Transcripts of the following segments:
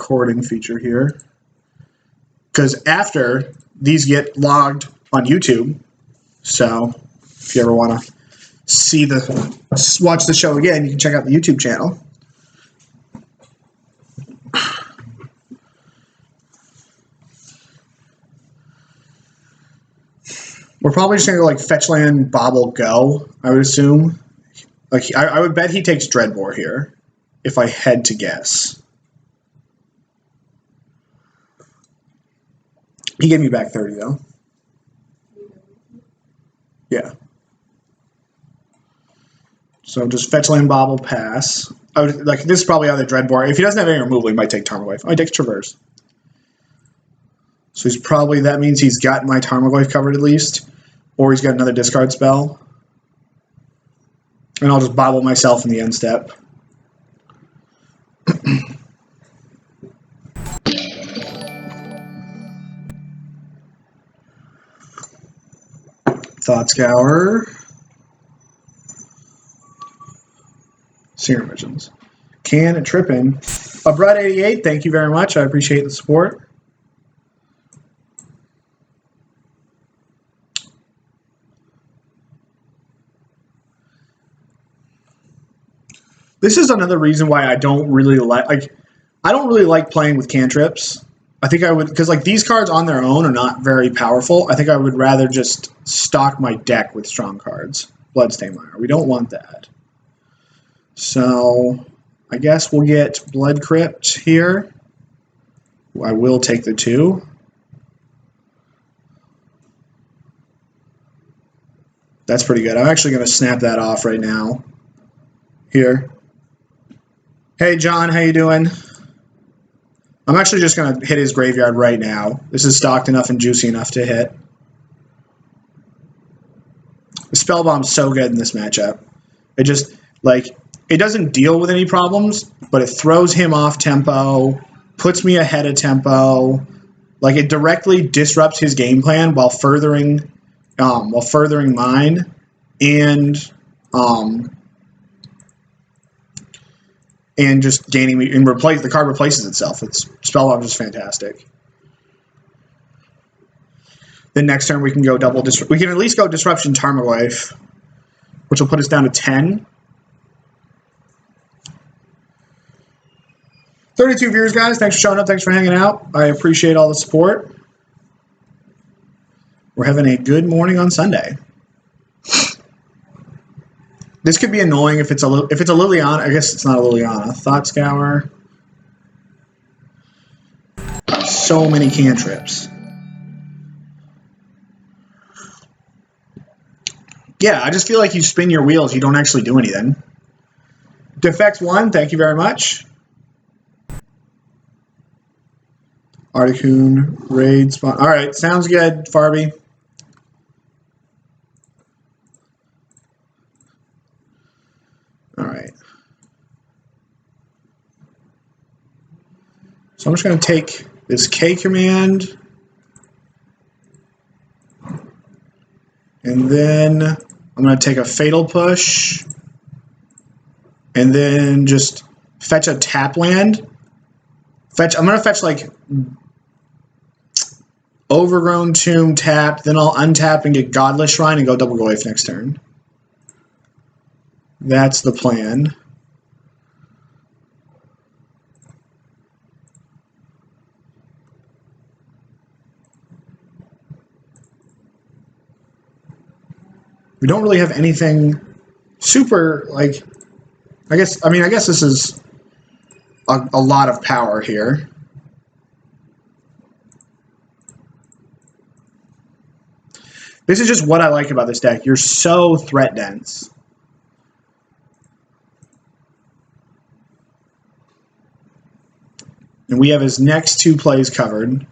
recording feature here. Because after, these get logged on YouTube. So if you ever want to watch the show again, you can check out the YouTube channel. We're probably just going to go like fetch land, Bauble, go, I would assume. Like I would bet he takes Dreadbore here, if I had to guess. He gave me back 30 though. Yeah. So just fetch land, Bauble, pass. I would, like this is probably either Dreadbore. If he doesn't have any removal, he might take Tarmogoyf. Oh, he takes Traverse. So he's probably, that means he's got my Tarmogoyf covered at least. Or he's got another discard spell. And I'll just Bauble myself in the end step. Thought Scour. Serum Visions. Can trip in. Abrupt 88, thank you very much. I appreciate the support. This is another reason why I don't really like playing with cantrips. I think I would, because like these cards on their own are not very powerful. I think I would rather just stock my deck with strong cards. Bloodstained Mire. We don't want that. So I guess we'll get Bloodcrypt here. I will take the 2. That's pretty good. I'm actually going to snap that off right now. Here. Hey John, how you doing? I'm actually just going to hit his graveyard right now. This is stocked enough and juicy enough to hit. The Spellbomb's so good in this matchup. It just, like, it doesn't deal with any problems, but it throws him off tempo, puts me ahead of tempo. Like, it directly disrupts his game plan while furthering mine, and just gaining me, and the card replaces itself. It's Spellbomb is fantastic. Then next turn we can go we can at least go Disruption Tarmogoyf, which will put us down to 10. 32 viewers, guys. Thanks for showing up. Thanks for hanging out. I appreciate all the support. We're having a good morning on Sunday. This could be annoying if it's a Liliana. I guess it's not a Liliana. Thought Scour. So many cantrips. Yeah, I just feel like you spin your wheels, you don't actually do anything. Defects 1, thank you very much. Articoon, raid spawn. All right, sounds good, Farby. All right. So I'm just going to take this K command, and then I'm going to take a Fatal Push, and then just fetch a tap land. I'm going to fetch like Overgrown Tomb tap, then I'll untap and get Godless Shrine and go double Goyf next turn. That's the plan. We don't really have anything super, like, I guess this is a lot of power here. This is just what I like about this deck. You're so threat dense. And we have his next 2 plays covered.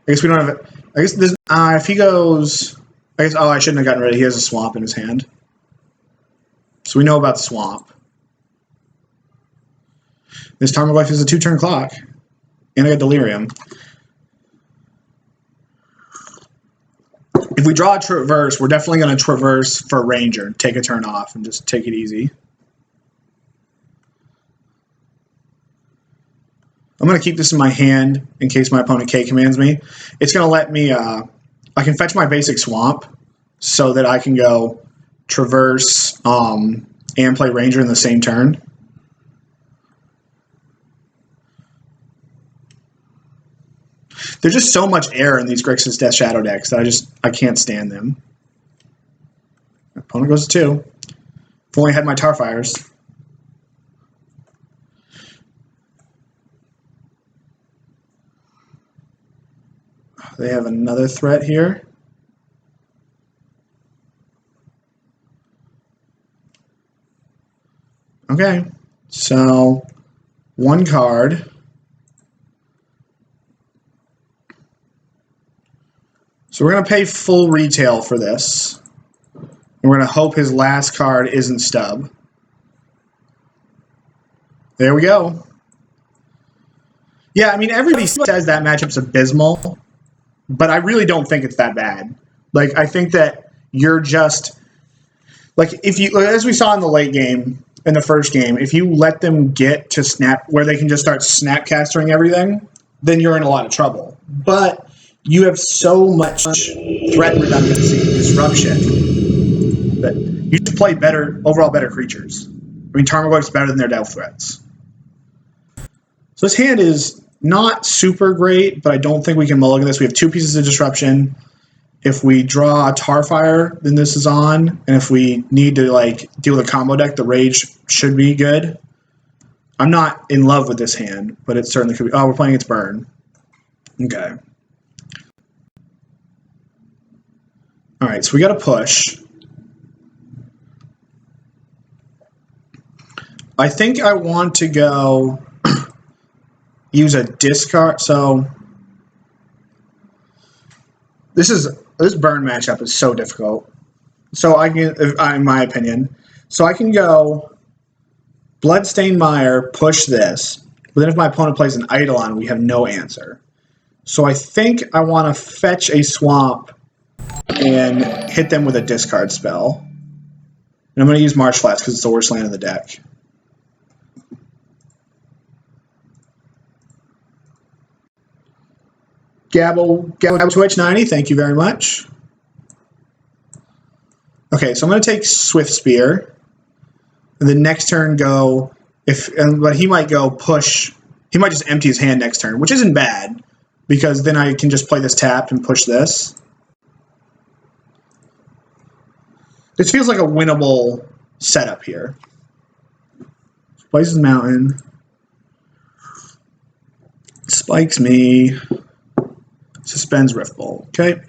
I guess we don't have it. I guess this, if he goes, I guess, oh, I shouldn't have gotten rid of it. He has a swamp in his hand. So we know about the swamp. This Tarmogoyf is a 2-turn clock. And I got Delirium. If we draw a Traverse, we're definitely going to Traverse for Ranger. Take a turn off and just take it easy. I'm going to keep this in my hand in case my opponent K commands me. It's going to let me, I can fetch my basic swamp so that I can go Traverse and play Ranger in the same turn. There's just so much air in these Grixis Death Shadow decks that I can't stand them. Opponent goes to 2. If only I had my Tarfires. They have another threat here. Okay, so 1 card. So we're going to pay full retail for this. And we're going to hope his last card isn't Stub. There we go. Yeah, I mean, everybody says that matchup's abysmal, but I really don't think it's that bad. Like, I think that you're just... Like, if you... As we saw in the late game, in the first game, if you let them get to snap... Where they can just start snapcastering everything, then you're in a lot of trouble. But... You have so much threat redundancy and disruption that you just play better, overall better creatures. I mean, Tarmogoyf's better than their death threats. So this hand is not super great, but I don't think we can mulligan this. We have 2 pieces of disruption. If we draw a Tarfire, then this is on. And if we need to like deal with a combo deck, the Rage should be good. I'm not in love with this hand, but it certainly could be. Oh, we're playing against Burn. Okay. All right, so we got to push. I think I want to go use a discard. So this burn matchup is so difficult. So I can, in my opinion, so I can go Bloodstained Mire, push this. But then if my opponent plays an Eidolon, we have no answer. So I think I want to fetch a swamp and hit them with a discard spell. And I'm going to use Marsh Flats because it's the worst land in the deck. Gabble Twitch 90, thank you very much. Okay, so I'm going to take Swift Spear. And the next turn go, but he might go push. He might just empty his hand next turn, which isn't bad because then I can just play this tapped and push this. This feels like a winnable setup here. Places Mountain. Spikes me. Suspends Riftbolt. Okay.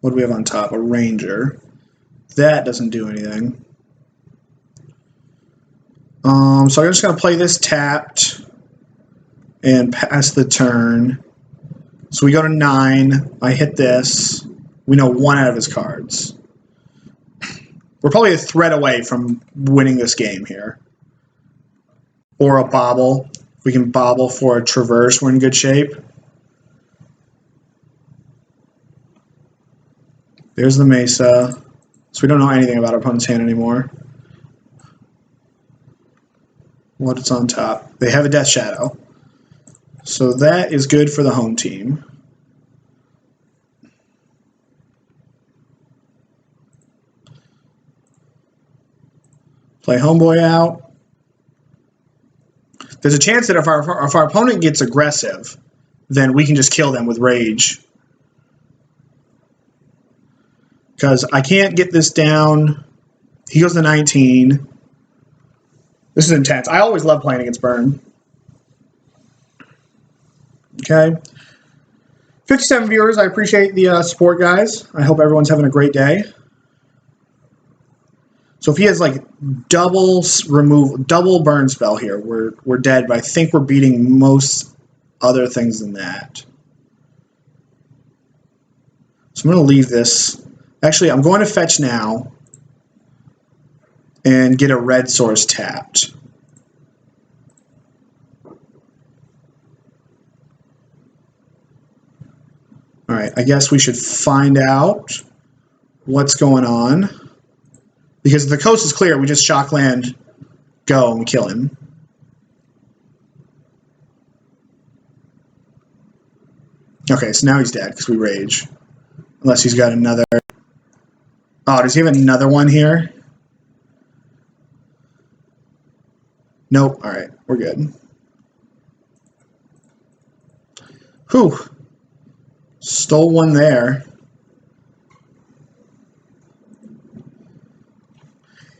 What do we have on top? A Ranger. That doesn't do anything. So I'm just going to play this tapped and pass the turn. So we go to 9. I hit this. We know 1 out of his cards. We're probably a threat away from winning this game here. Or a Bauble. If we can Bauble for a Traverse, we're in good shape. There's the Mesa. So we don't know anything about our opponent's hand anymore. What's on top? They have a Death Shadow. So that is good for the home team. Play Homeboy out. There's a chance that if our opponent gets aggressive, then we can just kill them with Rage. Because I can't get this down. He goes to 19. This is intense. I always love playing against Burn. Okay. 57 viewers. I appreciate the support, guys. I hope everyone's having a great day. So if he has like double burn spell here, we're dead, but I think we're beating most other things than that. So I'm going to leave this. Actually, I'm going to fetch now and get a red source tapped. All right, I guess we should find out what's going on. Because if the coast is clear, we just shock land, go, and kill him. Okay, so now he's dead because we rage. Unless he's got another... Oh, does he have another one here? Nope. Alright, we're good. Whew. Stole one there.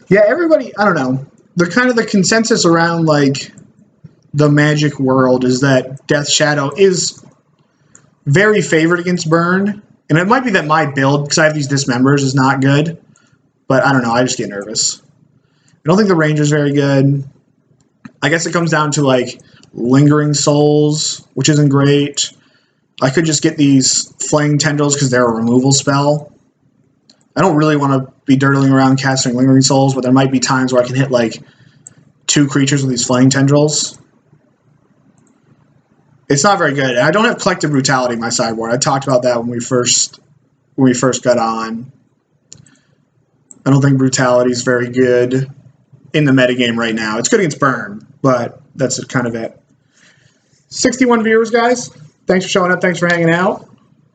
Yeah, everybody, I don't know. The consensus around, like, the Magic world is that Death Shadow is very favored against burn. And it might be that my build, because I have these Dismembers, is not good. But I don't know, I just get nervous. I don't think the Ranger's very good. I guess it comes down to, like, Lingering Souls, which isn't great. I could just get these Flaying Tendrils because they're a removal spell. I don't really want to be dirtling around casting Lingering Souls, but there might be times where I can hit, like, 2 creatures with these Flaying Tendrils. It's not very good. And I don't have Collective Brutality in my sideboard. I talked about that when we first got on. I don't think Brutality is very good in the metagame right now. It's good against burn, but that's kind of it. 61 viewers, guys. Thanks for showing up. Thanks for hanging out.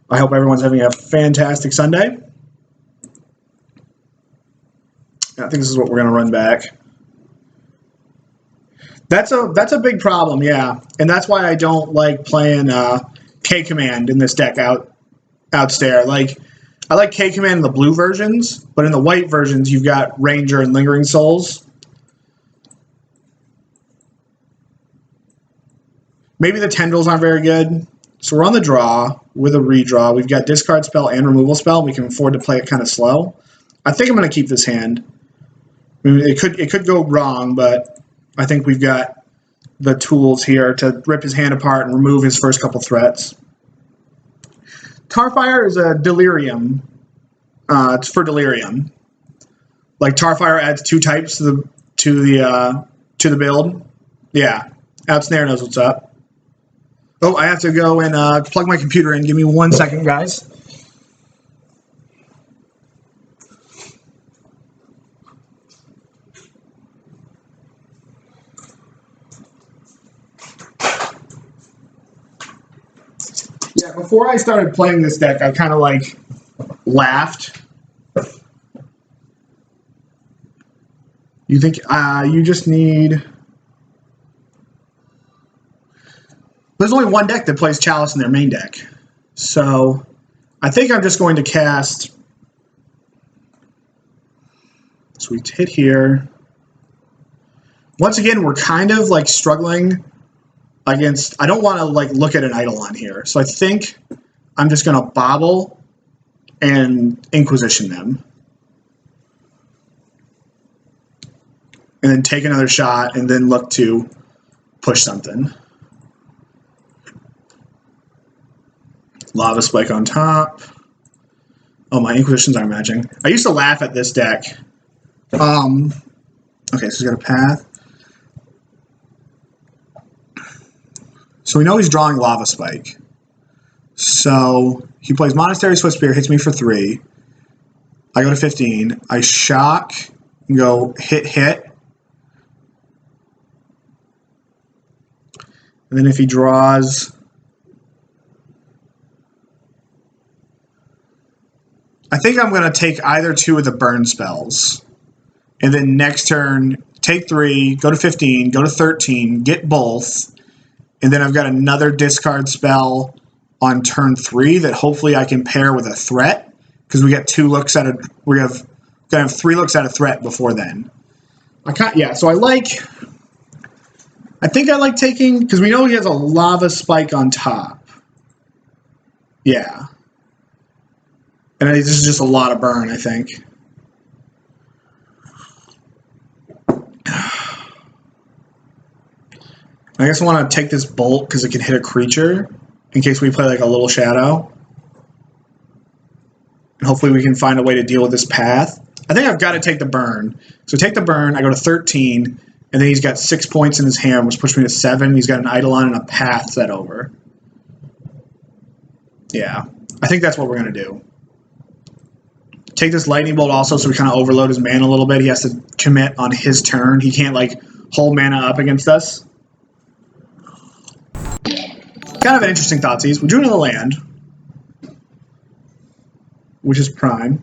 I hope everyone's having a fantastic Sunday. I think this is what we're going to run back. That's a big problem, yeah. And that's why I don't like playing K-Command in this deck outstare. Like, I like K-Command in the blue versions, but in the white versions, you've got Ranger and Lingering Souls. Maybe the Tendrils aren't very good. So we're on the draw with a redraw. We've got Discard Spell and Removal Spell. We can afford to play it kind of slow. I think I'm going to keep this hand. I mean, it could go wrong, but I think we've got the tools here to rip his hand apart and remove his first couple threats. Tarfire is a Delirium. It's for Delirium. Like, Tarfire adds 2 types to the build. Yeah, Outsnare knows what's up. Oh, I have to go and plug my computer in. Give me 1 second, guys. Yeah, before I started playing this deck, I kind of, like, laughed. You think you just need... There's only one deck that plays Chalice in their main deck. So I think I'm just going to cast... So we hit here. Once again, we're kind of, like, struggling against... I don't want to, like, look at an Eidolon here. So I think I'm just going to Bauble and Inquisition them. And then take another shot and then look to push something. Lava Spike on top. Oh, my Inquisitions aren't matching. I used to laugh at this deck. Okay, so he's got a path. So we know he's drawing Lava Spike. So he plays Monastery Swiftspear, hits me for 3. I go to 15. I shock and go hit. And then if he draws... I think I'm going to take either 2 of the burn spells. And then next turn, take 3, go to 15, go to 13, get both. And then I've got another discard spell on turn 3 that hopefully I can pair with a threat. Because we got 2 looks at a... We're going to have 3 looks at a threat before then. Yeah, so I think I like taking... Because we know he has a Lava Spike on top. Yeah. And this is just a lot of burn, I think. I guess I want to take this Bolt because it can hit a creature in case we play like a little Shadow. And hopefully we can find a way to deal with this path. I think I've got to take the burn. So take the burn, I go to 13, and then he's got 6 points in his hand, which pushed me to 7. He's got an Eidolon and a path set over. Yeah, I think that's what we're going to do. Take this Lightning Bolt also so we kind of overload his mana a little bit. He has to commit on his turn. He can't, like, hold mana up against us. Kind of an interesting Thoughtseize. We drew another land, which is prime.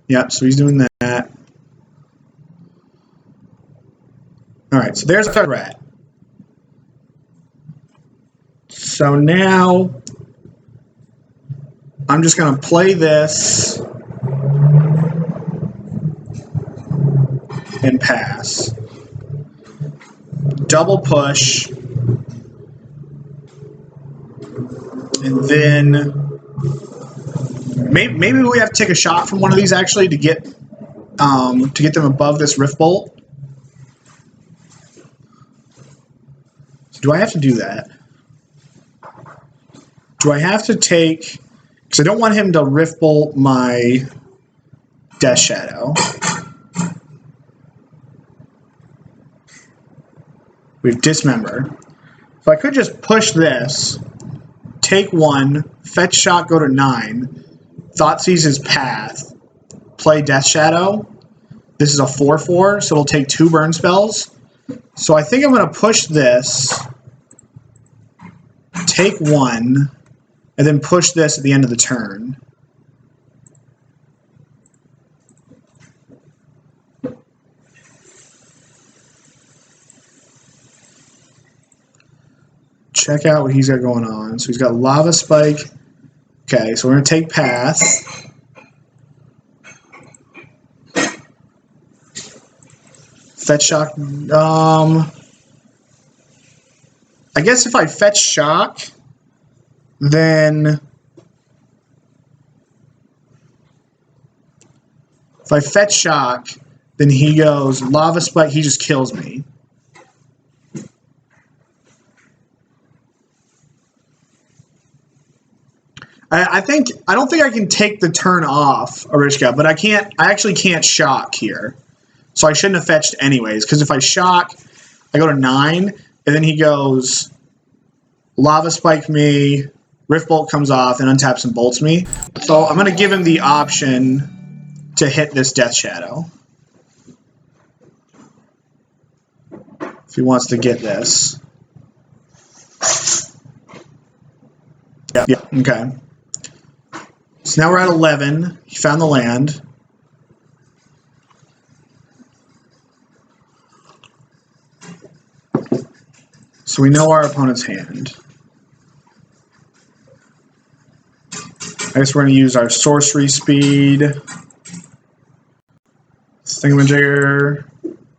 Yep, so he's doing that. Alright, so there's our rat. So now I'm just going to play this and pass. Double push. And then maybe we have to take a shot from one of these actually to get them above this Rift Bolt. So do I have to do that? Do I have to take... Because I don't want him to Rift Bolt my Death Shadow. We have Dismember. So I could just push this, take 1, fetch shot, go to 9, Thoughtseize his path, play Death Shadow. This is a 4/4, so it'll take 2 burn spells. So I think I'm going to push this, take 1, and then push this at the end of the turn. Check out what he's got going on. So he's got Lava Spike. Okay, so we're going to take Path. Fetch Shock. I guess if I Fetch Shock, then... If I Fetch Shock, then he goes Lava Spike, he just kills me. I don't think I can take the turn off Arishka, but I actually can't shock here. So I shouldn't have fetched anyways, because if I shock, I go to 9, and then he goes Lava Spike me, Rift Bolt comes off, and untaps and bolts me. So I'm going to give him the option to hit this Death Shadow. If he wants to get this. Yeah, okay. So now we're at 11. He found the land. So we know our opponent's hand. I guess we're going to use our sorcery speed. Thingamajigger.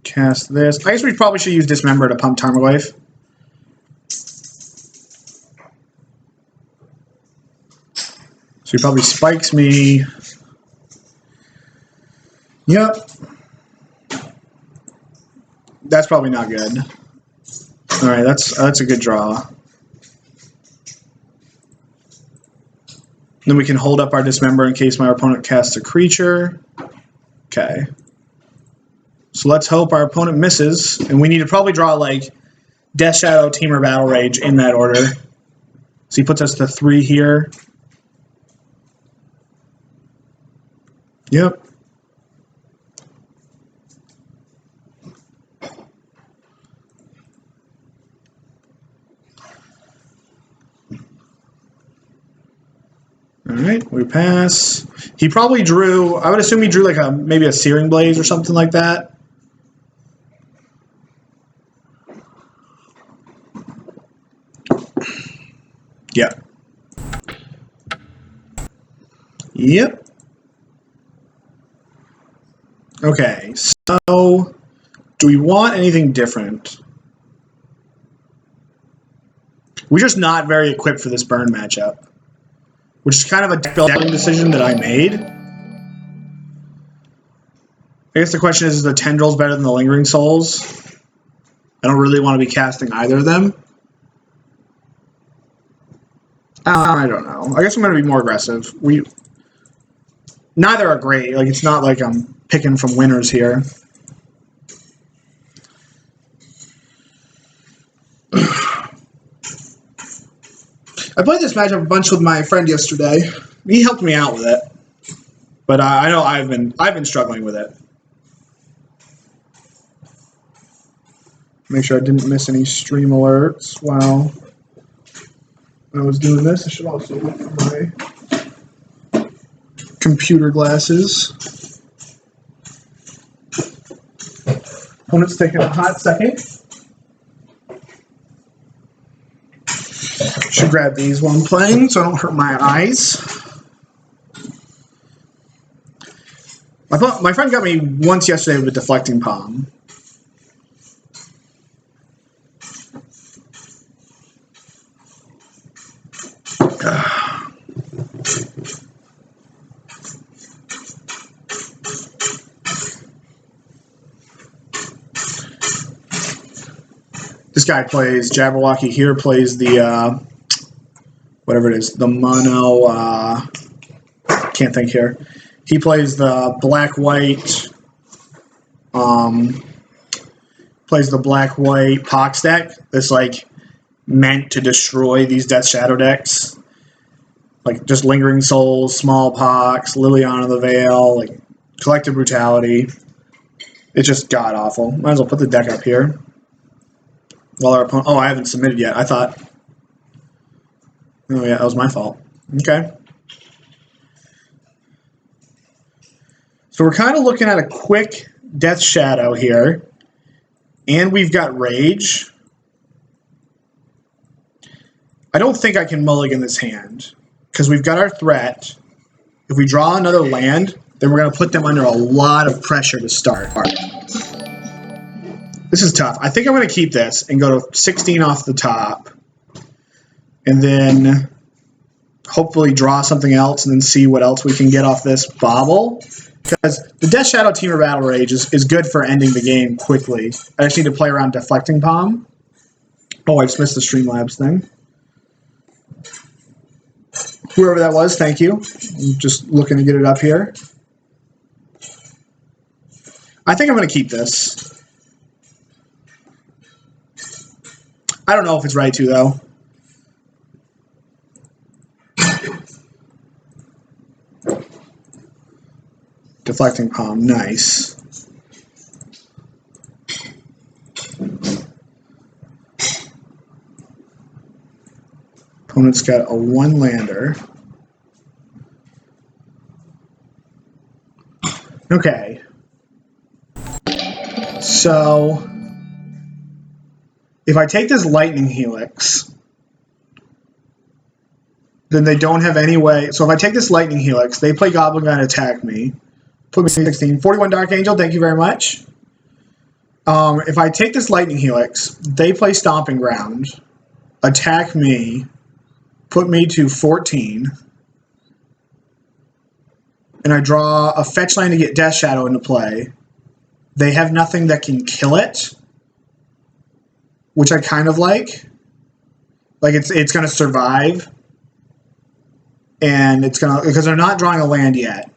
Cast this. I guess we probably should use Dismember to pump Tarmogoyf. So he probably spikes me. Yep. That's probably not good. All right, that's a good draw. Then we can hold up our Dismember in case my opponent casts a creature. Okay. So let's hope our opponent misses, and we need to probably draw like Death Shadow, Temur, Battle Rage in that order. So he puts us to 3 here. Yep. Alright, we pass. He probably drew, I would assume he drew like maybe a Searing Blaze or something like that. Yep. Yep. Okay, so do we want anything different? We're just not very equipped for this burn matchup, which is kind of a building decision that I made. I guess the question is the Tendrils better than the Lingering Souls? I don't really want to be casting either of them. I don't know. I guess I'm going to be more aggressive. Neither are great. Like, it's not like I'm picking from winners here. I played this matchup a bunch with my friend yesterday. He helped me out with it, but I know I've been struggling with it. Make sure I didn't miss any stream alerts. Wow. when I was doing this. I should also look for my computer glasses. Opponent's taking a hot second. Should grab these while I'm playing so I don't hurt my eyes. My friend got me once yesterday with a deflecting palm. This guy plays Jabberwocky here, plays the, whatever it is, the mono, can't think here. He plays the black-white, Pox deck that's, like, meant to destroy these Death Shadow decks. Like, just Lingering Souls, Smallpox, Liliana the Veil, like, Collective Brutality. It's just god-awful. Might as well put the deck up here. While our opponent... Oh, I haven't submitted yet. I thought... Oh, yeah, that was my fault. Okay. So we're kind of looking at a quick Death Shadow here. And we've got Rage. I don't think I can mulligan this hand. Because we've got our threat. If we draw another land, then we're going to put them under a lot of pressure to start. This is tough. I think I'm going to keep this and go to 16 off the top. And then hopefully draw something else and then see what else we can get off this Bauble. Because the Death Shadow Temur Battle Rage is good for ending the game quickly. I just need to play around Deflecting Palm. Oh, I just missed the Streamlabs thing. Whoever that was, thank you. I'm just looking to get it up here. I think I'm going to keep this. I don't know if it's right to, though. Deflecting Palm, nice. Opponent's got a 1-lander. Okay. So, if I take this Lightning Helix, then they don't have any way. So if I take this Lightning Helix, they play Goblin Guy and attack me. Put me 16. 41 Dark Angel, thank you very much. If I take this Lightning Helix, they play Stomping Ground, attack me, put me to 14, and I draw a fetch land to get Death Shadow into play. They have nothing that can kill it, which I kind of like. Like, it's going to survive, and it's going to, because they're not drawing a land yet.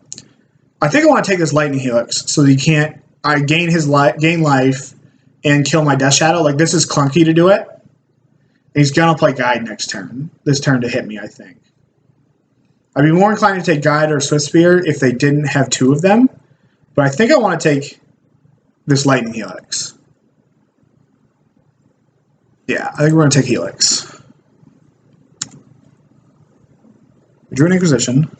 I think I want to take this Lightning Helix so that he can't. I gain gain life and kill my Death Shadow. Like, this is clunky to do it. He's gonna play Guide next turn. This turn to hit me, I think. I'd be more inclined to take Guide or Swift Spear if they didn't have two of them. But I think I want to take this Lightning Helix. Yeah, I think we're gonna take Helix. We drew an Inquisition.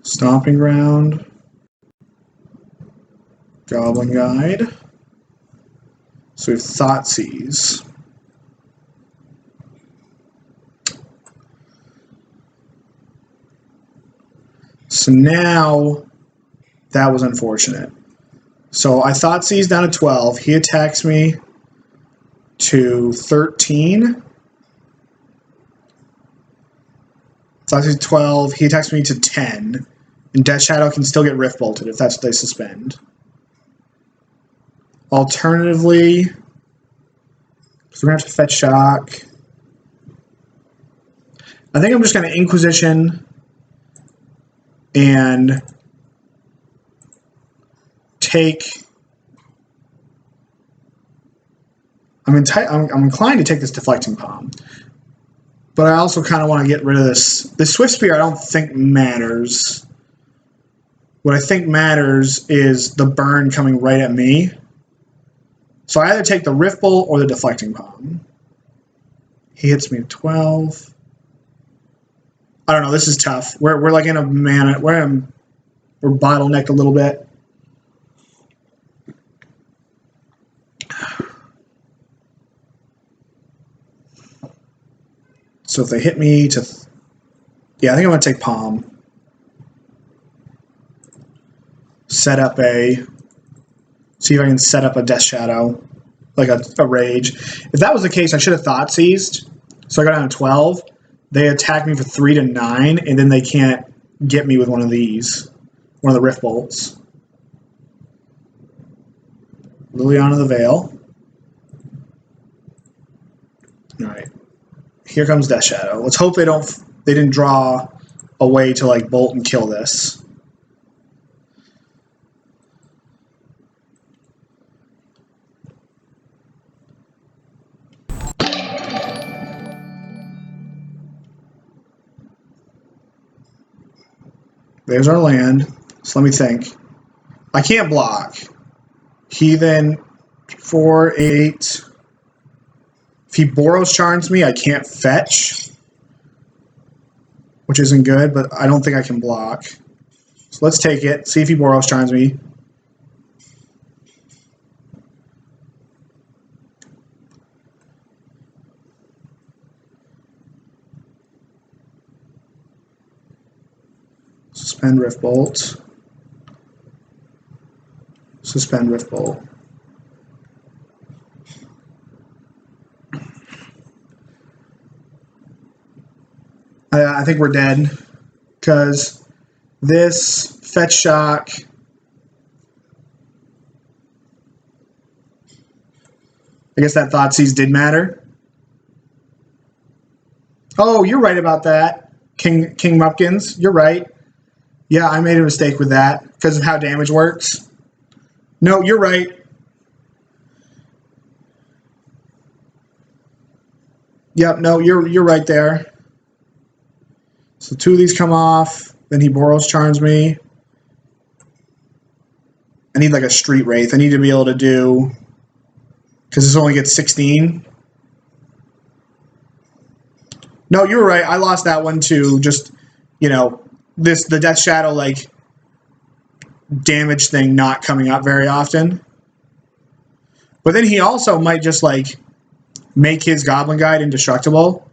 Stomping Ground, Goblin Guide. So we have Thoughtseize. So now, that was unfortunate. So I Thoughtseize down to 12. He attacks me to 13. Thoughtseize 12. He attacks me to 10. And Death Shadow can still get Rift Bolted if that's what they suspend. Alternatively, so we're going to have to fetch Shock. I think I'm just going to Inquisition and take... I'm inclined to take this Deflecting Palm. But I also kind of want to get rid of this. This Swift Spear I don't think matters. What I think matters is the burn coming right at me. So I either take the Rift Bolt or the Deflecting Palm. He hits me at 12. I don't know. This is tough. We're like in a mana. We're bottlenecked a little bit. So if they hit me to, yeah, I think I'm gonna take Palm. Set up see if I can set up a Death Shadow, like a Rage. If that was the case, I should have Thoughtseized. So I got down to 12. They attack me for 3 to 9, and then they can't get me with one of these, one of the Rift Bolts. Liliana the Veil. All right, here comes Death Shadow. Let's hope they didn't draw a way to like bolt and kill this. There's our land. So let me think. I can't block. Heathen, 4, 8. If he Boros Charms me, I can't fetch, which isn't good, but I don't think I can block. So let's take it. See if he Boros Charms me. Suspend Rift Bolt. Suspend Rift Bolt. I think we're dead because this Fetch Shock. I guess that Thoughtseize did matter. Oh, you're right about that, King Mupkins. You're right. Yeah, I made a mistake with that because of how damage works. No, you're right. Yep, no, you're right there. So 2 of these come off. Then he Boros Charms me. I need like a Street Wraith. I need to be able to do, because this only gets 16. No, you were right. I lost that one too. Just, you know, the Death Shadow like damage thing not coming up very often. But then he also might just like make his Goblin Guide indestructible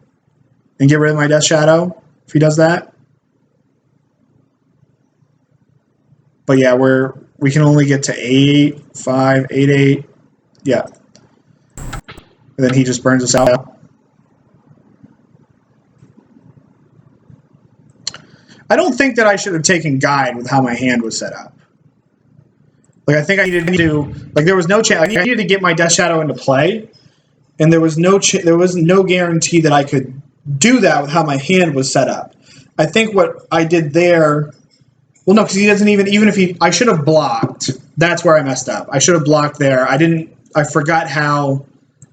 and get rid of my Death Shadow if he does that. But yeah, we can only get to 8, 5, 8, 8. Yeah. And then he just burns us out. I don't think that I should have taken Guide with how my hand was set up. Like, I think I needed to, like, there was no chance. I needed to get my Death Shadow into play, and there was no guarantee that I could do that with how my hand was set up. I think what I did there, well, no, because he doesn't even if he, I should have blocked. That's where I messed up. I should have blocked there. I forgot how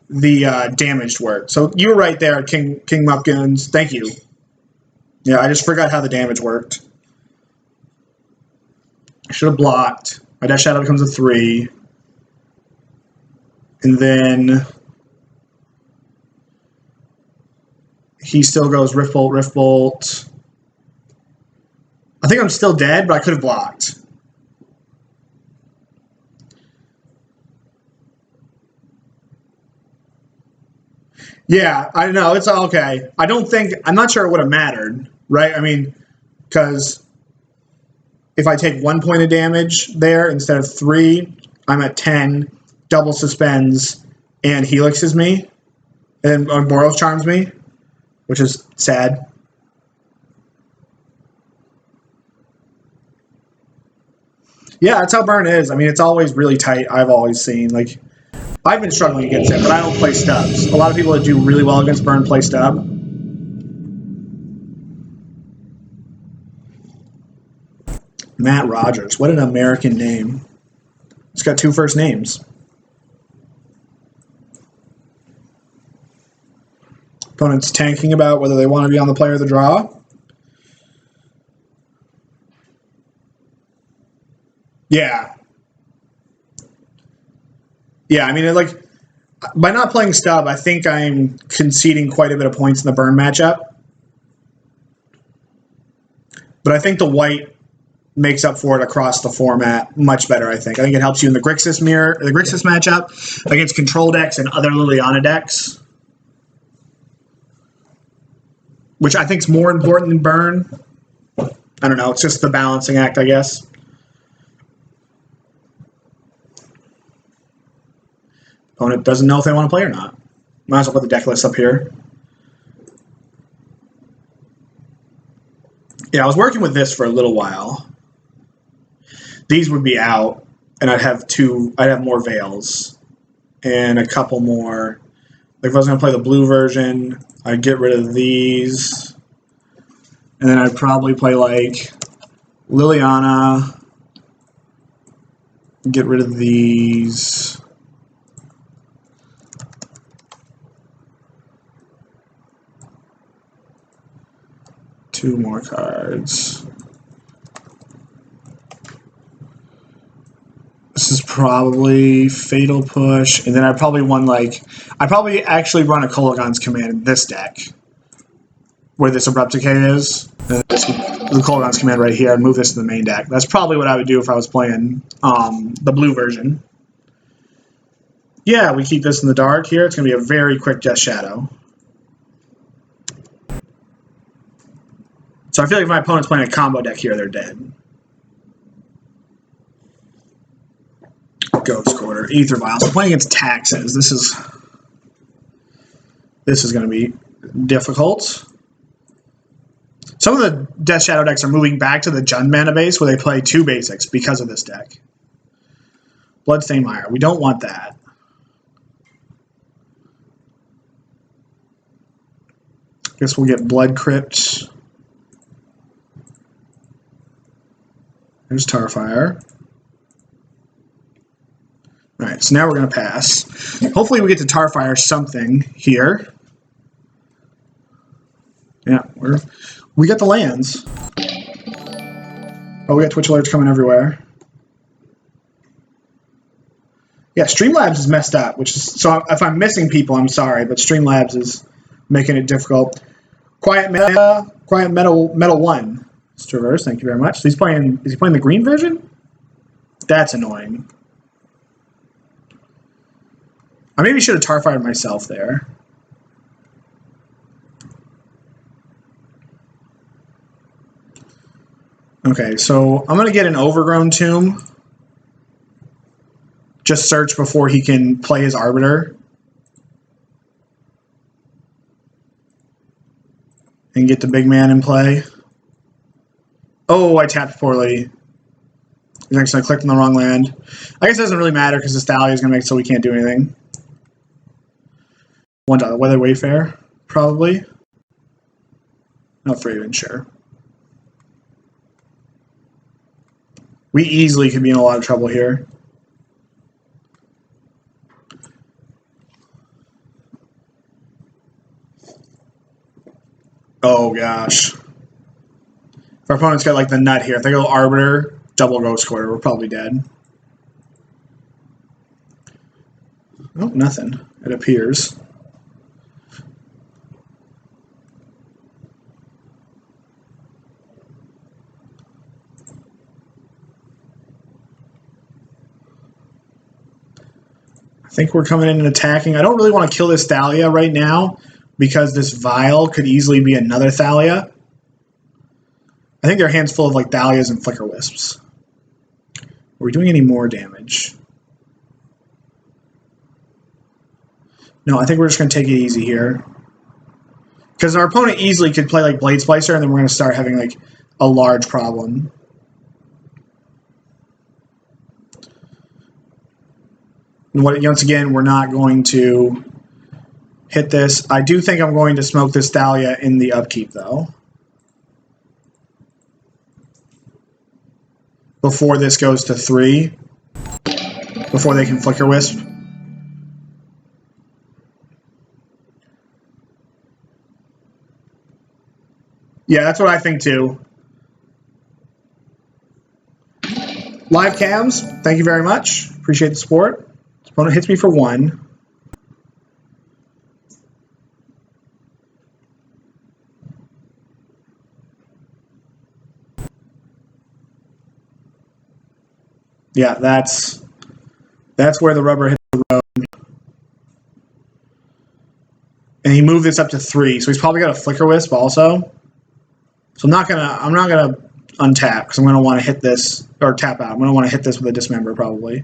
the damage worked. So you were right there, King Mupkins. Thank you. Yeah, I just forgot how the damage worked. I should have blocked. My Death Shadow becomes a 3. And then he still goes Rift Bolt, Rift Bolt. I think I'm still dead, but I could have blocked. Yeah, I know. It's okay. I'm not sure it would have mattered, right? I mean, because if I take 1 point of damage there instead of 3, I'm at 10, double suspends, and helixes me, and Boros Charms me, which is sad. Yeah, that's how burn is. I mean, it's always really tight. I've always seen. Like, I've been struggling against it, but I don't play stubs. A lot of people that do really well against burn play stub. Matt Rogers. What an American name. It's got 2 first names. Opponent's tanking about whether they want to be on the play or the draw. Yeah. Yeah, I mean, by not playing Stub, I think I'm conceding quite a bit of points in the burn matchup. But I think the white makes up for it across the format much better, I think. I think it helps you in the Grixis mirror, the Grixis matchup against control decks and other Liliana decks, which I think is more important than burn. I don't know, it's just the balancing act, I guess. Opponent doesn't know if they want to play or not. Might as well put the deck list up here. Yeah, I was working with this for a little while. These would be out, and I'd have more Veils and a couple more. Like if I was going to play the blue version, I'd get rid of these, and then I'd probably play like Liliana, get rid of these. Two more cards. This is probably Fatal Push, and then I'd probably actually run a Kolaghan's Command in this deck, where this Abrupt Decay is. The Kolaghan's Command right here, and move this to the main deck. That's probably what I would do if I was playing the blue version. Yeah, we keep this in the dark here. It's going to be a very quick Death Shadow. So I feel like if my opponent's playing a combo deck here, they're dead. Ghost Quarter, Aether Vial. So playing against taxes, this is going to be difficult. Some of the Death Shadow decks are moving back to the Jund mana base where they play 2 basics because of this deck. Bloodstained Mire. We don't want that. Guess we'll get Bloodcrypt. There's Tarfire. Alright, so now we're going to pass. Hopefully we get to Tarfire something here. Yeah, we got the lands. Oh, we got Twitch alerts coming everywhere. Yeah, Streamlabs is messed up, which is so if I'm missing people, I'm sorry, but Streamlabs is making it difficult. Quiet Metal 1. It's Traverse, thank you very much. So is he playing the green version? That's annoying. I maybe should have Tarfired myself there. Okay, so I'm going to get an Overgrown Tomb. Just search before he can play his Arbiter. And get the big man in play. Oh, I tapped poorly. I actually clicked on the wrong land. I guess it doesn't really matter because this Thalia is going to make it so we can't do anything. $1 Weather Wayfair, probably. Not for even sure. We easily could be in a lot of trouble here. Oh gosh. If our opponent's got like the nut here, if they go Arbiter, double Ghost Quarter, we're probably dead. Oh, nothing. It appears. I think we're coming in and attacking. I don't really want to kill this Thalia right now because this Vial could easily be another Thalia. I think their hand's full of like Thalias and Flicker Wisps. Are we doing any more damage? No, I think we're just going to take it easy here. Because our opponent easily could play like Blade Splicer and then we're going to start having like a large problem. And once again, we're not going to hit this. I do think I'm going to smoke this Thalia in the upkeep though. Before this goes to 3. Before they can Flicker Wisp. Yeah, that's what I think too. Live cams, thank you very much. Appreciate the support. This opponent hits me for 1. Yeah, that's where the rubber hits the road. And he moved this up to 3, so he's probably got a Flicker Wisp also. So I'm not gonna untap because I'm gonna want to hit this, or tap out. I'm gonna want to hit this with a Dismember probably.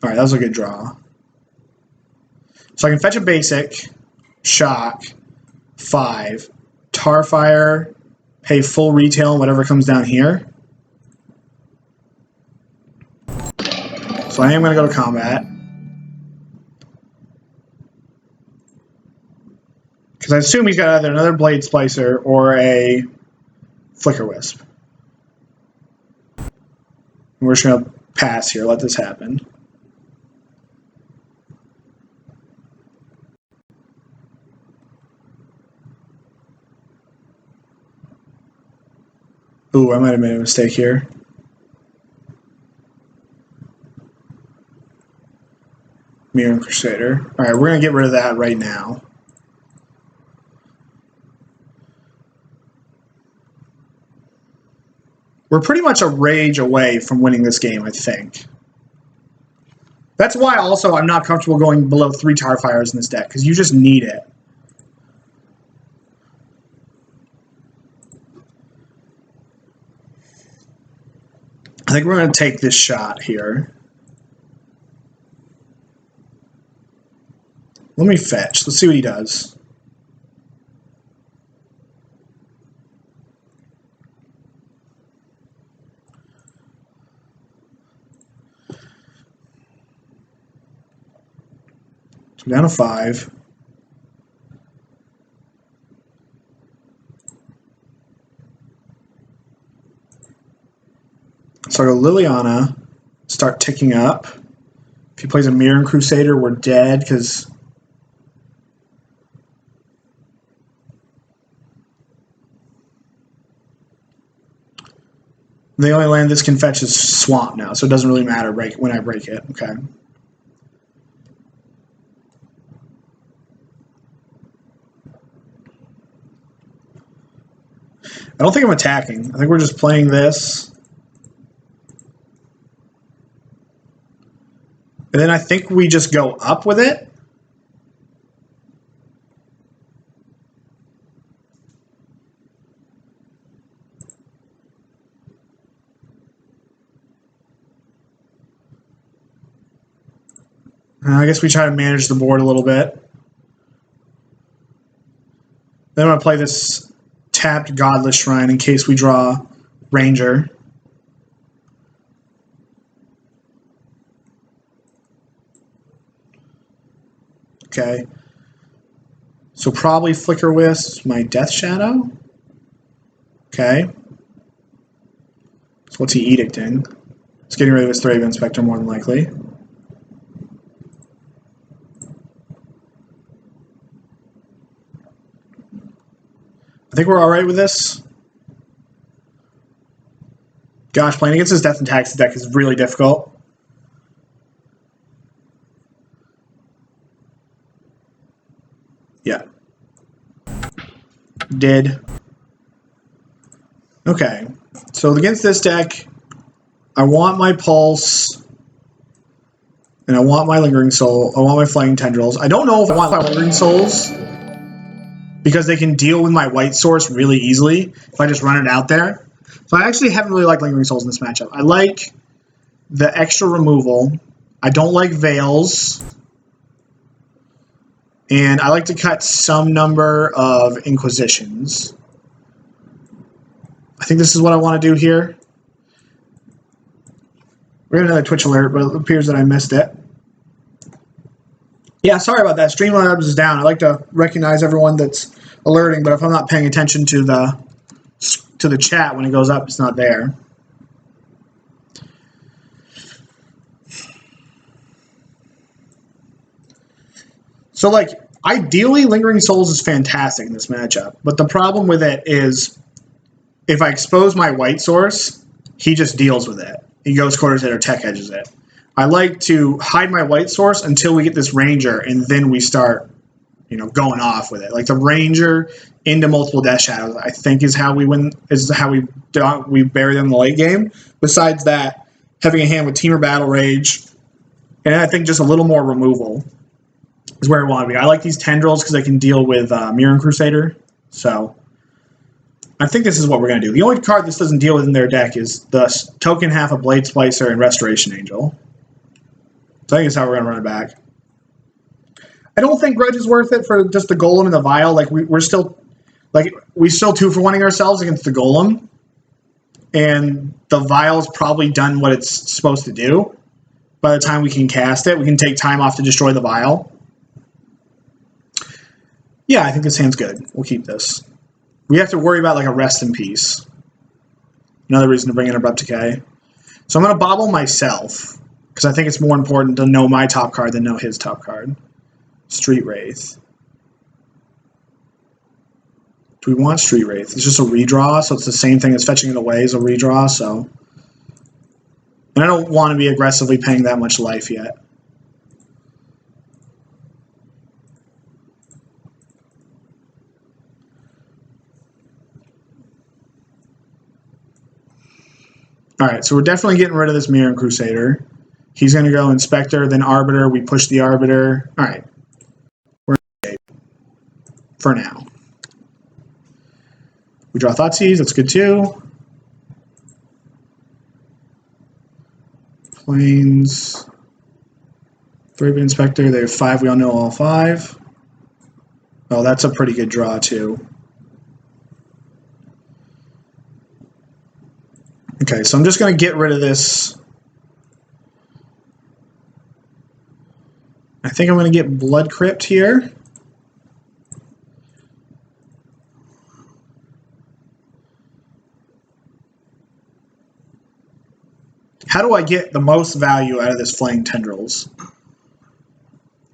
All right, that was a good draw. So I can fetch a basic, shock, 5, Tarfire, pay full retail on whatever comes down here. So I am going to go to combat. Because I assume he's got either another Blade Splicer or a Flicker Wisp. And we're just going to pass here, let this happen. Ooh, I might have made a mistake here. Mirror Crusader. Alright, we're going to get rid of that right now. We're pretty much a rage away from winning this game, I think. That's why also I'm not comfortable going below 3 Tarfires in this deck, because you just need it. I think we're going to take this shot here. Let me fetch. Let's see what he does. So we're down to 5. So I go Liliana, start ticking up. If he plays a Mirror Crusader, we're dead because the only land this can fetch is Swamp now, so it doesn't really matter when I break it. Okay. I don't think I'm attacking. I think we're just playing this. And then I think we just go up with it. I guess we try to manage the board a little bit. Then I'm going to play this tapped Godless Shrine in case we draw Ranger. Okay. So probably Flicker Wisp, my Death Shadow. Okay. So what's he edicting? He's getting rid of his Thraben Spectre more than likely. I think we're alright with this. Gosh, playing against his Death and Taxes deck is really difficult. Yeah. Did. Okay. So against this deck, I want my Pulse, and I want my Lingering Soul. I want my Flaying Tendrils. I don't know if I want my Lingering Souls, because they can deal with my white source really easily if I just run it out there. So I actually haven't really liked Lingering Souls in this matchup. I like the extra removal. I don't like Veils. And I like to cut some number of Inquisitions. I think this is what I want to do here. We're going to another Twitch alert, but it appears that I missed it. Yeah, sorry about that. Streamlabs is down. I like to recognize everyone that's alerting, but if I'm not paying attention to the chat when it goes up, it's not there. So, like, ideally, Lingering Souls is fantastic in this matchup, but the problem with it is if I expose my white source, he just deals with it. He goes quarters it or tech edges it. I like to hide my white source until we get this Ranger, and then we start, going off with it. Like the Ranger into multiple Death Shadows, I think is how we win. Is how we bury them in the late game. Besides that, having a hand with Temur Battle Rage, and I think just a little more removal is where I want to be. I like these Tendrils because I can deal with Mirren Crusader, so I think this is what we're going to do. The only card this doesn't deal with in their deck is the token half of Blade Splicer and Restoration Angel. So I think that's how we're going to run it back. I don't think Grudge is worth it for just the Golem and the Vial. Like we still 2-for-1ing ourselves against the Golem, and the Vial's probably done what it's supposed to do. By the time we can cast it, we can take time off to destroy the Vial. Yeah, I think this hand's good. We'll keep this. We have to worry about like a Rest in Peace. Another reason to bring in Abrupt Decay. So I'm going to Bauble myself, because I think it's more important to know my top card than know his top card. Street Wraith. Do we want Street Wraith? It's just a redraw, so it's the same thing as fetching it away as a redraw, so... And I don't want to be aggressively paying that much life yet. Alright, so we're definitely getting rid of this Mirren Crusader. He's going to go Inspector, then Arbiter. We push the Arbiter. Alright. We're in for now. We draw Thoughtseize. That's good too. Plains. 3-bit Inspector. They have 5. We all know all 5. Oh, that's a pretty good draw too. Okay, so I'm just going to get rid of this. I think I'm going to get Bloodcrypt here. How do I get the most value out of this Flaying Tendrils?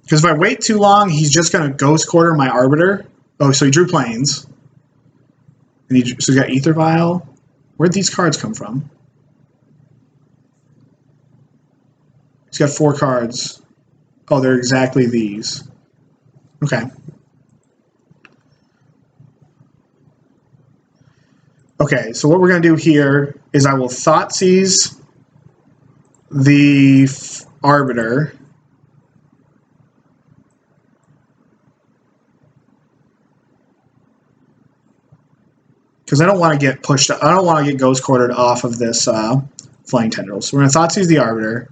Because if I wait too long, he's just going to Ghost Quarter my Arbiter. Oh, so he drew Plains. And so he got Ether Vial. Where'd these cards come from? He's got 4 cards. Oh, they're exactly these. Okay. Okay, so what we're going to do here is I will Thoughtseize the Arbiter. Because I don't want to get pushed. I don't want to get Ghost Quartered off of this Flaying Tendrils. So we're going to Thoughtseize the Arbiter.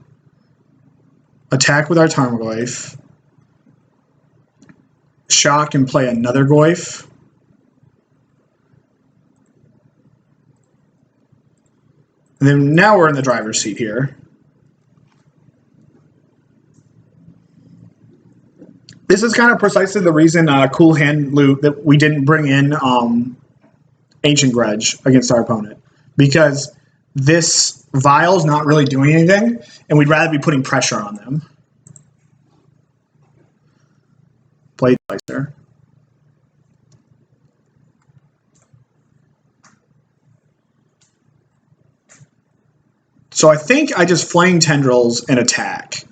Attack with our Tarmogoyf. Shock and play another Goyf. And then now we're in the driver's seat here. This is kind of precisely the reason Cool Hand Loot that we didn't bring in Ancient Grudge against our opponent. Because this Vial's not really doing anything, and we'd rather be putting pressure on them. Blade Splicer. So I think I just Flaying Tendrils and attack.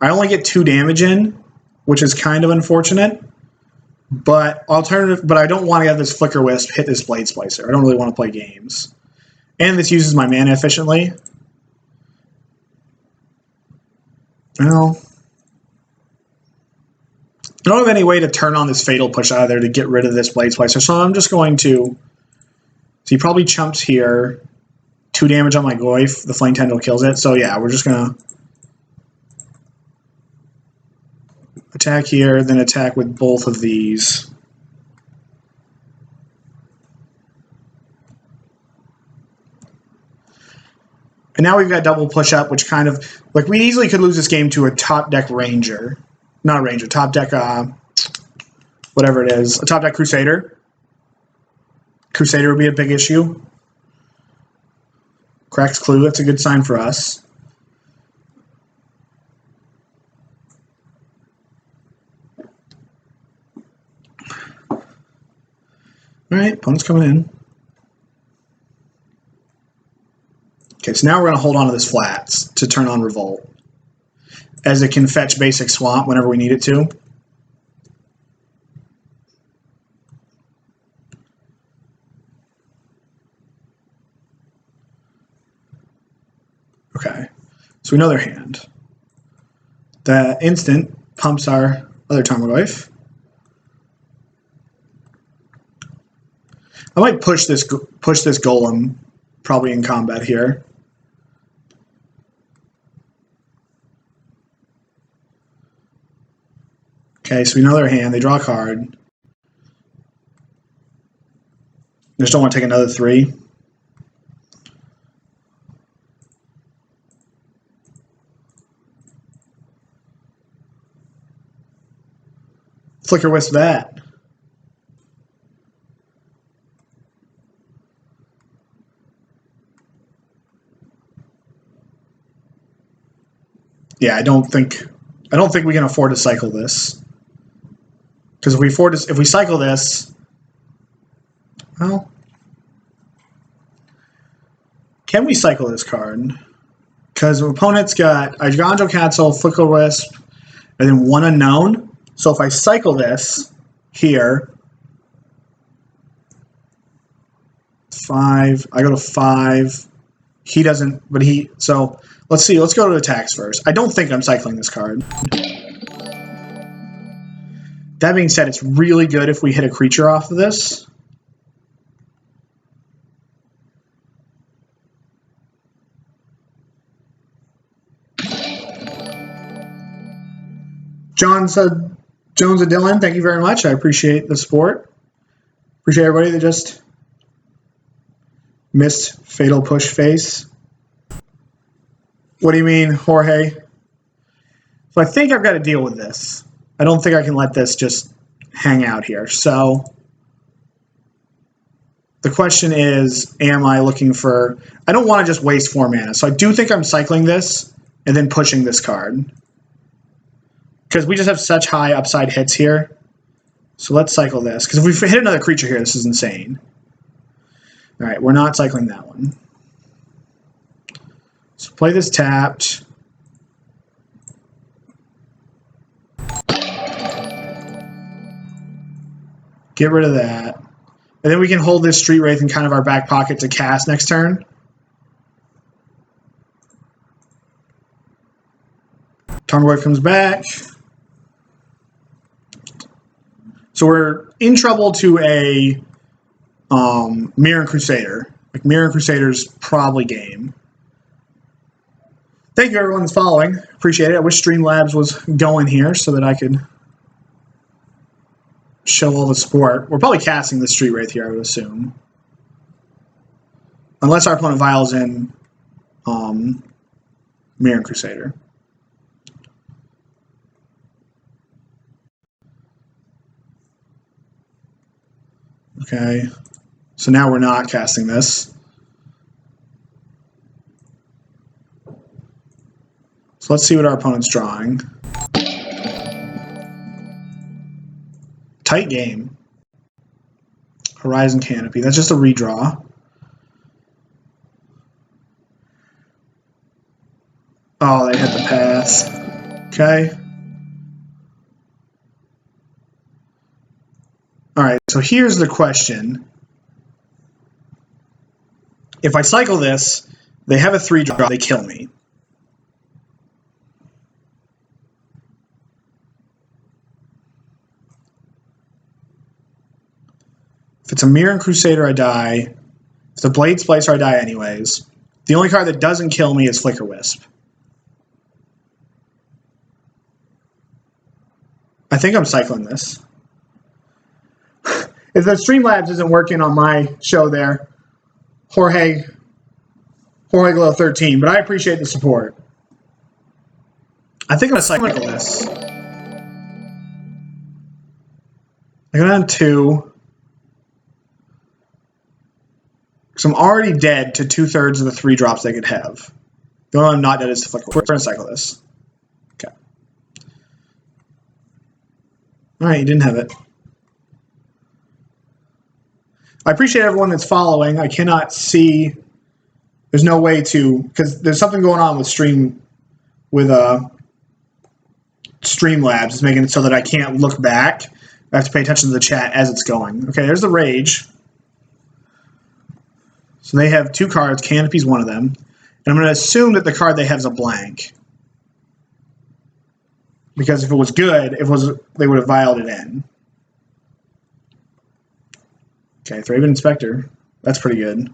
I only get 2 damage in, which is kind of unfortunate. But I don't want to have this Flicker Wisp hit this Blade Splicer. I don't really want to play games. And this uses my mana efficiently. Well, I don't have any way to turn on this Fatal Push either to get rid of this Blade Splicer, so I'm just going to... So he probably chumps here. 2 damage on my Goyf. The Flaying Tendril kills it. So yeah, we're just going to... Attack here, then attack with both of these. And now we've got double push up, which kind of... Like, we easily could lose this game to a top deck Ranger. Not a Ranger, top deck, whatever it is. A top deck Crusader. Crusader would be a big issue. Cracks Clue, that's a good sign for us. Alright, opponent's coming in. Okay, so now we're going to hold on to this Flats to turn on Revolt, as it can fetch basic Swamp whenever we need it to. Okay, So we know their hand. The instant pumps our other Tarmogoyf. I might push this golem probably in combat here. Okay, so we know their hand. They draw a card. I just don't want to take another 3. Flicker Wisp that. Yeah, I don't think we can afford to cycle this. Because if we cycle this, well, can we cycle this card? Because the opponent's got a Gonjo Castle, Flicker Wisp, and then 1 unknown. So if I cycle this here, 5, I go to 5. He doesn't, but he, so let's see, let's go to attacks first. I don't think I'm cycling this card. That being said, it's really good if we hit a creature off of this. Jones of Dylan, thank you very much. I appreciate the support. Appreciate everybody that just missed Fatal Push Face. What do you mean, Jorge? So I think I've got to deal with this. I don't think I can let this just hang out here. So the question is, am I looking for... I don't want to just waste 4 mana. So I do think I'm cycling this and then pushing this card. Because we just have such high upside hits here. So let's cycle this. Because if we hit another creature here, this is insane. All right, we're not cycling that one. So play this tapped. Get rid of that. And then we can hold this Street Wraith in kind of our back pocket to cast next turn. Tarmogoyf comes back. So we're in trouble to a Mirror and Crusader. Like Mirror and Crusader's probably game. Thank you everyone that's following. Appreciate it. I wish Streamlabs was going here so that I could show all the support. We're probably casting the Street Wraith here, I would assume. Unless our opponent vials in Mirror and Crusader. Okay, so now we're not casting this. So let's see what our opponent's drawing. Tight game. Horizon Canopy. That's just a redraw. Oh, they hit the pass. Okay. All right, so here's the question. If I cycle this, they have a 3-drop, they kill me. If it's a Mirror and Crusader, I die. If it's a Blade Splicer, I die anyways. The only card that doesn't kill me is Flicker Wisp. I think I'm cycling this. If the Streamlabs isn't working on my show there, Jorge Glow 13, but I appreciate the support. I think I'm going to cycle this. I go down 2. Because I'm already dead to 2/3 of the 3 drops they could have. The only one I'm not dead is the Flicker. We're going to cycle this. Okay. Alright, you didn't have it. I appreciate everyone that's following. I cannot see. There's no way to, because there's something going on with Streamlabs. It's making it so that I can't look back. I have to pay attention to the chat as it's going. Okay, there's the Rage. So they have 2 cards. Canopy's one of them. And I'm going to assume that the card they have is a blank. Because if it was good, they would have vialed it in. Okay, Thraben Inspector. That's pretty good.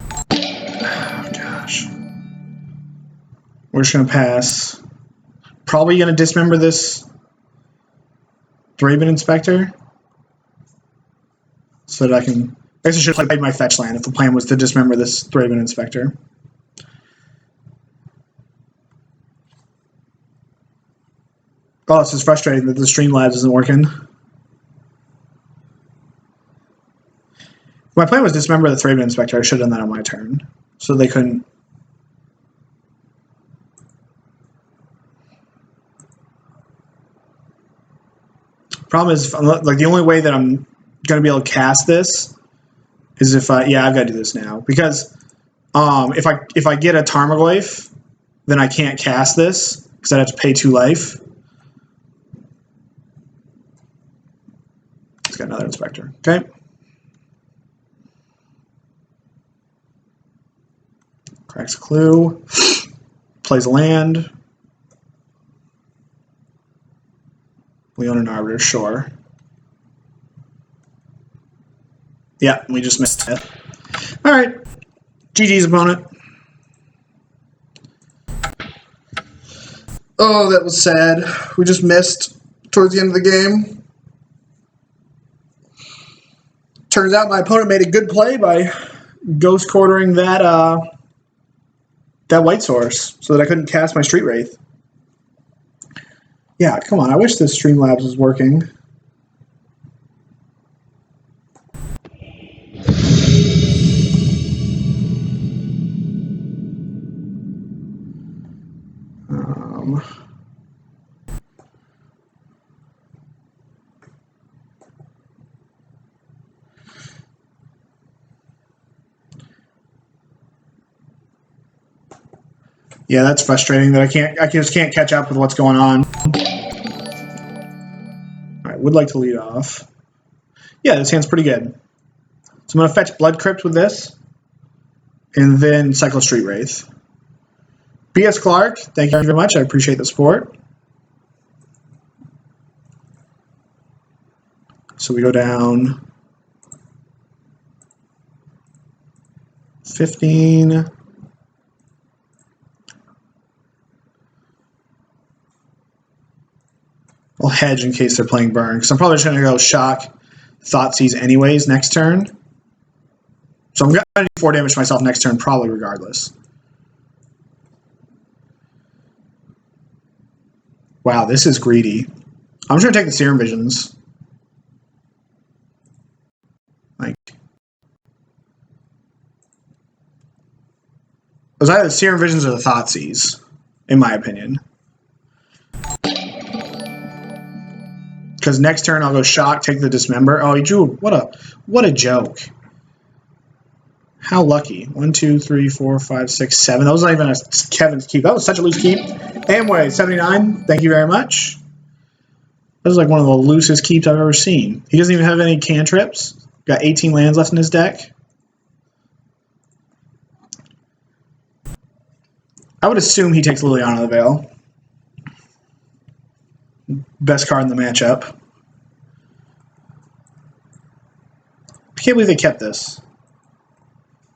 Oh, gosh. We're just going to pass. Probably going to dismember this Thraben Inspector. So that I can... I guess I should have played my fetch land if the plan was to dismember this Thraben Inspector. Oh, this is frustrating that the Streamlabs isn't working. My plan was dismember the Thraben Inspector. I should have done that on my turn. So they couldn't... Problem is, like, the only way that I'm going to be able to cast this is if I... Yeah, I've got to do this now. Because if I get a Tarmogoyf, then I can't cast this because I'd have to pay 2 life. It's got another Inspector. Okay. Cracks a clue. Plays a land. We own an Arbiter, sure. Yeah, we just missed it. Alright. GG's opponent. Oh, that was sad. We just missed towards the end of the game. Turns out my opponent made a good play by ghost quartering that white source so that I couldn't cast my Street Wraith. Yeah, come on. I wish this Streamlabs was working. Yeah, that's frustrating that I just can't catch up with what's going on. All right, would like to lead off. Yeah, this hand's pretty good. So I'm going to fetch Bloodcrypt with this, and then cycle Street Wraith. B.S. Clark, thank you very much. I appreciate the support. So we go down 15. I'll hedge in case they're playing burn, because I'm probably just going to go shock Thoughtseize anyways next turn. So I'm going to do 4 damage to myself next turn, probably regardless. Wow, this is greedy. I'm just going to take the Serum Visions. Like, it was either the Serum Visions or the Thoughtseize, in my opinion. Because next turn I'll go shock, take the Dismember. Oh, he drew. What a joke. How lucky. 1, 2, 3, 4, 5, 6, 7. That was not even a Kevin's keep. That was such a loose keep. Amway, 79. Thank you very much. That was like one of the loosest keeps I've ever seen. He doesn't even have any cantrips. Got 18 lands left in his deck. I would assume he takes Liliana the Veil. Best card in the matchup. I can't believe they kept this.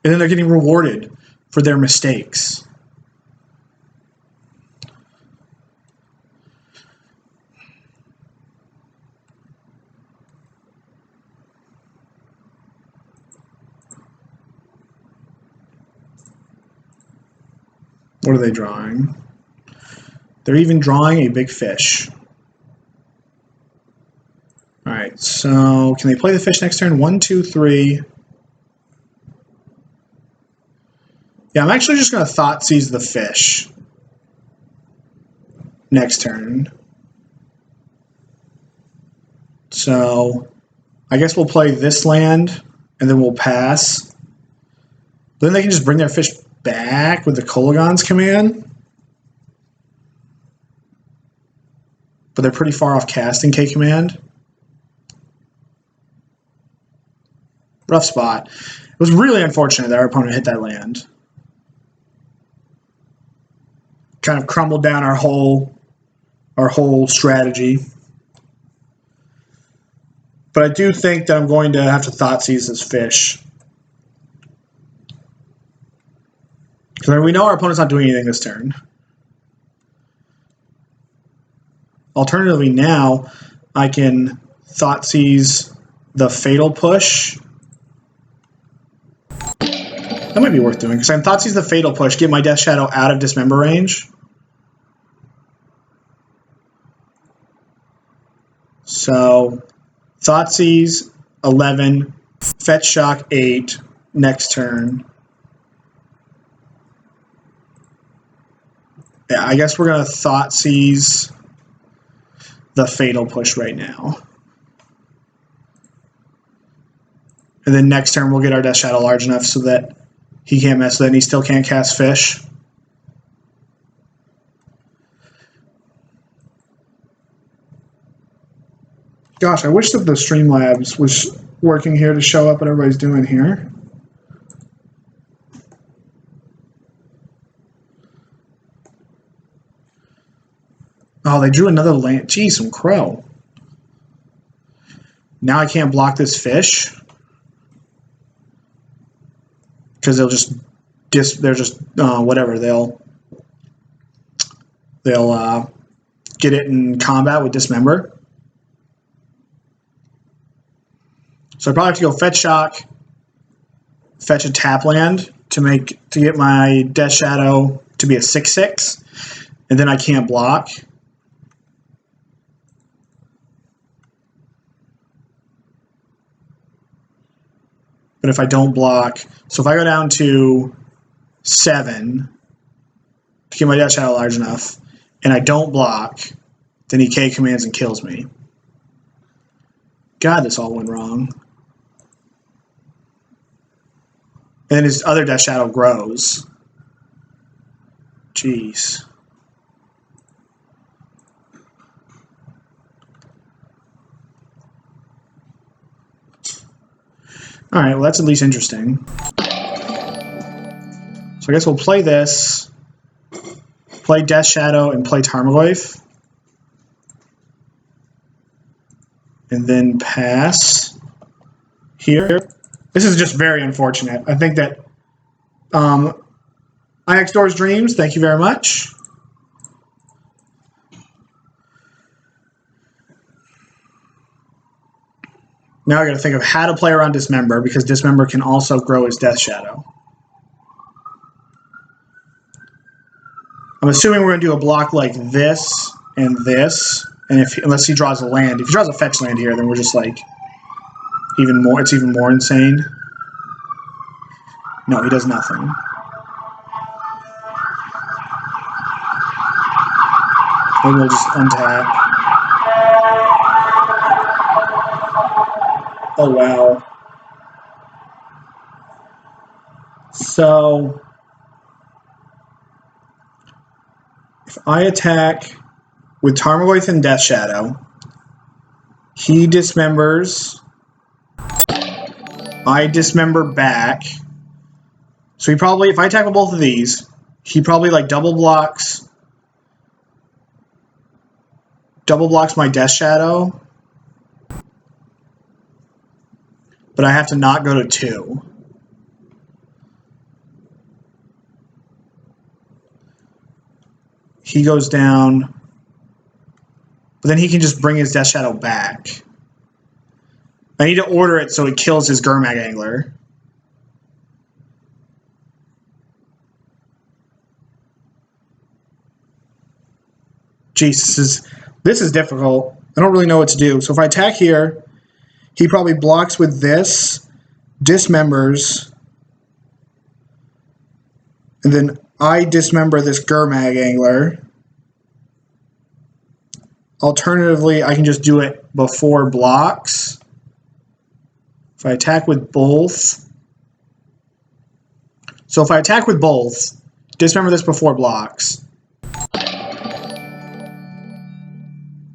And then they're getting rewarded for their mistakes. What are they drawing? They're even drawing a big fish. Alright, so can they play the fish next turn? 1, 2, 3. Yeah, I'm actually just going to Thoughtseize the fish next turn. So I guess we'll play this land, and then we'll pass. Then they can just bring their fish back with the Kolaghan's command. But they're pretty far off casting K command. Rough spot. It was really unfortunate that our opponent hit that land. Kind of crumbled down our whole strategy. But I do think that I'm going to have to Thoughtseize this fish. Because we know our opponent's not doing anything this turn. Alternatively, now I can Thoughtseize the Fatal Push. That might be worth doing, because I can Thoughtseize the Fatal Push, get my Death Shadow out of Dismember range. So, Thoughtseize 11, Fetch Shock 8, next turn. Yeah, I guess we're going to Thoughtseize the Fatal Push right now. And then next turn we'll get our Death Shadow large enough so that he can't mess with it and he still can't cast fish. Gosh, I wish that the Streamlabs was working here to show up what everybody's doing here. Oh, they drew another land. Geez, some crow. Now I can't block this fish. Because they'll just whatever, they'll get it in combat with Dismember. So I probably have to go Fetch Shock, fetch a tap land to get my Death Shadow to be a 6/6, and then I can't block. But if I don't block, so if I go down to 7 to get my Death Shadow large enough, and I don't block, then he K commands and kills me. God, this all went wrong. And then his other Death Shadow grows. Jeez. All right, well, that's at least interesting. So I guess we'll play this, play Death Shadow, and play Tarmogoyf. And then pass here. This is just very unfortunate. I think that IX Doors Dreams, thank you very much. Now I got to think of how to play around Dismember, because Dismember can also grow his Death Shadow. I'm assuming we're going to do a block like this and this, and unless he draws a land. If he draws a fetch land here, then we're just like even more. It's even more insane. No, he does nothing. Maybe we'll just untap. Oh, wow. So, if I attack with Tarmogoyf and Death Shadow, he dismembers, I dismember back. So he probably, if I attack with both of these, he probably like double blocks my Death Shadow. But I have to not go to 2. He goes down. But then he can just bring his Death Shadow back. I need to order it so it kills his Gurmag Angler. Jeez, this is difficult. I don't really know what to do. So if I attack here, he probably blocks with this, dismembers, and then I dismember this Gurmag Angler. Alternatively, I can just do it before blocks. If I attack with both. So if I attack with both, dismember this before blocks.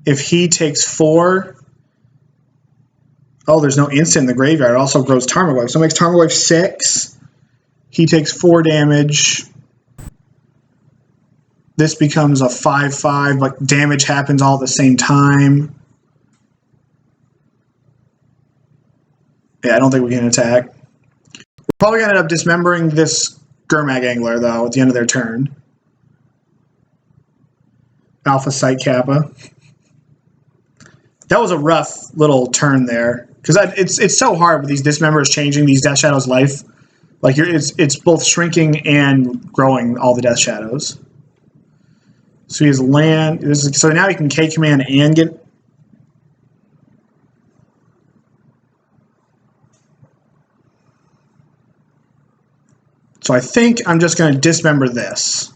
If he takes 4, Oh, there's no instant in the graveyard. It also grows Tarmogoyf. So it makes Tarmogoyf 6. He takes 4 damage. This becomes a 5/5, but damage happens all at the same time. Yeah, I don't think we can attack. We're probably going to end up dismembering this Gurmag Angler, though, at the end of their turn. Alpha Sight Kappa. That was a rough little turn there. Because it's so hard with these Dismembers changing these Death Shadows' life. Like, it's both shrinking and growing all the Death Shadows. So he has land. So now he can K-Command and get... So I think I'm just going to Dismember this.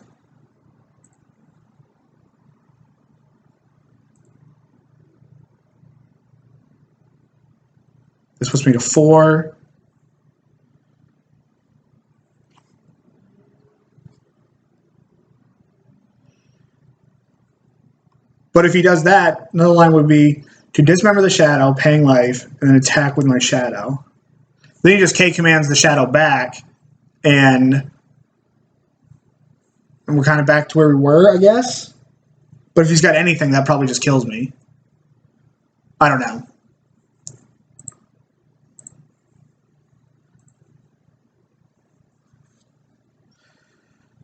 This puts me to 4. But if he does that, another line would be to dismember the shadow, paying life, and then attack with my shadow. Then he just K-commands the shadow back, and we're kind of back to where we were, I guess. But if he's got anything, that probably just kills me. I don't know.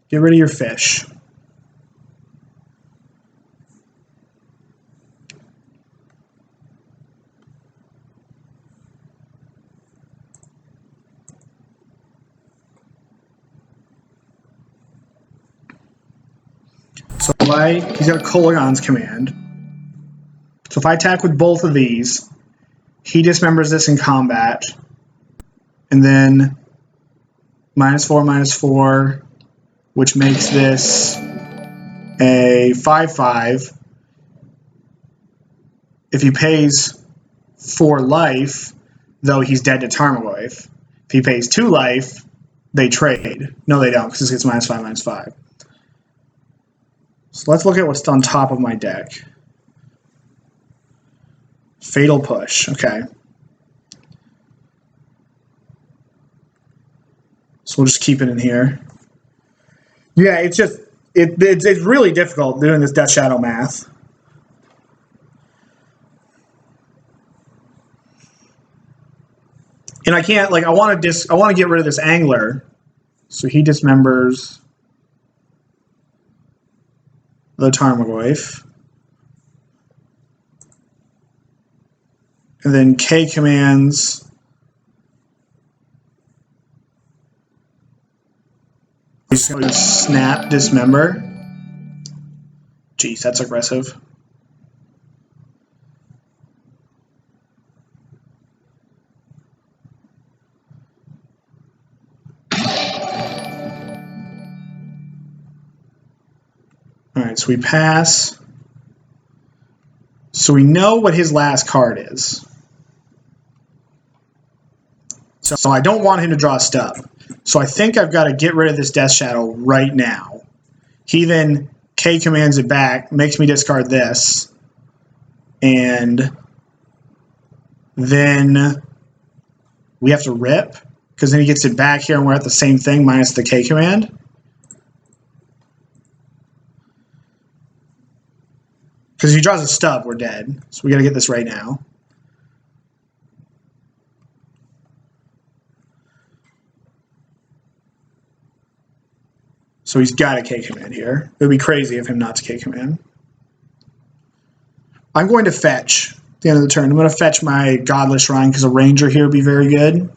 Get rid of your fish. So he's got Kolaghan's command. So if I attack with both of these, he dismembers this in combat. And then -4/-4, which makes this a 5/5. If he pays 4 life, though he's dead to Tarmogoyf. If he pays 2 life, they trade. No, they don't, because this gets -5/-5. So let's look at what's on top of my deck. Fatal Push, okay. So we'll just keep it in here. Yeah, it's just, it's really difficult doing this Death Shadow math. And I can't, like, I want to get rid of this Angler. So he dismembers the Tarmogoyf. And then K commands. He's going to snap Dismember. Jeez, that's aggressive. Alright, so we pass. So we know what his last card is. So I don't want him to draw a stub. So I think I've got to get rid of this Death Shadow right now. He then K commands it back, makes me discard this. And then we have to rip, because then he gets it back here and we're at the same thing minus the K command. Because if he draws a stub, we're dead. So we got to get this right now. So he's got a K command here. It would be crazy of him not to K command. I'm going to fetch at the end of the turn. I'm going to fetch my Godless Shrine because a Ranger here would be very good.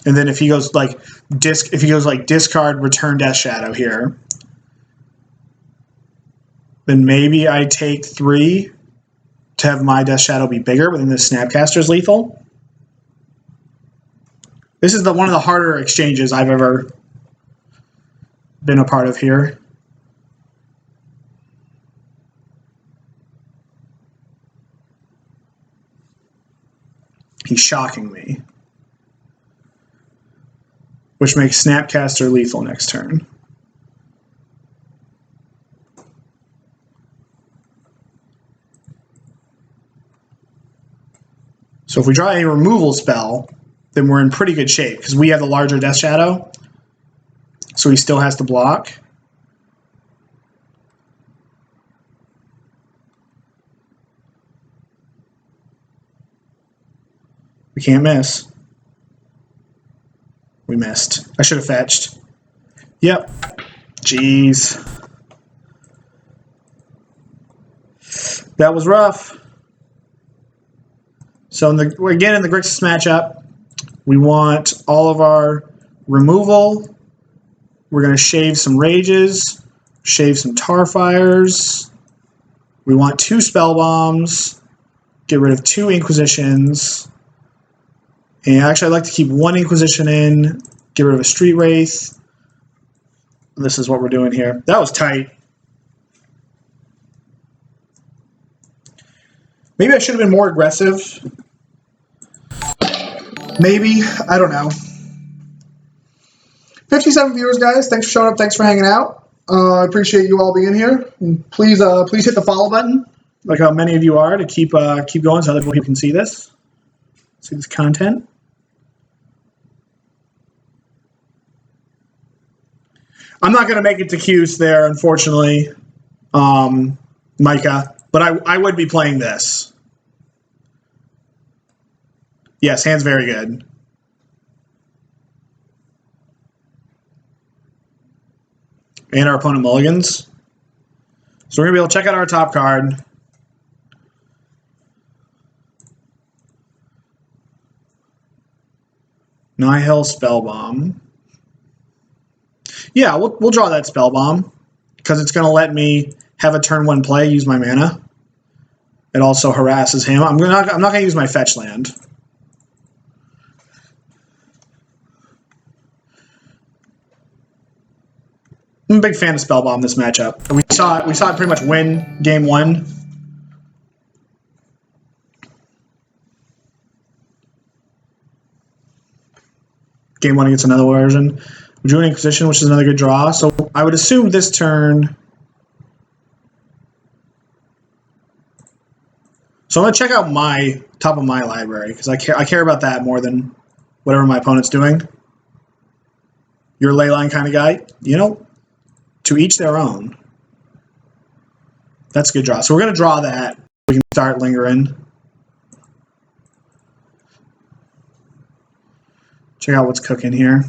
And then if he goes like discard, return Death Shadow here, then maybe I take 3 to have my Death Shadow be bigger, but then the Snapcaster is lethal. This is one of the harder exchanges I've ever been a part of here. He's shocking me. Which makes Snapcaster lethal next turn. So if we draw a removal spell, then we're in pretty good shape because we have the larger Death Shadow. So he still has to block. We can't miss. We missed. I should have fetched. Yep. Jeez. That was rough. So again, in the Grixis matchup, we want all of our removal. We're going to shave some Rages, shave some Tarfires. We want 2 Spellbombs, get rid of 2 Inquisitions. And actually, I'd like to keep 1 Inquisition in, get rid of a Street Wraith. This is what we're doing here. That was tight. Maybe I should have been more aggressive. Maybe. I don't know. 57 viewers, guys. Thanks for showing up. Thanks for hanging out. I appreciate you all being here. And please hit the follow button, like how many of you are, to keep going so other people can see this content. I'm not going to make it to Q's there, unfortunately, Micah, but I would be playing this. Yes, hand's very good. And our opponent mulligans. So we're going to be able to check out our top card. Nihil Spellbomb. Yeah, we'll draw that Spellbomb because it's going to let me have a turn 1 play, use my mana. It also harasses him. I'm not going to use my fetch land. I'm a big fan of Spellbomb this matchup. We saw it pretty much win game 1. Game 1 against another version. We drew an Inquisition, which is another good draw. So I would assume this turn. So I'm going to check out my top of my library because I care about that more than whatever my opponent's doing. You're a leyline kind of guy, you know. To each their own. That's a good draw. So we're going to draw that. We can start lingering. Check out what's cooking here.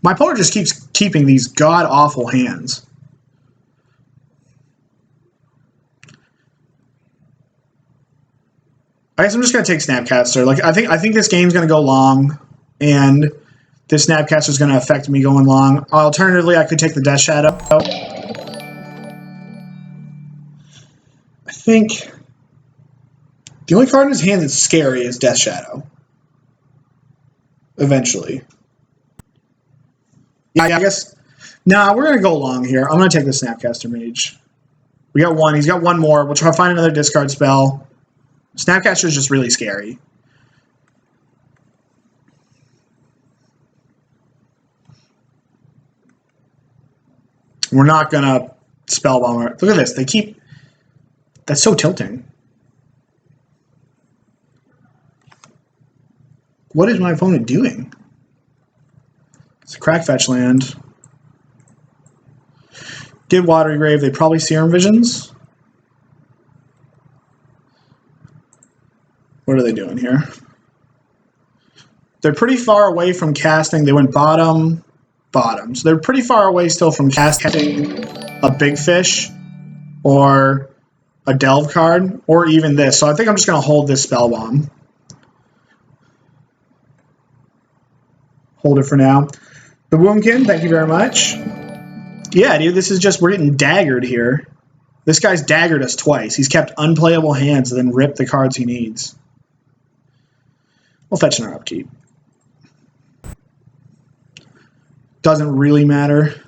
My opponent just keeps keeping these god-awful hands. I guess I'm just going to take Snapcaster. Like I think this game's going to go long, and this Snapcaster is going to affect me going long. Alternatively, I could take the Death Shadow. I think the only card in his hand that's scary is Death Shadow. Eventually. Yeah, I guess. Nah, we're going to go long here. I'm going to take the Snapcaster Mage. We got 1. He's got 1 more. We'll try to find another discard spell. Snapcaster is just really scary. We're not going to Spellbomb. Look at this. They keep... That's so tilting. What is my opponent doing? It's a crack fetch land. Get Watery Grave. They probably Serum Visions. What are they doing here? They're pretty far away from casting. They went bottom. So they're pretty far away still from casting a Big Fish or a Delve card or even this. So I think I'm just going to hold this Spellbomb. Hold it for now. The Wombkin, thank you very much. Yeah, dude, this is just, we're getting daggered here. This guy's daggered us twice. He's kept unplayable hands and then ripped the cards he needs. We'll fetch in our upkeep. Doesn't really matter.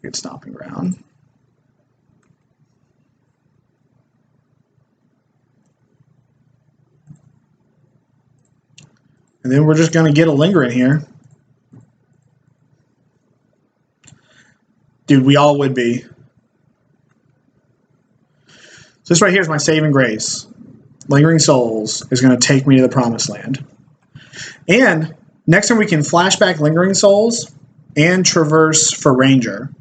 Get Stomping Ground. And then we're just going to get a Linger in here. Dude, we all would be. So this right here is my saving grace. Lingering Souls is going to take me to the Promised Land. And next time we can flashback Lingering Souls and traverse for Ranger.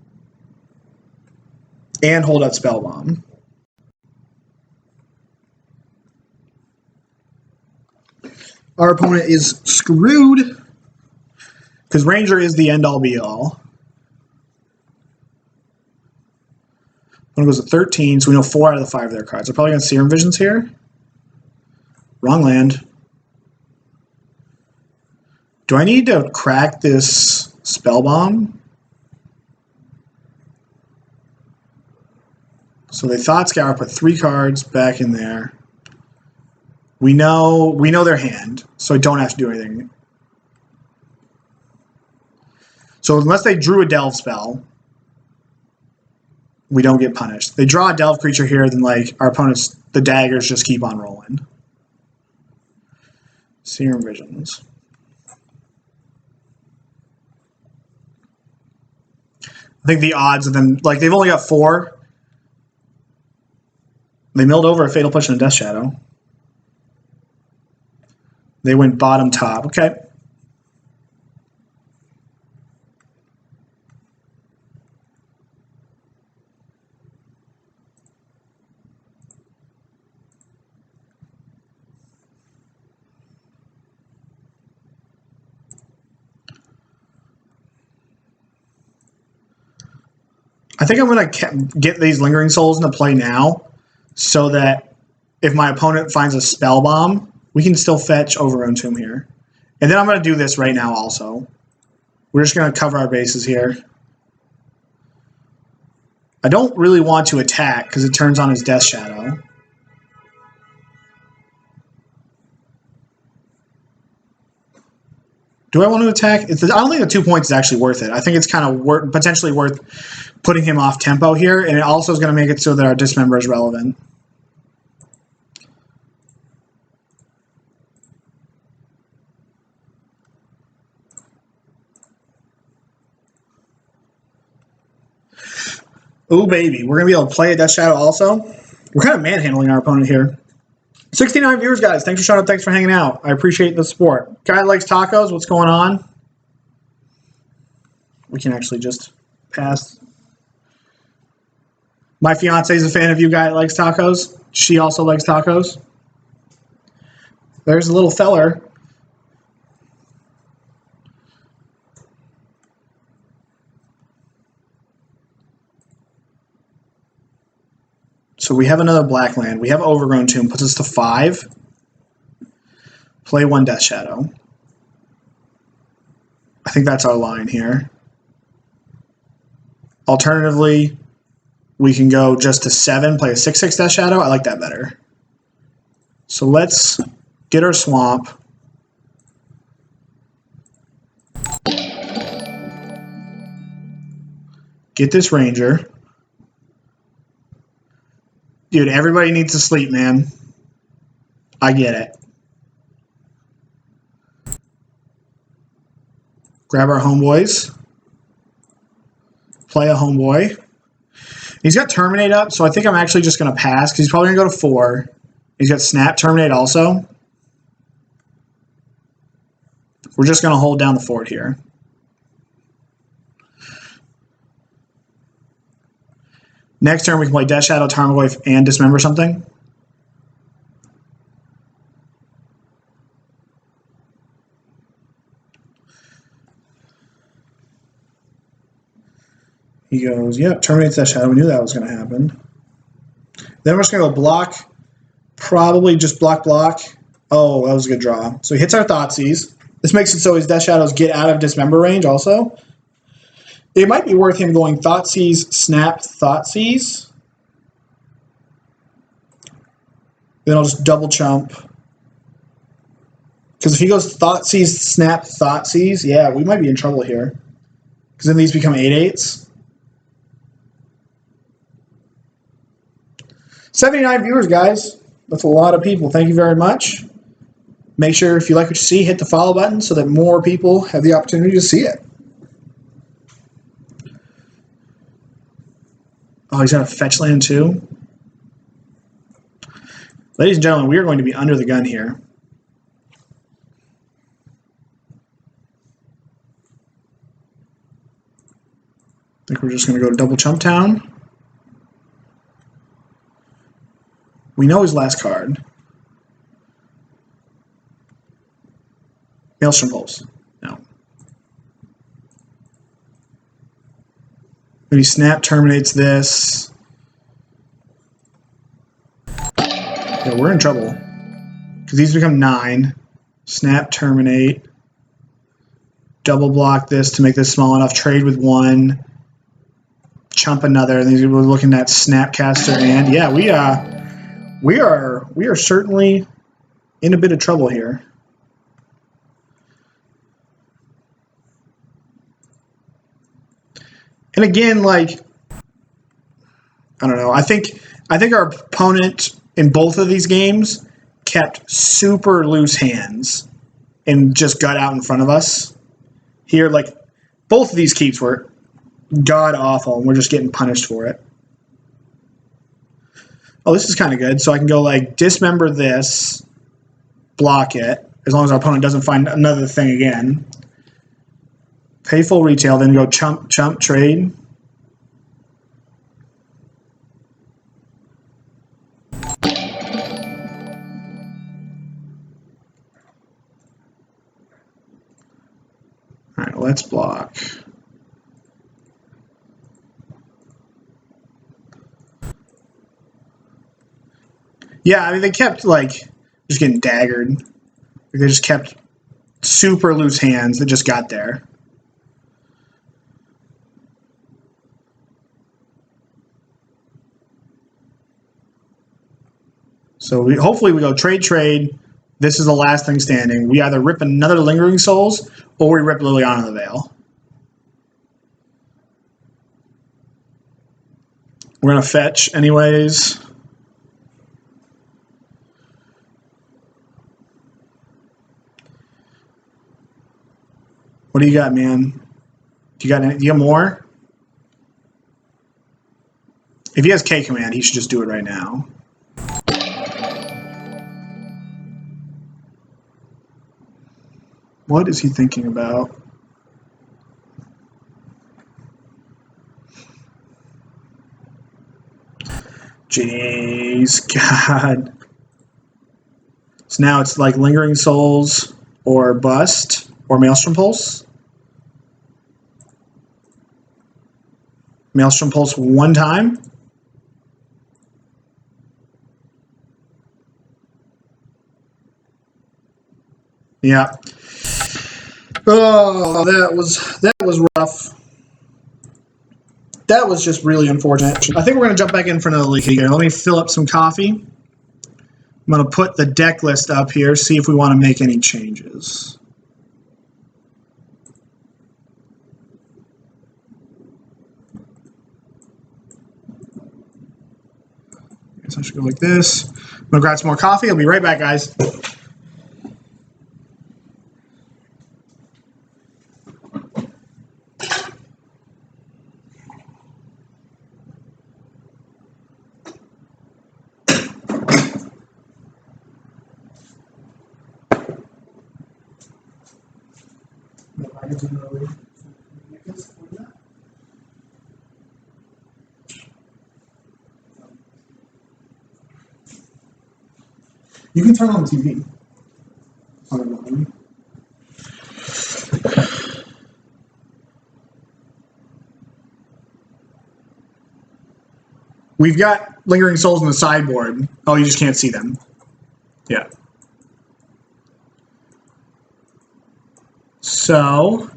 And hold up Spellbomb. Our opponent is screwed because Ranger is the end-all be-all. One goes to 13, so we know 4 out of the 5 of their cards. They're probably going to Serum Visions here. Wrong land. Do I need to crack this Spellbomb? So they Thought Scour, put 3 cards back in there. We know their hand, so I don't have to do anything. So unless they drew a Delve spell, we don't get punished. They draw a Delve creature here, then like our opponents, the daggers just keep on rolling. Serum Visions. I think the odds of them, like they've only got 4. They milled over a Fatal Push and a Death Shadow. They went bottom top. Okay. I think I'm going to get these Lingering Souls into play now so that if my opponent finds a Spellbomb, we can still fetch Overgrown Tomb here. And then I'm going to do this right now also. We're just going to cover our bases here. I don't really want to attack because it turns on his Death Shadow. Do I want to attack? I don't think the 2 points is actually worth it. I think it's kind of potentially worth putting him off tempo here, and it also is going to make it so that our Dismember is relevant. Oh, baby. We're going to be able to play a Death Shadow also. We're kind of manhandling our opponent here. 69 viewers, guys. Thanks for showing up. Thanks for hanging out. I appreciate the support. Guy that likes tacos, what's going on? We can actually just pass. My fiance is a fan of you, guy that likes tacos. She also likes tacos. There's a little feller. So we have another black land. We have Overgrown Tomb, puts us to 5. Play 1 Death Shadow. I think that's our line here. Alternatively, we can go just to 7, play a 6/6 Death Shadow. I like that better. So let's get our swamp. Get this Ranger. Dude, everybody needs to sleep, man. I get it. Grab our homeboys. Play a homeboy. He's got Terminate up, so I think I'm actually just going to pass, because he's probably going to go to 4. He's got Snap, Terminate also. We're just going to hold down the fort here. Next turn, we can play Death Shadow, Tarmogoyf, and Dismember something. He goes, yep, terminates Death Shadow. We knew that was going to happen. Then we're just going to go block. Probably just block. Oh, that was a good draw. So he hits our Thoughtseize. This makes it so his Death Shadows get out of Dismember range also. It might be worth him going Thoughtseize, Snap, Thoughtseize. Then I'll just double chump. Because if he goes Thoughtseize, Snap, Thoughtseize, yeah, we might be in trouble here. Because then these become 8/8s. 79 viewers, guys. That's a lot of people. Thank you very much. Make sure if you like what you see, hit the follow button so that more people have the opportunity to see it. Oh, he's got a fetch land too? Ladies and gentlemen, we are going to be under the gun here. I think we're just going to go to double Chump Town. We know his last card. Maelstrom Pulse. No. Maybe Snap terminates this. Yeah, we're in trouble. Because these become 9. Snap terminate. Double block this to make this small enough. Trade with 1. Chump another. And then we're looking at Snapcaster and yeah, we are certainly in a bit of trouble here. And again, like, I don't know. I think our opponent in both of these games kept super loose hands and just got out in front of us. Here, like, both of these keeps were god awful, and we're just getting punished for it. Oh, this is kind of good. So I can go, like, dismember this, block it, as long as our opponent doesn't find another thing again. Pay full retail, then go chump, trade. All right, let's block. Yeah, I mean, they kept, like, just getting daggered. They just kept super loose hands that just got there. So hopefully we go trade. This is the last thing standing. We either rip another Lingering Souls or we rip Liliana the Veil. We're going to fetch anyways. What do you got, man? Do you got more? If he has K command, he should just do it right now. What is he thinking about? Jeez, God. So now it's like Lingering Souls or Bust or Maelstrom Pulse. Maelstrom Pulse 1 time. Yeah. Oh, that was rough. That was just really unfortunate. I think we're going to jump back in for another league here. Let me fill up some coffee. I'm going to put the deck list up here, see if we want to make any changes. I guess I should go like this. I'm going to grab some more coffee. I'll be right back, guys. You can turn on the TV. We've got Lingering Souls in the sideboard. Oh, you just can't see them. Yeah. So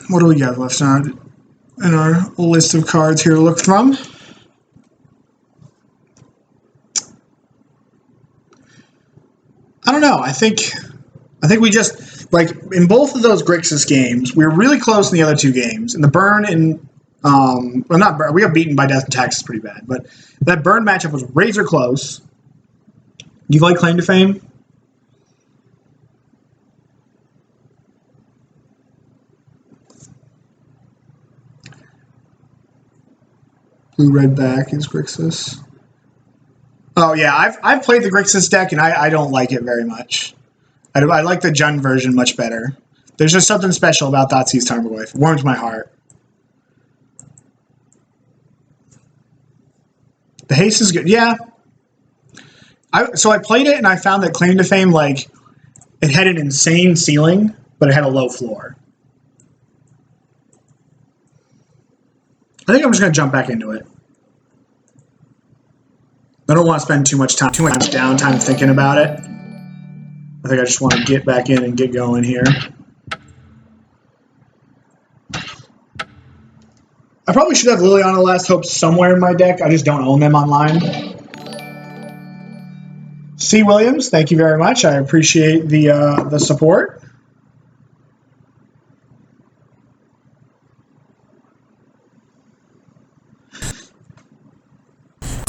what do we got left in our list of cards here to look from? I don't know. I think we just, like, in both of those Grixis games, we were really close in the other 2 games. In the Burn and well, not Burn. We got beaten by Death and Taxes pretty bad, but that Burn matchup was razor close. You like Claim to Fame? Blue-red back is Grixis. Oh yeah, I've played the Grixis deck and I don't like it very much. I like the Jund version much better. There's just something special about Thoughtseize Tarmogoyf. It warms my heart. The haste is good. Yeah. So I played it and I found that Claim to Fame, like, it had an insane ceiling, but it had a low floor. I think I'm just going to jump back into it. I don't want to spend too much downtime thinking about it. I think I just want to get back in and get going here. I probably should have Liliana Last Hope somewhere in my deck. I just don't own them online. C. Williams, thank you very much. I appreciate the support.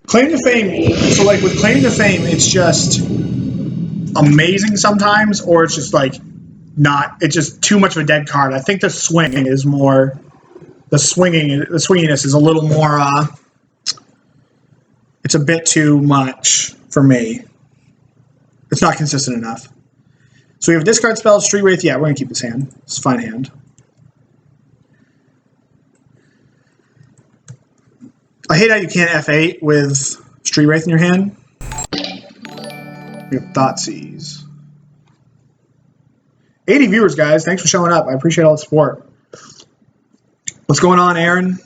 Claim to Fame, so like with Claim to Fame, it's just amazing sometimes, or it's just like not, it's just too much of a dead card. I think the swing is more, the swinginess is a little more, it's a bit too much for me. It's not consistent enough. So we have discard spells, Street Wraith, yeah, we're going to keep this hand. It's a fine hand. I hate how you can't F8 with Street Wraith in your hand. We have Thoughtseize. 80 viewers, guys. Thanks for showing up. I appreciate all the support. What's going on, Aaron?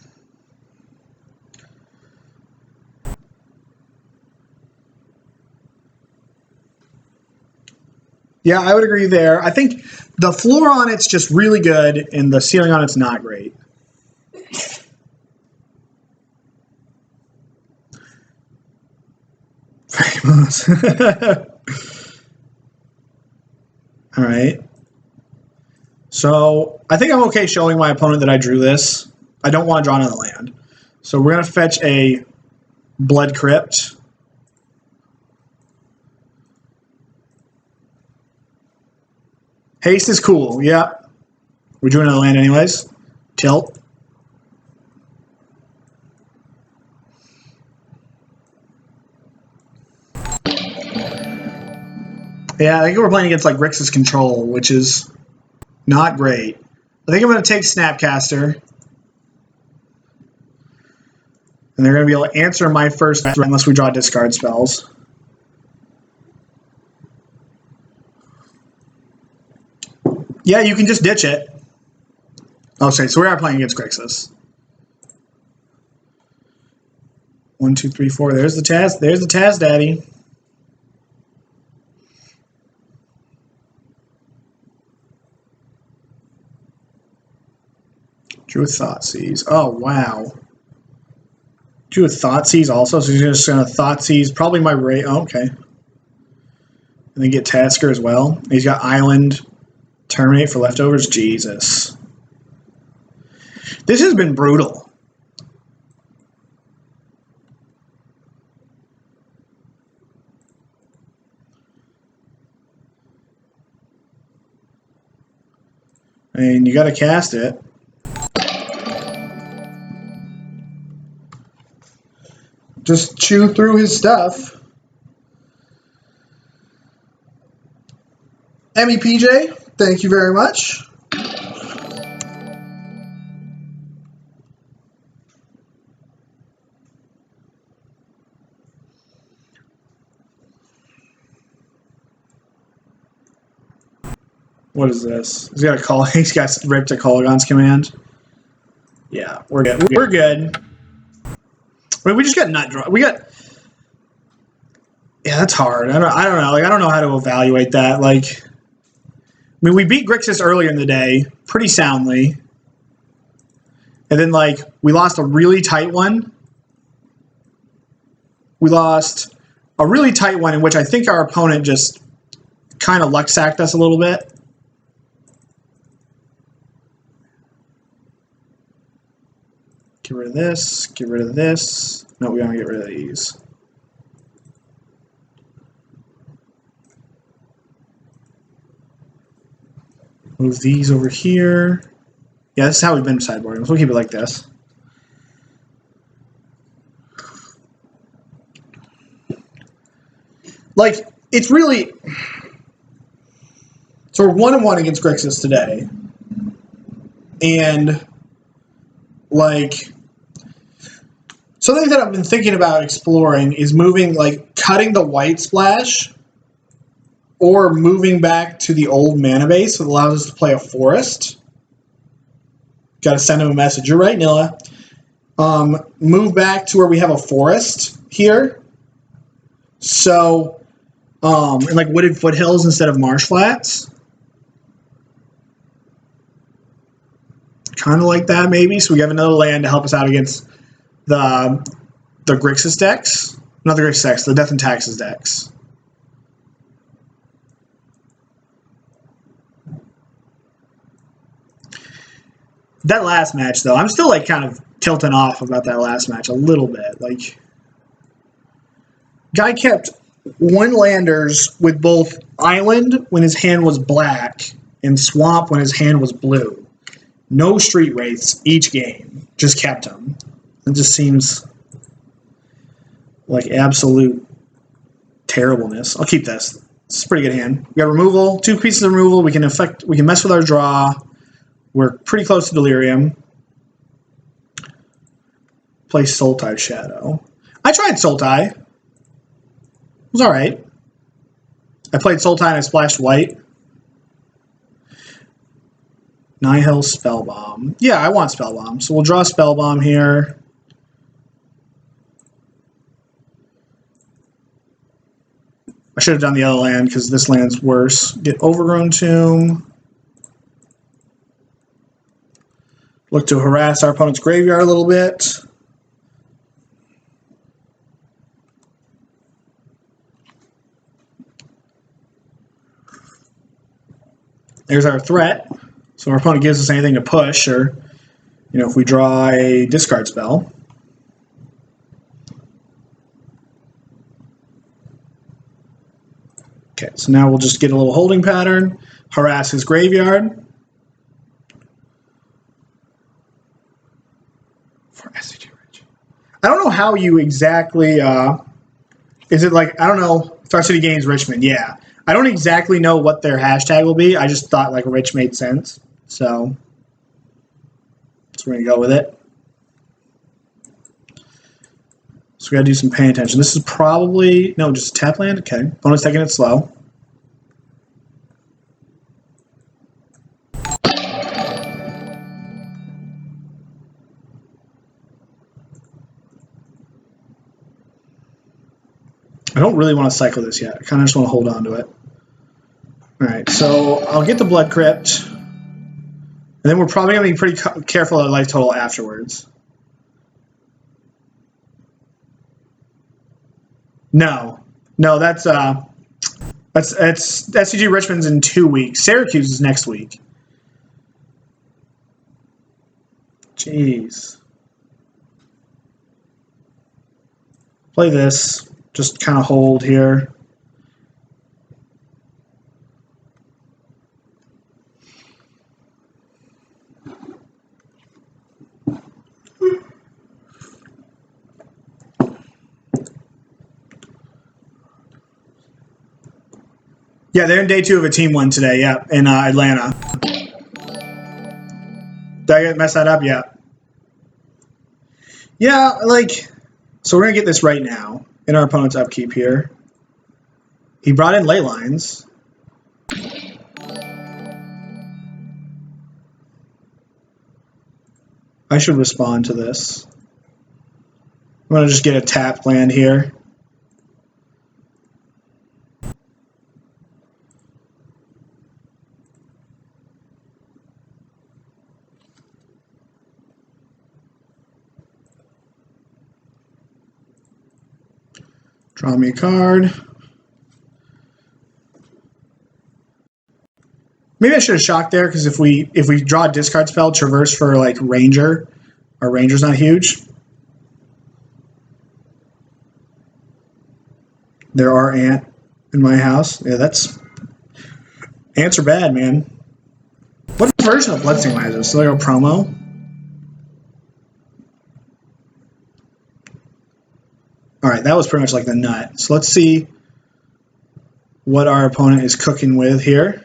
Yeah, I would agree there. I think the floor on it's just really good, and the ceiling on it's not great. Famous. All right. So I think I'm okay showing my opponent that I drew this. I don't want to draw another land. So we're going to fetch a Bloodcrypt. Haste is cool. Yeah. We're doing another land anyways. Tilt. Yeah, I think we're playing against like Grixis Control, which is not great. I think I'm going to take Snapcaster. And they're going to be able to answer my first threat unless we draw discard spells. Yeah, you can just ditch it. Oh, sorry, so we are playing against Grixis. 1, 2, 3, 4. There's the Taz. There's the Taz Daddy. Drew a Thoughtseize. Oh, wow. Drew a Thoughtseize also, so he's just going to Thoughtseize probably my Ray. Oh, okay. And then get Tasker as well. He's got Island, Terminate for leftovers. Jesus. This has been brutal. And you got to cast it. Just chew through his stuff. MEPJ, thank you very much. What is this? He's got a call. He's got ripped a Kolaghan's command. Yeah, we're good. We're good. I mean, we just got nut draw. We got. Yeah, that's hard. I don't know. Like, I don't know how to evaluate that. Like, I mean, we beat Grixis earlier in the day pretty soundly, and then like we lost a really tight one. We lost a really tight one in which I think our opponent just kind of luck sacked us a little bit. Get rid of this. Get rid of this. No, we want to get rid of these. Move these over here. Yeah, this is how we've been sideboarding. So we'll keep it like this. like, it's really... So we're 1-1 against Grixis today. And, like... Something that I've been thinking about exploring is moving, like, cutting the white splash or moving back to the old mana base that allows us to play a forest. Got to send him a message. You're right, Nilla. Move back to where we have a forest here. So, and like wooded foothills instead of marsh flats. Kind of like that, maybe. So we have another land to help us out against the Grixis decks. Not the Grixis decks, the Death and Taxes decks. That last match, though, I'm still like kind of tilting off about that last match a little bit. Like, guy kept one landers with both Island when his hand was black and Swamp when his hand was blue. No Street Wraiths each game. Just kept them. It just seems like absolute terribleness. I'll keep this. It's a pretty good hand. We got removal, 2 pieces of removal. We can mess with our draw. We're pretty close to Delirium. Play Sultai Shadow. I tried Sultai. It was alright. I played Sultai and I splashed white. Nihil Spellbomb. Yeah, I want Spellbomb. So we'll draw Spellbomb here. I should have done the other land because this land's worse. Get Overgrown Tomb. Look to harass our opponent's graveyard a little bit. There's our threat. So our opponent gives us anything to push, or, you know, if we draw a discard spell. Okay, so now we'll just get a little holding pattern, harass his graveyard. For SCG Rich. I don't know how you exactly, is it like, I don't know, Star City Games Richmond, yeah. I don't exactly know what their hashtag will be. I just thought like Rich made sense. So we're going to go with it. So we got to do some paying attention. This is probably, no, just tap land. Okay. Opponent's taking it slow. I don't really want to cycle this yet. I kind of just want to hold on to it. Alright, so I'll get the Bloodcrypt. And then we're probably going to be pretty careful of life total afterwards. No, that's SCG Richmond's in 2 weeks. Syracuse is next week. Jeez. Play this. Just kind of hold here. Yeah, they're in day 2 of a team win today, yeah, in Atlanta. Did I mess that up? Yeah. Yeah, like, so we're going to get this right now in our opponent's upkeep here. He brought in ley lines. I should respond to this. I'm going to just get a tap land here. Draw me a card. Maybe I should have shocked there, because if we draw a discard spell, Traverse for like Ranger, our Ranger's not huge. There are ant in my house. Yeah, that's ants are bad, man. What version of Bloodstained Mire is this? So like a promo? Alright, that was pretty much like the nut. So let's see what our opponent is cooking with here.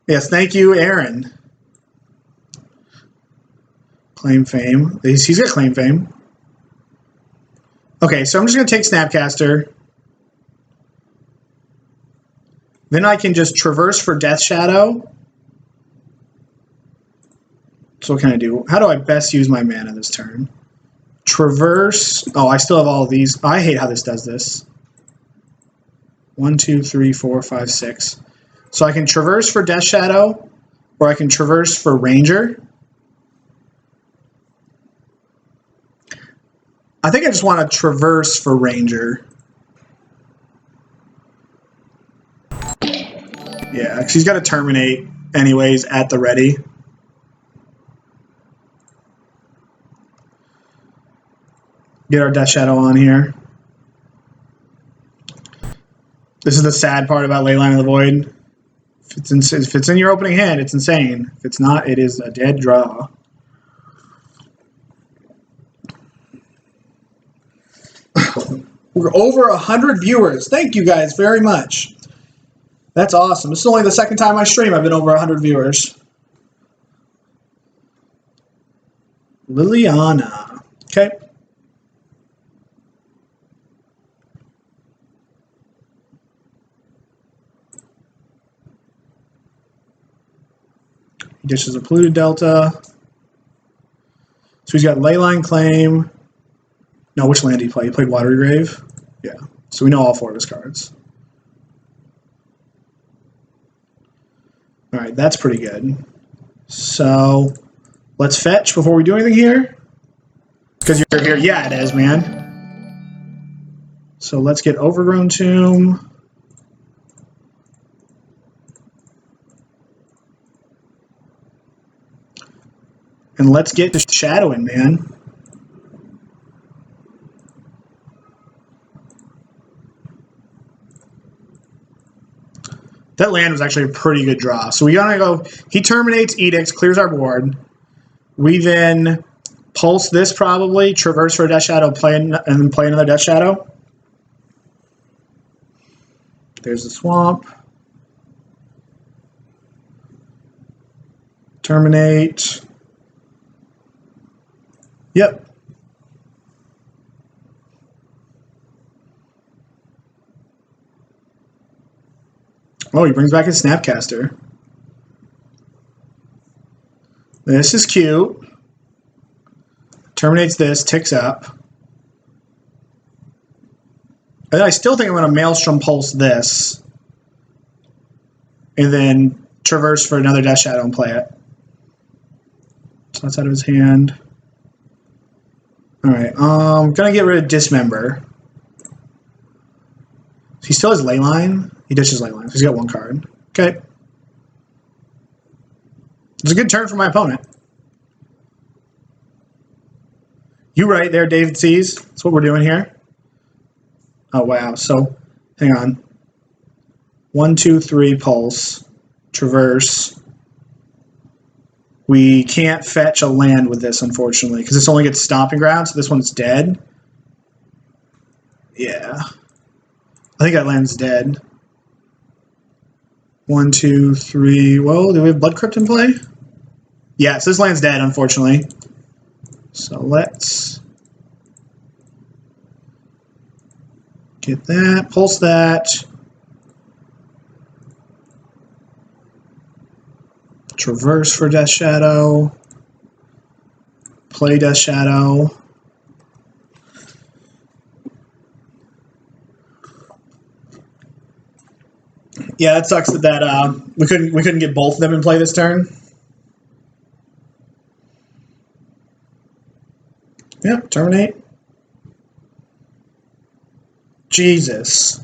Yes, thank you, Aaron. Claim fame. He's got claim fame. Okay, so I'm just going to take Snapcaster. Then I can just traverse for Death Shadow. So what can I do? How do I best use my mana this turn? Traverse. Oh, I still have all of these. I hate how this does this. 1, 2, 3, 4, 5, 6. So I can traverse for Death Shadow, or I can traverse for Ranger. I think I just want to traverse for Ranger. Yeah, because he's got to terminate anyways at the ready. Get our Death Shadow on here. This is the sad part about Leyline of the Void. If it's in your opening hand, it's insane. If it's not, it is a dead draw. We're over 100 viewers. Thank you guys very much. That's awesome. This is only the second time I stream I've been over 100 viewers. Liliana. Okay. He dishes a Polluted Delta. So he's got Leyline Claim. No, which land did he play? He played Watery Grave? Yeah. So we know all 4 of his cards. Alright, that's pretty good. So let's fetch before we do anything here. Because you're here. Yeah, it is, man. So let's get Overgrown Tomb. And let's get the shadowing, man. That land was actually a pretty good draw. So we gotta go. He terminates Edicts, clears our board. We then pulse this probably, traverse for a Death Shadow, and then play another Death Shadow. There's the swamp. Terminate. Yep. Oh, he brings back his Snapcaster. This is cute. Terminates this, ticks up. And I still think I'm going to Maelstrom Pulse this. And then traverse for another Death Shadow and play it. So that's out of his hand. Alright, gonna get rid of Dismember. He still has Leyline. He dishes Leyline. He's got 1 card. Okay. It's a good turn for my opponent. You right there, David Sees. That's what we're doing here. Oh, wow. So, hang on. 1, 2, 3, pulse. Traverse. We can't fetch a land with this, unfortunately, because this only gets Stomping Ground, so this one's dead. Yeah. I think that land's dead. 1, 2, 3. Whoa, do we have Bloodcrypt in play? Yeah, so this land's dead, unfortunately. So let's get that, pulse that. Traverse for Death Shadow. Play Death Shadow. Yeah, that sucks that we couldn't get both of them in play this turn. Yep, terminate. Jesus.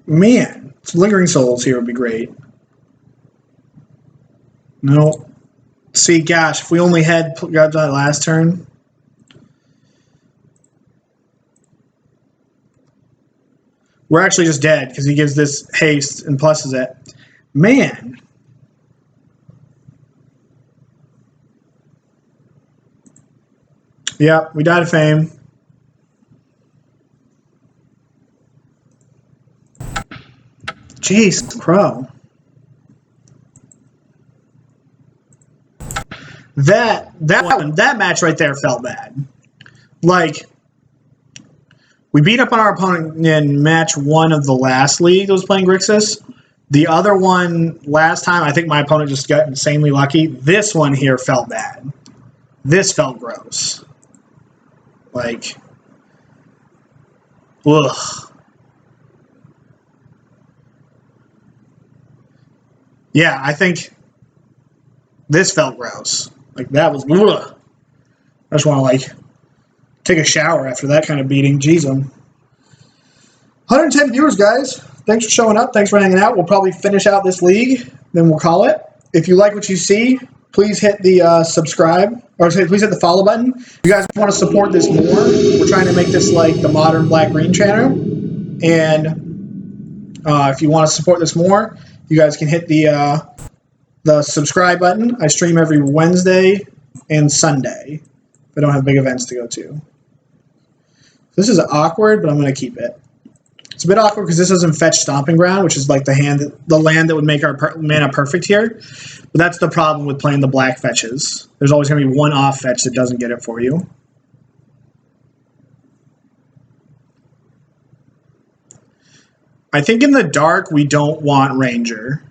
Man, some Lingering Souls here would be great. No. See, gosh, if we only had got that last turn. We're actually just dead because he gives this haste and pluses it. Man. Yeah, we died of fame. Jeez, Crow. That match right there felt bad. Like, we beat up on our opponent in match 1 of the last league that was playing Grixis. The other one last time, I think my opponent just got insanely lucky. This one here felt bad. This felt gross. Like, ugh. Yeah, I think this felt gross. Like, that was, ugh. I just want to, like, take a shower after that kind of beating. Jeez, 110 viewers, guys. Thanks for showing up. Thanks for hanging out. We'll probably finish out this league, then we'll call it. If you like what you see, please hit the subscribe, or please hit the follow button. If you guys want to support this more, we're trying to make this like the modern black-green channel. And if you want to support this more, you guys can hit the subscribe button. I stream every Wednesday and Sunday if I don't have big events to go to. This is awkward, but I'm going to keep it. It's a bit awkward because this doesn't fetch Stomping Ground, which is like the land that would make our mana perfect here. But that's the problem with playing the black fetches. There's always going to be one off fetch that doesn't get it for you. I think in the dark we don't want Ranger.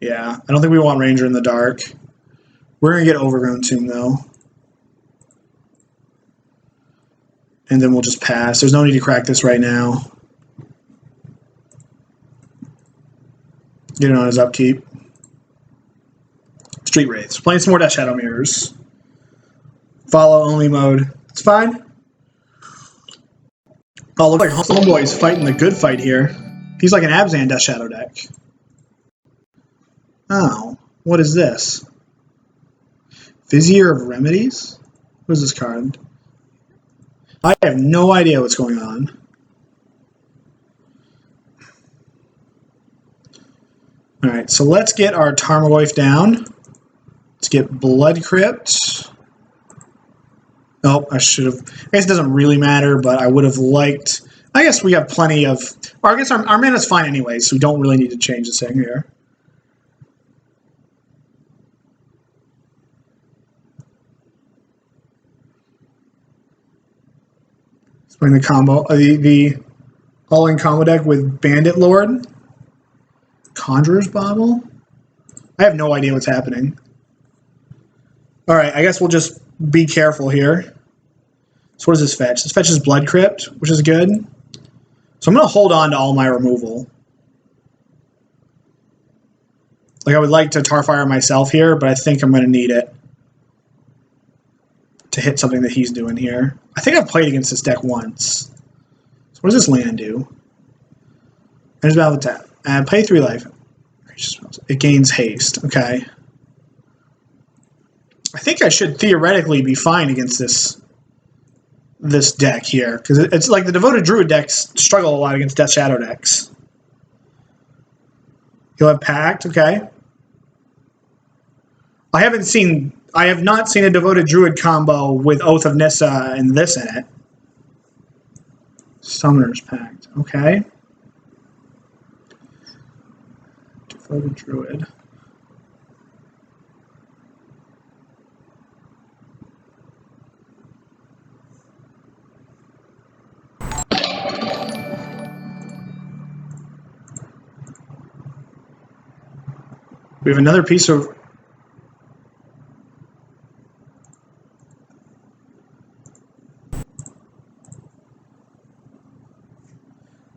Yeah, I don't think we want Ranger in the dark. We're going to get Overgrown Tomb though. And then we'll just pass. There's no need to crack this right now. Get it on his upkeep. Street Wraiths. Playing some more Death Shadow Mirrors. Follow only mode. It's fine. Oh, look like Homeboy's fighting the good fight here. He's like an Abzan Death Shadow deck. Oh, what is this? Vizier of Remedies? What is this card? I have no idea what's going on. Alright, so let's get our Tarmogoyf down. Let's get Bloodcrypt. Oh, I should have... I guess it doesn't really matter, but I would have liked... I guess we have plenty of... Or I guess our mana's fine anyway, so we don't really need to change this thing here. Playing the combo, the all-in combo deck with Bandit Lord, Conjurer's Bauble. I have no idea what's happening. All right, I guess we'll just be careful here. So what does this fetch? This fetches Bloodcrypt, which is good. So I'm going to hold on to all my removal. Like I would like to Tarfire myself here, but I think I'm going to need it to hit something that he's doing here. I think I've played against this deck once. So what does this land do? There's Battle Tap. And pay 3 life. It gains haste. Okay. I think I should theoretically be fine against this deck here. Because it's like the Devoted Druid decks struggle a lot against Death Shadow decks. He'll have Pact. Okay. I have not seen a Devoted Druid combo with Oath of Nissa and this in it. Summoner's Pact. Okay. Devoted Druid. We have another piece of...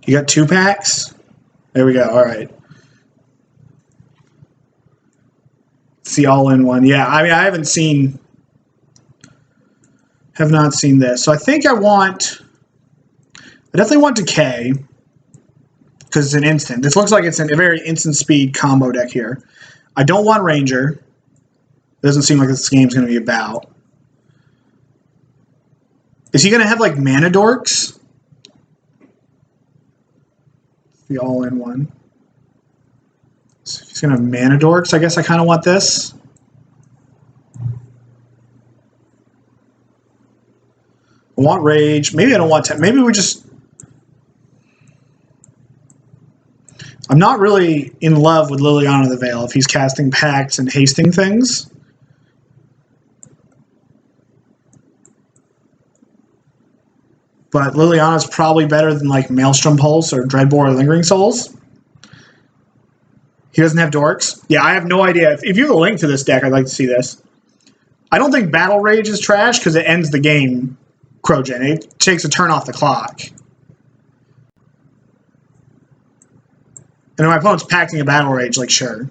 You got 2 packs? There we go. All right. It's the all-in-one. Yeah, I mean, I have not seen this. So I think I definitely want Decay because it's an instant. This looks like it's a very instant speed combo deck here. I don't want Ranger. It doesn't seem like this game's going to be about. Is he going to have like Mana Dorks? The all-in-one. So if he's going to have Mana Dorks, I guess I kind of want this. I want Rage. Maybe I don't want... Maybe we just... I'm not really in love with Liliana the Veil if he's casting pacts and hasting things. But Liliana's probably better than like Maelstrom Pulse or Dreadbore or Lingering Souls. He doesn't have dorks. Yeah, I have no idea. If you have a link to this deck, I'd like to see this. I don't think Battle Rage is trash because it ends the game, Crogen. It takes a turn off the clock. And if my opponent's packing a Battle Rage, like, sure.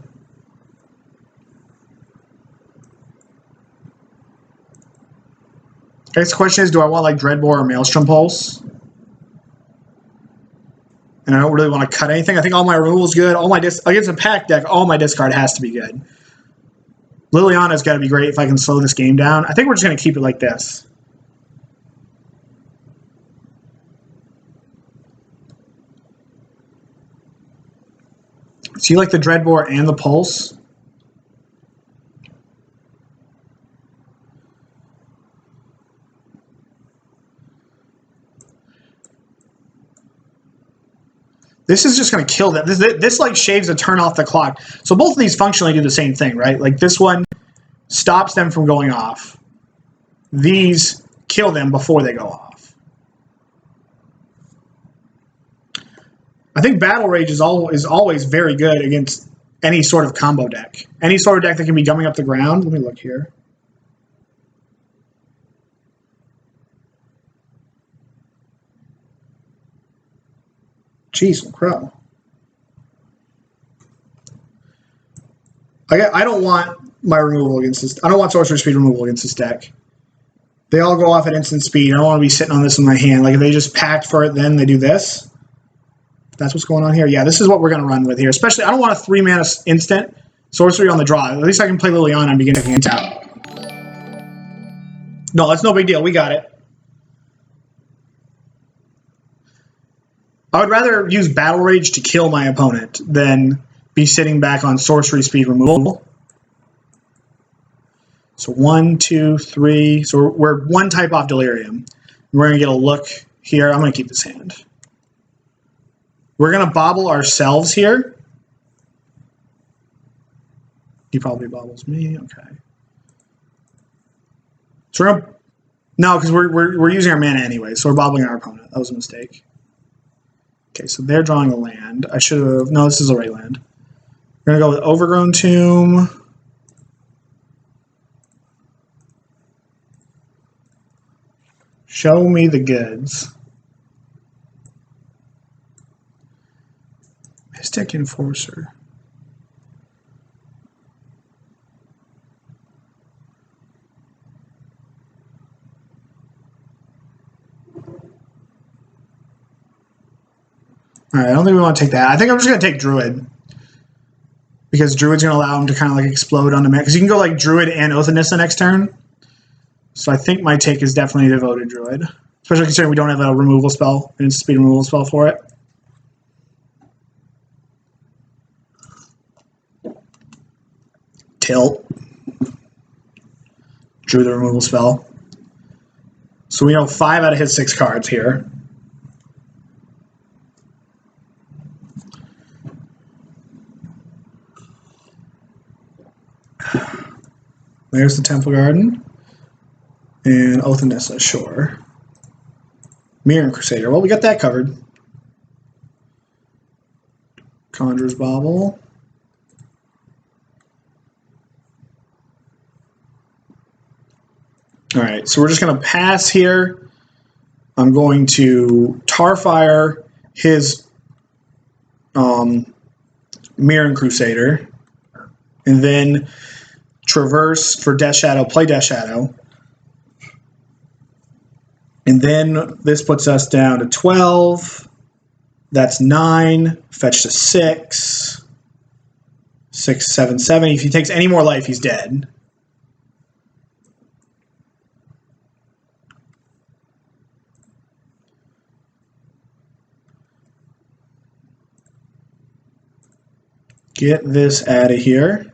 I guess the question is, do I want, like, Dreadbore or Maelstrom Pulse? And I don't really want to cut anything. I think all my removal's good. Against a pack deck, all my discard has to be good. Liliana's got to be great if I can slow this game down. I think we're just going to keep it like this. So you like the Dreadbore and the Pulse? This is just going to kill them. This like shaves a turn off the clock. So both of these functionally do the same thing, right? Like this one stops them from going off. These kill them before they go off. I think Battle Rage is always very good against any sort of combo deck. Any sort of deck that can be gumming up the ground. Let me look here. Jeez, crow. I don't want my removal against this. I don't want sorcery speed removal against this deck. They all go off at instant speed. I don't want to be sitting on this in my hand. Like if they just packed for it, then they do this. That's what's going on here. Yeah, this is what we're going to run with here. Especially, I don't want a 3-mana instant sorcery on the draw. At least I can play Liliana and begin taking it out. No, that's no big deal. We got it. I would rather use Battle Rage to kill my opponent than be sitting back on sorcery speed removal. So 1, 2, 3. So we're one type off Delirium. We're going to get a look here. I'm going to keep this hand. We're going to Bauble ourselves here. He probably bobbles me. Okay. So we're going to... No, because we're using our mana anyway, so we're bobbling our opponent. That was a mistake. Okay, so they're drawing a land. I should have... No, this is a right land. We're going to go with Overgrown Tomb. Show me the goods. Mystic Enforcer. Alright, I don't think we want to take that. I think I'm just going to take Druid. Because Druid's going to allow him to kind of like explode on the map. Because you can go like Druid and Oath of Nissa next turn. So I think my take is definitely Devoted Druid. Especially considering we don't have a removal spell, an instant speed removal spell for it. Tilt. Drew the removal spell. So we know 5 out of his 6 cards here. There's the Temple Garden. And Oath of Nissa, sure. Mirror and Crusader. Well, we got that covered. Conjurer's Bauble. Alright, so we're just going to pass here. I'm going to Tarfire his Mirror and Crusader. And then Traverse for Death Shadow, play Death Shadow. And then this puts us down to 12. That's 9. Fetch to 6. 6, 7, 7. If he takes any more life, he's dead. Get this out of here.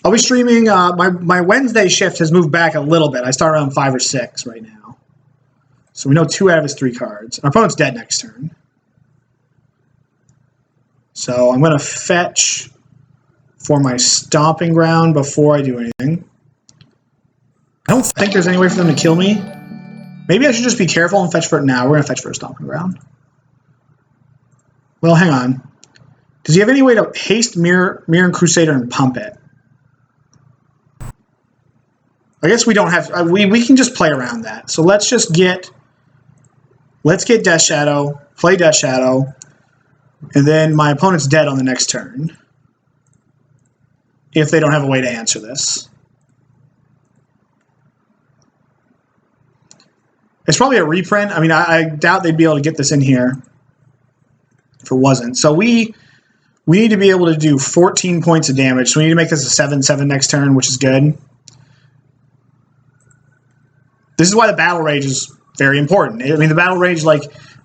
I'll be streaming. My Wednesday shift has moved back a little bit. I start around 5 or 6 right now. So we know 2 out of his 3 cards. Our opponent's dead next turn. So I'm going to fetch for my Stomping Ground before I do anything. I don't think there's any way for them to kill me. Maybe I should just be careful and fetch for it now. We're going to fetch for a Stomping Ground. Well, hang on. Does he have any way to haste Mirror and Crusader and pump it? I guess we don't have... We can just play around that. So let's just get... Let's get Death Shadow, play Death Shadow, and then my opponent's dead on the next turn. If they don't have a way to answer this. It's probably a reprint. I mean, I doubt they'd be able to get this in here if it wasn't. So we need to be able to do 14 points of damage. So we need to make this a 7/7 next turn, which is good. This is why the Battle Rage is very important. I mean, the Battle Rage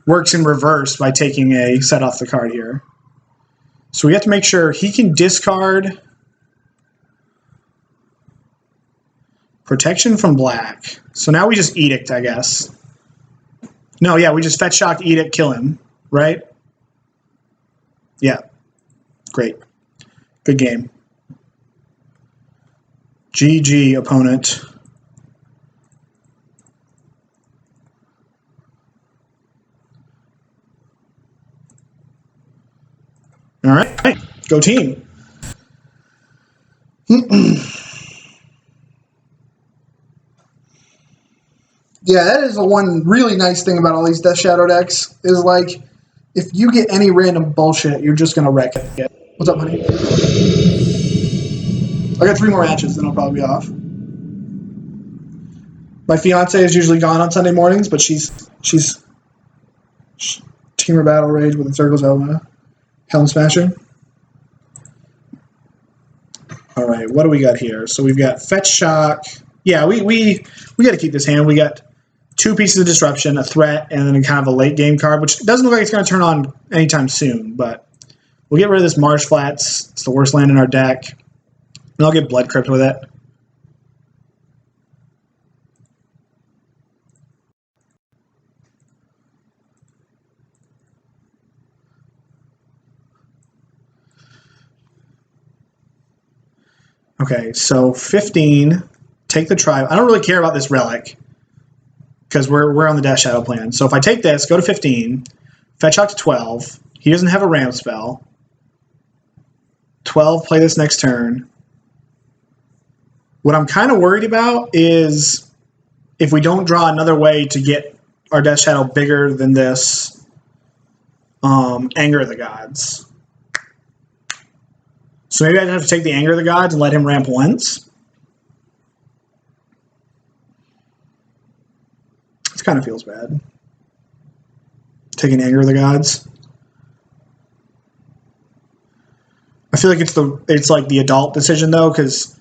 works in reverse by taking a set off the card here. So we have to make sure he can discard Protection from Black. So now we just Edict, I guess. No, yeah, we just Fetch Shock, Edict, kill him, right? Yeah. Great. Good game. GG, opponent. All right, go team. Yeah, that is the one really nice thing about all these Death Shadow decks is if you get any random bullshit, you're just gonna wreck it. What's up, honey? I got 3 more matches, then I'll probably be off. My fiance is usually gone on Sunday mornings, but she's Teamer Battle Rage with Encircles Helm Smasher. All right, what do we got here? So we've got Fetch Shock. Yeah, we got to keep this hand. We got 2 pieces of Disruption, a threat, and then kind of a late game card, which doesn't look like it's going to turn on anytime soon. But we'll get rid of this Marsh Flats. It's the worst land in our deck, and I'll get Bloodcrypt with it. Okay, so 15, take the tribe. I don't really care about this relic because we're on the Death Shadow plan. So if I take this, go to 15, fetch out to 12. He doesn't have a ramp spell. 12, play this next turn. What I'm kind of worried about is if we don't draw another way to get our Death Shadow bigger than this, Anger of the Gods. So maybe I'd have to take the Anger of the Gods and let him ramp once. This kind of feels bad. Taking Anger of the Gods. I feel like it's like the adult decision though, because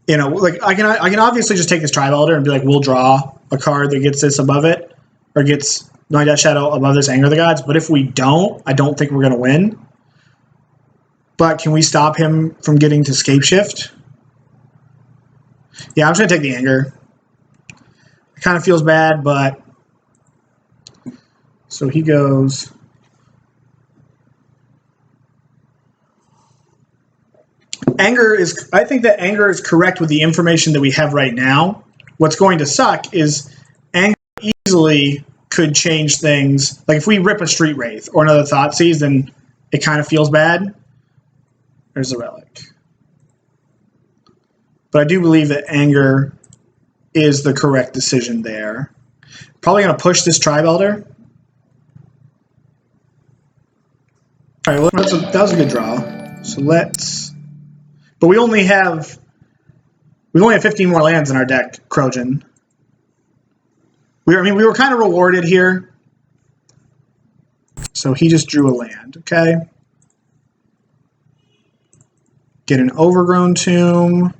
I can obviously just take this Tribe Elder and be like, we'll draw a card that gets this above it, or gets my Death Shadow above this Anger of the Gods. But if we don't, I don't think we're gonna win. But can we stop him from getting to Scape Shift? Yeah, I'm just going to take the Anger. It kind of feels bad, but... So he goes... I think that Anger is correct with the information that we have right now. What's going to suck is Anger easily could change things. Like if we rip a Street Wraith or another Thoughtseize, then it kind of feels bad. There's the relic. But I do believe that Anger is the correct decision there. Probably going to push this Tribe Elder. All right, well, that was a good draw. So let's... But we only have 15 more lands in our deck, Krojan. We were kind of rewarded here. So he just drew a land, okay? Get an Overgrown Tomb.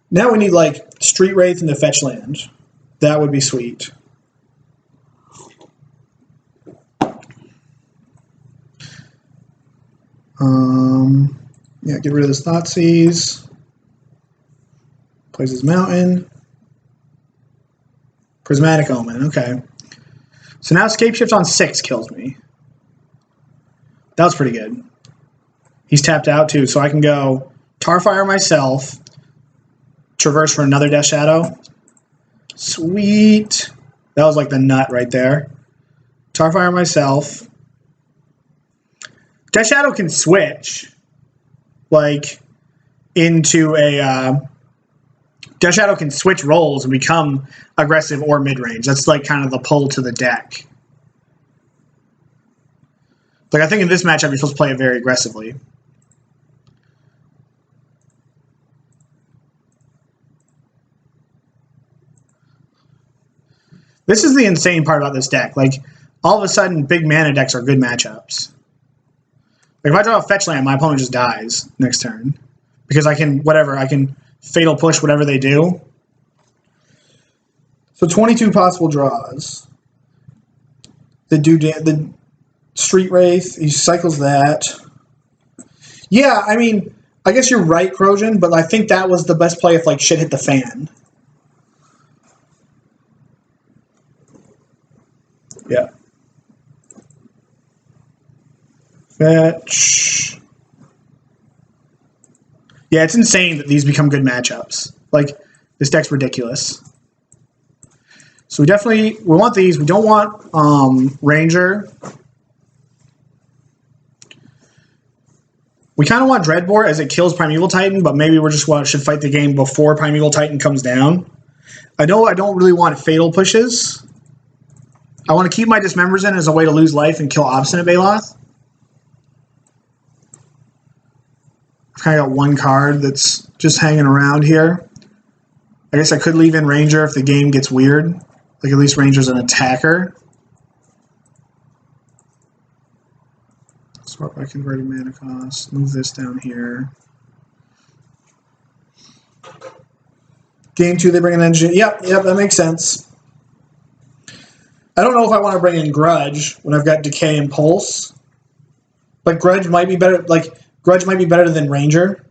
Now we need like Street Wraith and the fetch land. That would be sweet. Yeah, get rid of this Thoughtseize. Plays his Mountain. Prismatic Omen, okay. So now Escape Shift on 6 kills me. That was pretty good. He's tapped out too, so I can go Tarfire myself, Traverse for another Death Shadow. Sweet. That was like the nut right there. Tarfire myself. Death Shadow can switch, like, into a... Death Shadow can switch roles and become aggressive or mid-range. That's like kind of the pull to the deck. Like, I think in this matchup, you're supposed to play it very aggressively. This is the insane part about this deck. Like, all of a sudden, big mana decks are good matchups. Like, if I draw a fetch land, my opponent just dies next turn. Because I can, whatever, I can fatal push whatever they do. So 22 possible draws. The Street Wraith, he cycles that. Yeah, I mean, I guess you're right, Crojan, but I think that was the best play if, like, shit hit the fan. Yeah. Fetch. Yeah, it's insane that these become good matchups. Like, this deck's ridiculous. So we want these. We don't want Ranger. We kind of want Dreadbore as it kills Primeval Titan, but maybe we're just should fight the game before Primeval Titan comes down. I know I don't really want fatal pushes. I want to keep my Dismembers in as a way to lose life and kill Obstinate Baloth. I've kind of got one card that's just hanging around here. I guess I could leave in Ranger if the game gets weird. Like, at least Ranger's an attacker. Swap by converting mana cost. Move this down here. Game 2, they bring an engine. Yep, that makes sense. I don't know if I want to bring in Grudge when I've got Decay and Pulse. But Grudge might be better. Like, Grudge might be better than Ranger.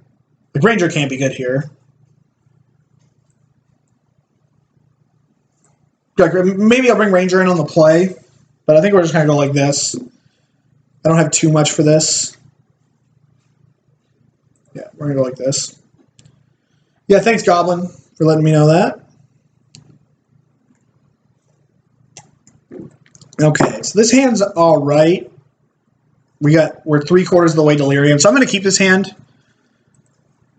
Like, Ranger can't be good here. Like, maybe I'll bring Ranger in on the play, but I think we're just going to go like this. I don't have too much for this. Yeah, we're going to go like this. Yeah, thanks, Goblin, for letting me know that. Okay, so this hand's all right. We're 3/4 of the way Delirium, so I'm going to keep this hand.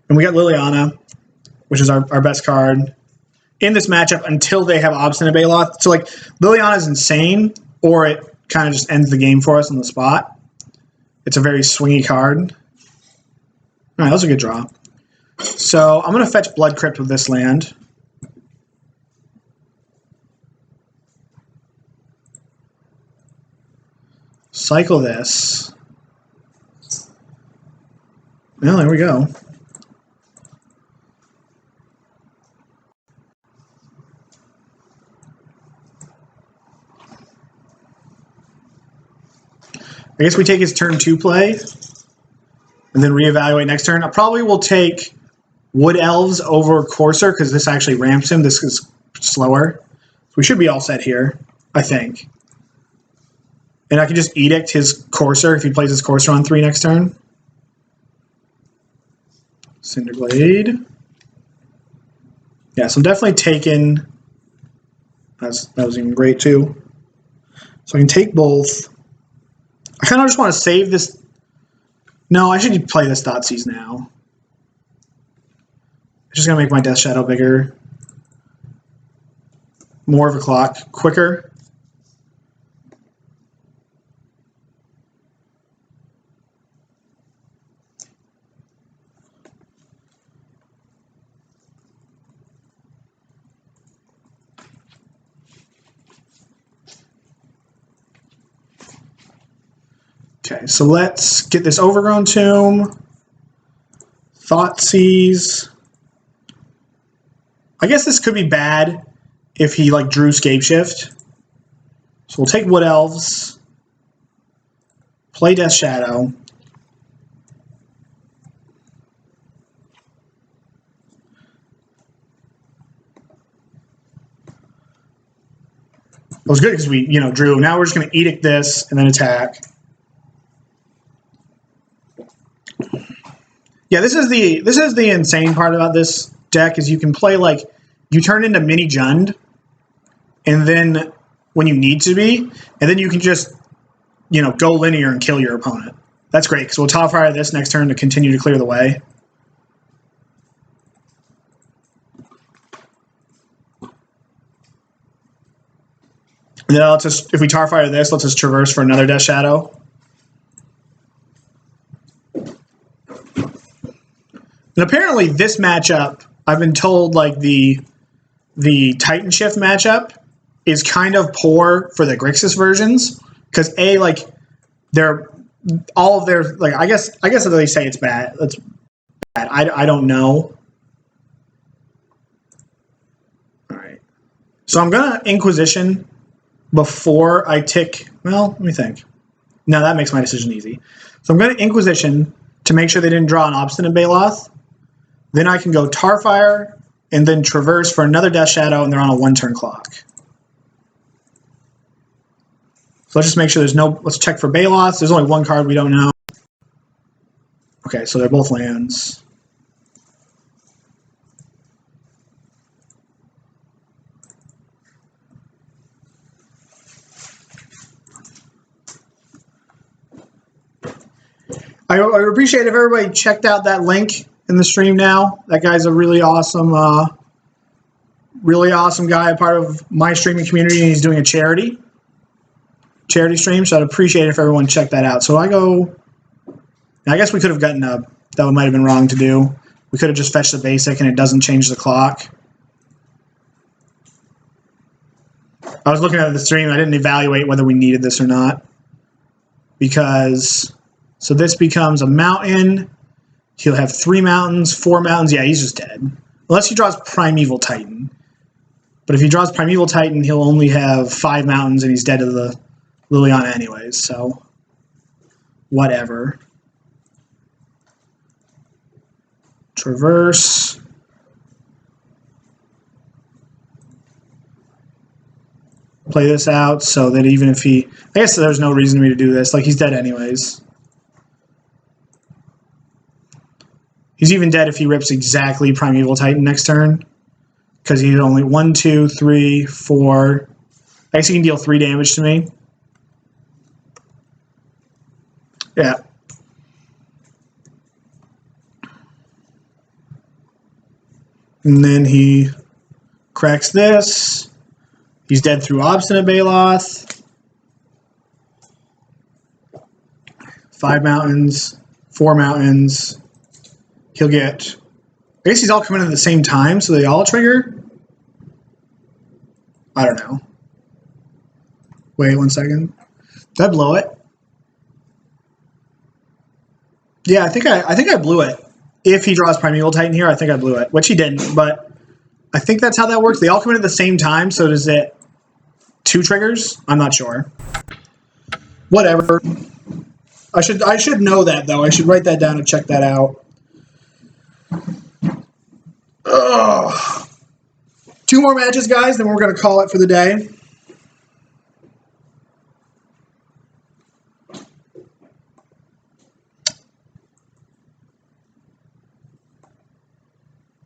And we got Liliana, which is our best card in this matchup until they have Obstinate Baloth. So, like, Liliana is insane, or it kind of just ends the game for us on the spot. It's a very swingy card. All right, that was a good draw. So I'm going to fetch Bloodcrypt with this land. Cycle this. Well, there we go. I guess we take his turn 2 play and then reevaluate next turn. I probably will take Wood Elves over Courser because this actually ramps him. This is slower. So we should be all set here, I think. And I can just Edict his Courser if he plays his Courser on 3 next turn. Cinderblade. Yeah, so I'm definitely taking... That was even great, too. So I can take both. I kind of just want to save this. No, I should play this Thoughtseize now. It's just going to make my Death Shadow bigger. More of a clock. Quicker. Okay, so let's get this Overgrown Tomb. Thoughtseize. I guess this could be bad if he like drew Scapeshift. So we'll take Wood Elves, play Death Shadow. It was good because we, drew. Now we're just going to Edict this and then attack. Yeah, this is the insane part about this deck is you can play like you turn into mini Jund, and then when you need to be, and then you can just go linear and kill your opponent. That's great because we'll top fire this next turn to continue to clear the way. And then if we tar fire this, let's just traverse for another Death Shadow. And apparently this matchup, I've been told like the Titan Shift matchup is kind of poor for the Grixis versions because they're all of their I guess they say it's bad. That's bad. I don't know. All right, so I'm gonna Inquisition before I tick. Well, let me think. No, that makes my decision easy. So I'm gonna Inquisition to make sure they didn't draw an Obstinate Baloth. Then I can go Tarfire and then Traverse for another Death Shadow, and they're on a 1-turn clock. So let's just make sure there's no... Let's check for Baloths. There's only one card we don't know. Okay, so they're both lands. I appreciate if everybody checked out that link in the stream now. That guy's a really awesome guy, a part of my streaming community, and he's doing a charity stream, so I'd appreciate it if everyone checked that out. So I guess we could have gotten that might have been wrong to do. We could have just fetched the basic and it doesn't change the clock. I was looking at the stream, I didn't evaluate whether we needed this or not. So this becomes a mountain. He'll have 3 mountains, 4 mountains. Yeah, he's just dead. Unless he draws Primeval Titan. But if he draws Primeval Titan, he'll only have 5 mountains and he's dead to the Liliana anyways, so whatever. Traverse. Play this out so that even if I guess there's no reason for me to do this. Like, he's dead anyways. He's even dead if he rips exactly Primeval Titan next turn. Because he's only 1, 2, 3, 4. I guess he can deal 3 damage to me. Yeah. And then he cracks this. He's dead through Obstinate Baloth. 5 mountains, 4 mountains. He'll get... I guess he's all coming in at the same time, so they all trigger? I don't know. Wait 1 second. Did I blow it? Yeah, I think I blew it. If he draws Primeval Titan here, I think I blew it. Which he didn't, but I think that's how that works. They all come in at the same time, so does it 2 triggers? I'm not sure. Whatever. I should know that, though. I should write that down and check that out. Ugh. 2 more matches, guys, then we're going to call it for the day.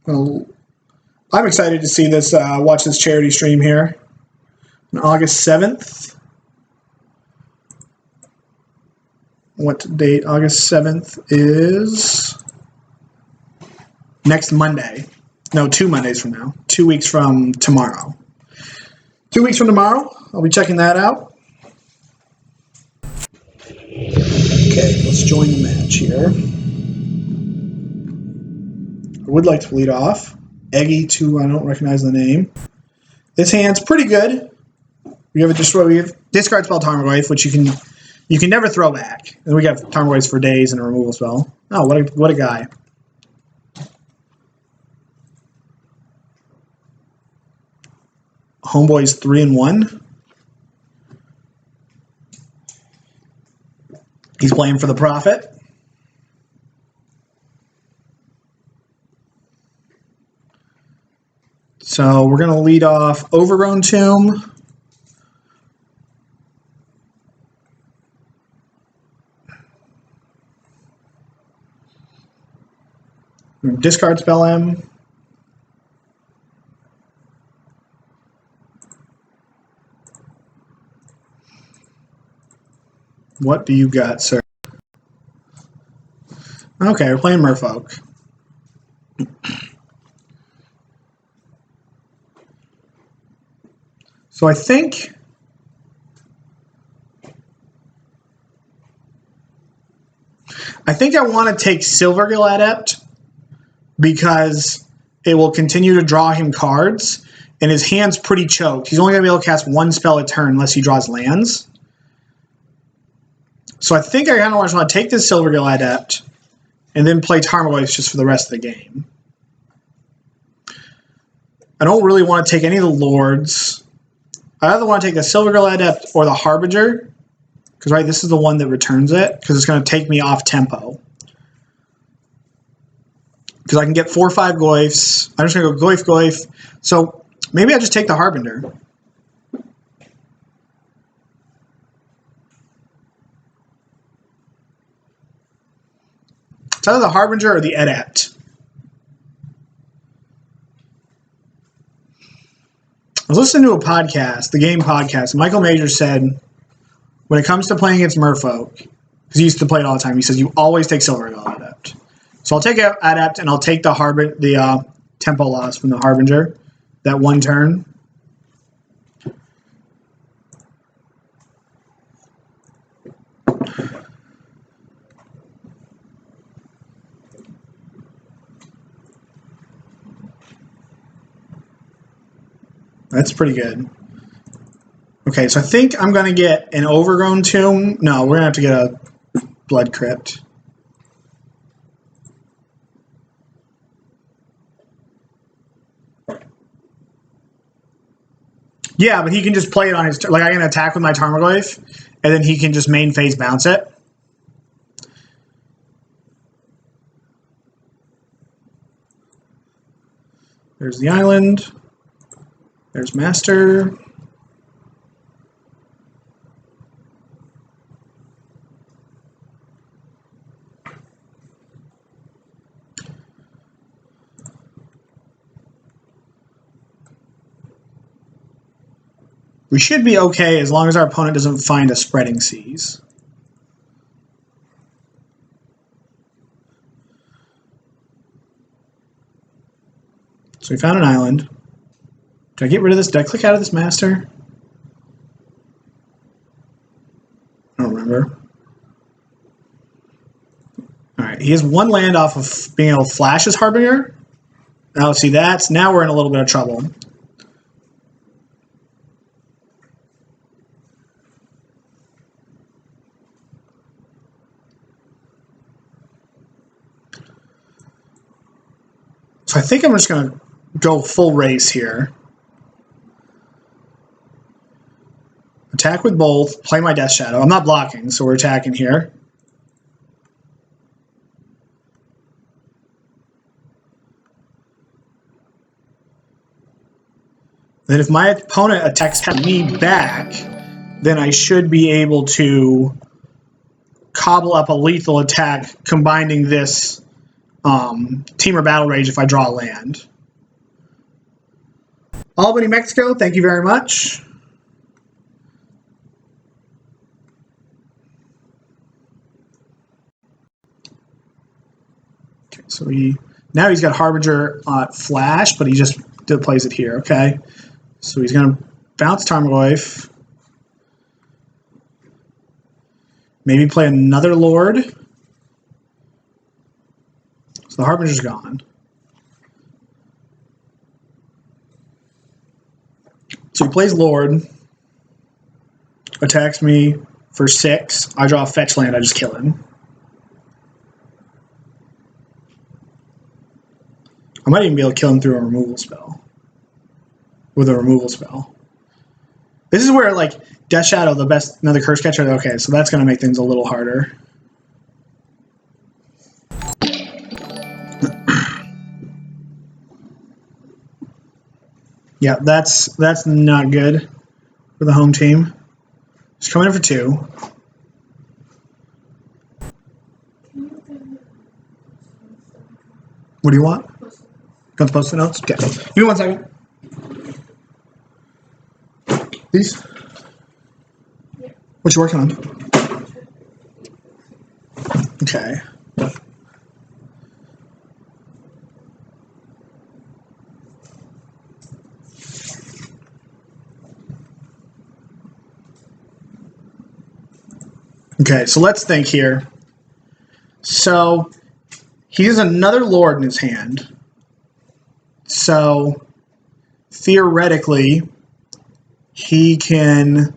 Well, I'm excited to see this, watch this charity stream here on August 7th. What date? August 7th is next Monday. No, 2 Mondays from now. 2 weeks from tomorrow. 2 weeks from tomorrow, I'll be checking that out. Okay, let's join the match here. I would like to lead off. Eggy 2, I don't recognize the name. This hand's pretty good. We have discard spell Tarmogoyf, which you can never throw back. And we have Tarmogoyf for days and a removal spell. Oh, what a guy. Homeboy's 3-1. He's playing for the profit. So we're going to lead off Overgrown Tomb. Discard spell him. What do you got, sir? Okay, we're playing Merfolk. So I think I want to take Silvergill Adept because it will continue to draw him cards, and his hand's pretty choked. He's only going to be able to cast one spell a turn unless he draws lands. So I think I kind of want to take this Silvergill Adept and then play Tarmogoyf just for the rest of the game. I don't really want to take any of the Lords. I either want to take the Silvergill Adept or the Harbinger, because right, this is the one that returns it, because it's going to take me off tempo. Because I can get 4 or 5 Goyfs. I'm just going to go Goyf, Goyf. So maybe I just take the Harbinger. It's either the Harbinger or the Adept. I was listening to a podcast, the game podcast. Michael Major said, when it comes to playing against Merfolk, because he used to play it all the time, he says you always take Silvergill Adept. So I'll take Adept and I'll take the tempo loss from the Harbinger, that one turn. That's pretty good. Okay, so I think I'm going to get an Overgrown Tomb. No, we're going to have to get a Bloodcrypt. Yeah, but he can just play it on his turn. Like, I can attack with my Tarmogoyf, and then he can just main phase bounce it. There's the island. There's Master. We should be okay as long as our opponent doesn't find a Spreading Seas. So we found an island. Did I get rid of this? Did I click out of this master? I don't remember. Alright, he has one land off of being able to flash his Harbinger. Now, see, now we're in a little bit of trouble. So I think I'm just going to go full race here. Attack with both, play my Death Shadow. I'm not blocking, so we're attacking here. Then if my opponent attacks me back, then I should be able to cobble up a lethal attack combining this Temur Battle Rage if I draw a land. Albany, Mexico, thank you very much. Okay, so now he's got Harbinger Flash, but he just plays it here, okay? So he's going to bounce Tarmogoyf. Maybe play another Lord. So the Harbinger's gone. So he plays Lord. Attacks me for 6. I draw a fetch land, I just kill him. I might even be able to kill him through a removal spell. With a removal spell. This is where, like, Death Shadow, the best, another Curse Catcher. Okay, so that's going to make things a little harder. Yeah, that's not good for the home team. Just coming in for 2. What do you want? Go to Post-it notes? Okay. Give me 1 second. These? Yeah. What you working on? Okay. Okay, so let's think here. So he has another Lord in his hand. So theoretically, he can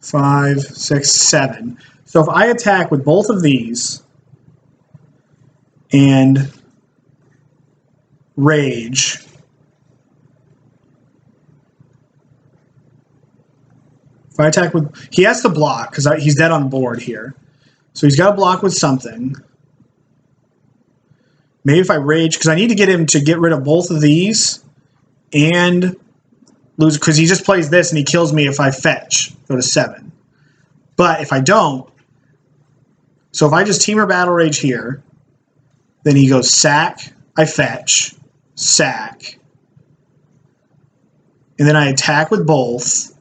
5, 6, 7. So if I attack with both of these and rage, if I attack with, he has to block because he's dead on board here. So he's got to block with something. Maybe if I rage, because I need to get him to get rid of both of these and lose, because he just plays this and he kills me if I fetch, go to 7. But if I don't, so if I just Temur Battle Rage here, then he goes sack, I fetch, sack, and then I attack with both.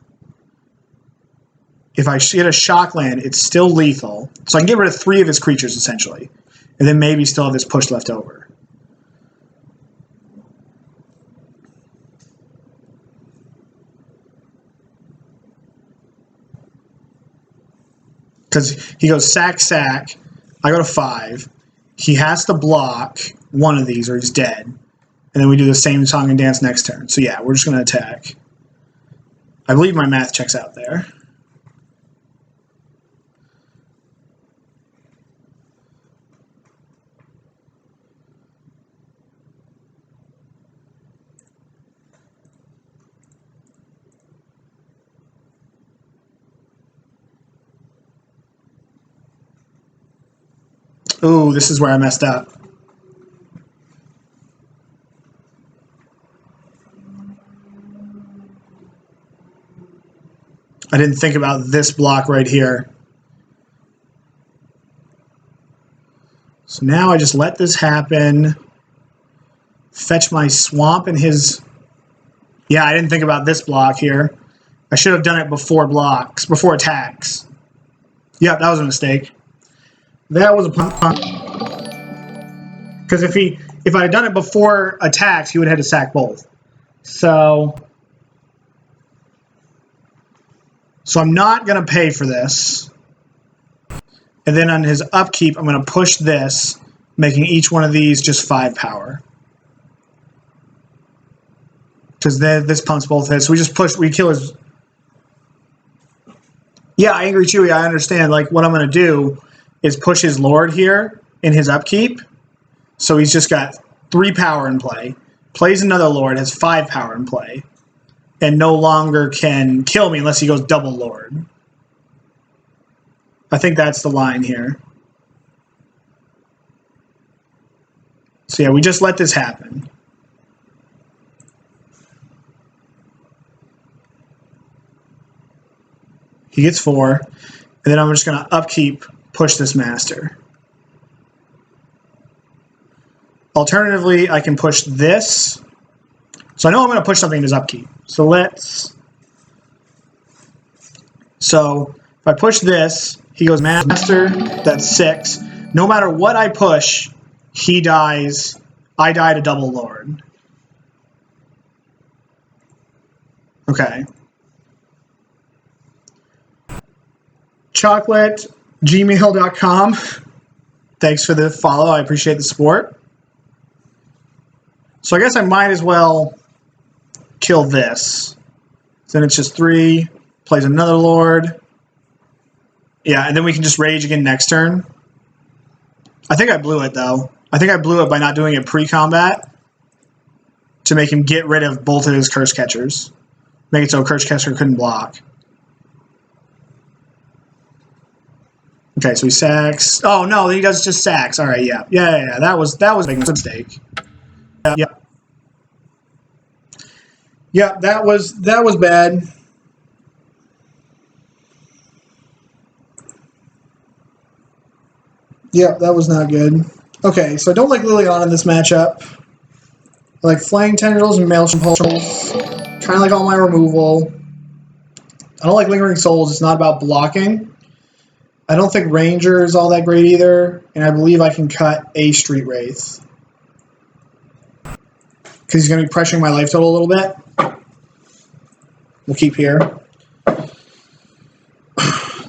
If I get a shock land, it's still lethal. So I can get rid of 3 of his creatures, essentially. And then maybe still have this push left over. Because he goes sack, sack. I go to 5. He has to block one of these or he's dead. And then we do the same song and dance next turn. So yeah, we're just going to attack. I believe my math checks out there. Ooh, this is where I messed up. I didn't think about this block right here. So now I just let this happen. Fetch my swamp and his... Yeah, I didn't think about this block here. I should have done it before blocks, before attacks. Yeah, that was a mistake. That was a punt. Because if I had done it before attacks, he would have had to sack both. So I'm not going to pay for this. And then on his upkeep, I'm going to push this, making each one of these just 5 power. Because this pumps both hits. So we just push, we kill his... Yeah, Angry Chewy, I understand. Like, what I'm going to do is push his Lord here in his upkeep. So he's just got 3 power in play. Plays another Lord, has 5 power in play. And no longer can kill me unless he goes double Lord. I think that's the line here. So yeah, we just let this happen. He gets 4. And then I'm just going to upkeep, push this master. Alternatively, I can push this. So I know I'm going to push something in his upkeep. So let's... So if I push this, he goes master, that's 6. No matter what I push, he dies. I die to double Lord. Okay. Chocolate, gmail.com. Thanks for the follow. I appreciate the support. So I guess I might as well kill this. Then it's just 3. Plays another Lord. Yeah, and then we can just rage again next turn. I think I blew it, though. I think I blew it by not doing it pre-combat to make him get rid of both of his curse catchers. Make it so Cursecaster couldn't block. Okay, so he sacks. Oh no, he does just sacks. All right, yeah. That was a big mistake. Yep. Yep, that was bad. Yep, that was not good. Okay, so I don't like Liliana in this matchup. I like Flaying Tendrils and Maelstrom Pulse. Kind of like all my removal. I don't like Lingering Souls. It's not about blocking. I don't think Ranger is all that great either, and I believe I can cut a Street Wraith. Because he's going to be pressuring my life total a little bit. We'll keep here.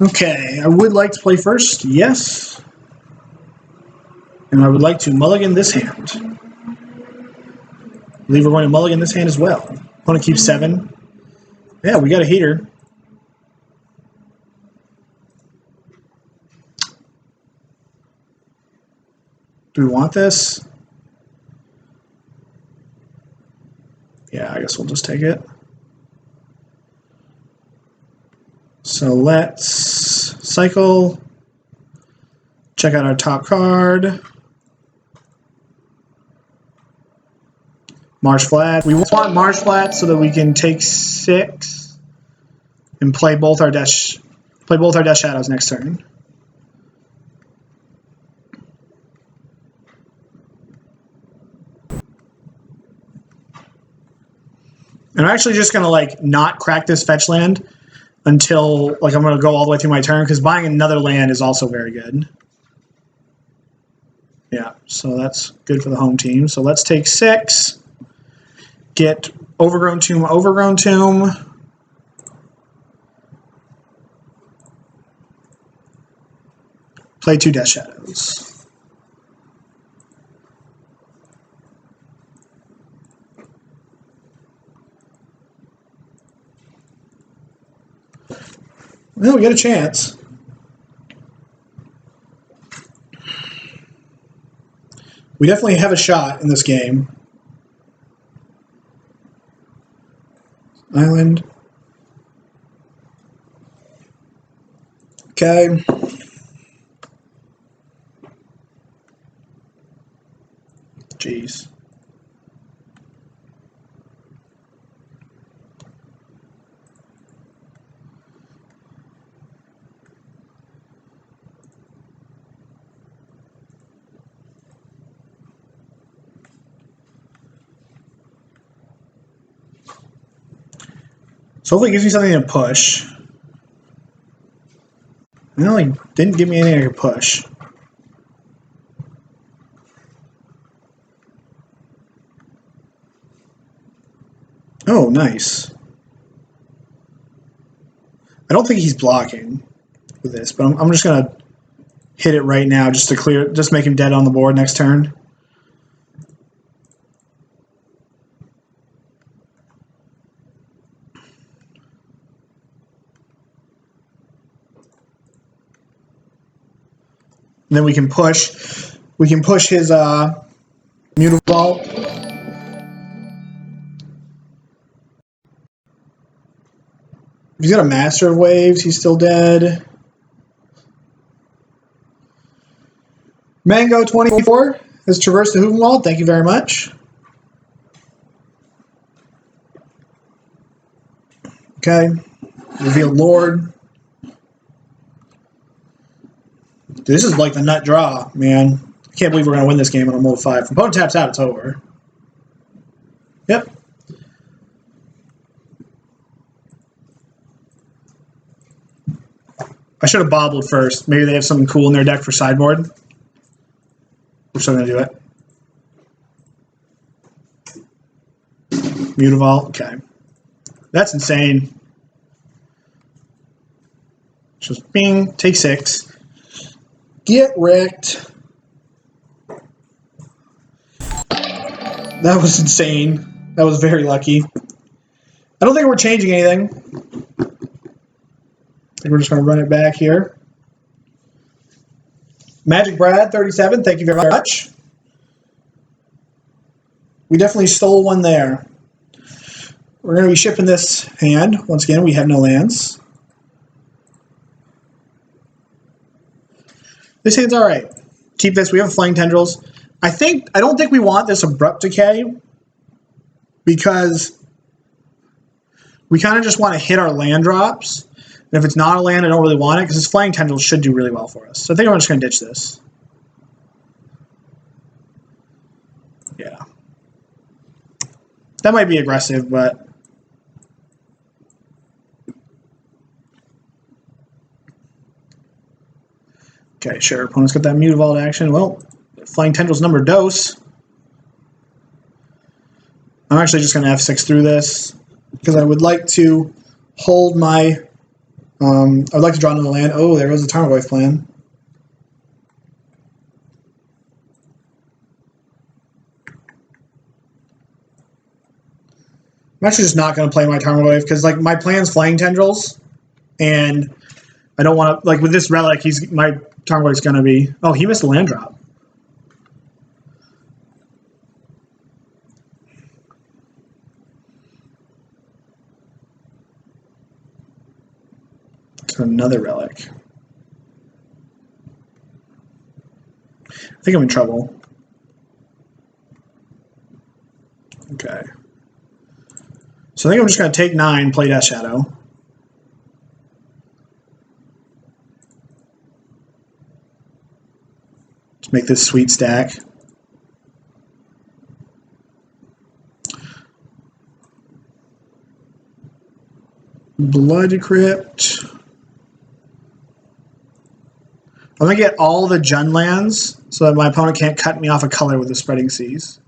Okay, I would like to play first, yes. And I would like to mulligan this hand. I believe we're going to mulligan this hand as well. I want to keep 7. Yeah, we got a heater. Do we want this? Yeah, I guess we'll just take it. So let's cycle. Check out our top card. Marsh Flats. We want Marsh Flats so that we can take 6 and play both our Death Shadows next turn. And I'm actually just gonna like not crack this fetch land until like I'm gonna go all the way through my turn because buying another land is also very good. Yeah, so that's good for the home team. So let's take 6. Get Overgrown Tomb, Overgrown Tomb. Play 2 Death Shadows. Well, we got a chance. We definitely have a shot in this game. Island. Okay. Jeez. So hopefully it gives me something to push. Well, he didn't give me anything I could push. Oh, nice. I don't think he's blocking with this, but I'm just gonna hit it right now just to clear, just make him dead on the board next turn. And then we can push his Mutable Vault. If he's got a Master of Waves, he's still dead. Mango24 has traversed the Ulvenwald. Thank you very much. Okay. Revealed Lord. This is like the nut draw, man. I can't believe we're going to win this game on a mode 5. If opponent taps out, it's over. Yep. I should have bobbled first. Maybe they have something cool in their deck for sideboard. We're still going to do it. Mutable. Okay. That's insane. Just bing, take 6. Get wrecked. That was insane. That was very lucky. I don't think we're changing anything. I think we're just going to run it back here. Magic Brad, 37. Thank you very much. We definitely stole one there. We're going to be shipping this hand. Once again, we have no lands. This hand's all right. Keep this. We have Flaying Tendrils. I don't think we want this Abrupt Decay because we kind of just want to hit our land drops. And if it's not a land, I don't really want it because this Flaying Tendrils should do really well for us. So I think I'm just going to ditch this. Yeah. That might be aggressive, but... Okay, sure. Opponent's got that Mutavault action. Well, Flying Tendrils number dose. I'm actually just going to F6 through this because I would like to hold my... I'd like to draw another land. Oh, there goes the Tarmogoyf plan. I'm actually just not going to play my Tarmogoyf because like my plan's Flying Tendrils, and I don't want to like with this relic. My Tarmogoyf's going to be. Oh, he missed a land drop. So another relic. I think I'm in trouble. Okay. So I think I'm just going to take 9, play Death Shadow. Let's make this sweet stack. Bloodcrypt. I'm going to get all the Jund lands so that my opponent can't cut me off a color with the Spreading Seas.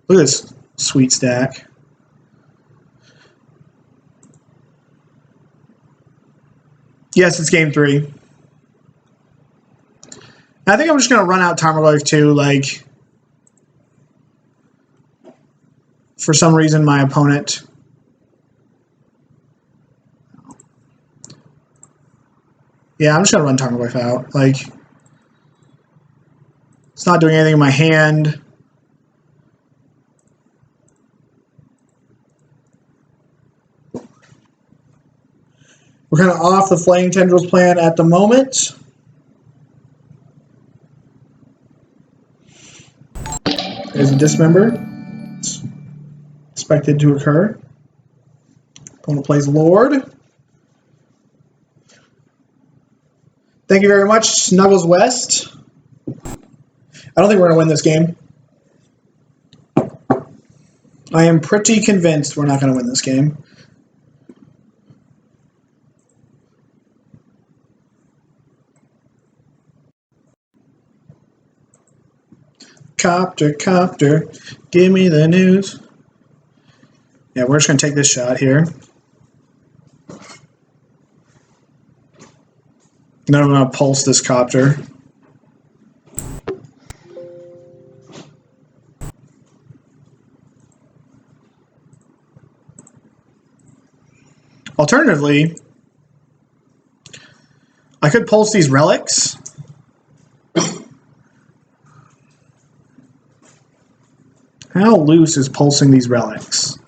Look at this sweet stack. Yes, it's game 3. I think I'm just going to run out Tarmogoyf too. Like, for some reason, my opponent... Yeah, I'm just going to run Tarmogoyf out. Like, it's not doing anything in my hand. We're kind of off the Flaying Tendrils plan at the moment. There's a Dismember. It's expected to occur. Opponent plays Lord. Thank you very much, Snuggles West. I don't think we're going to win this game. I am pretty convinced we're not going to win this game. Copter, copter, give me the news. Yeah, we're just going to take this shot here. Then I'm going to pulse this copter. Alternatively, I could pulse these relics. How loose is pulsing these relics?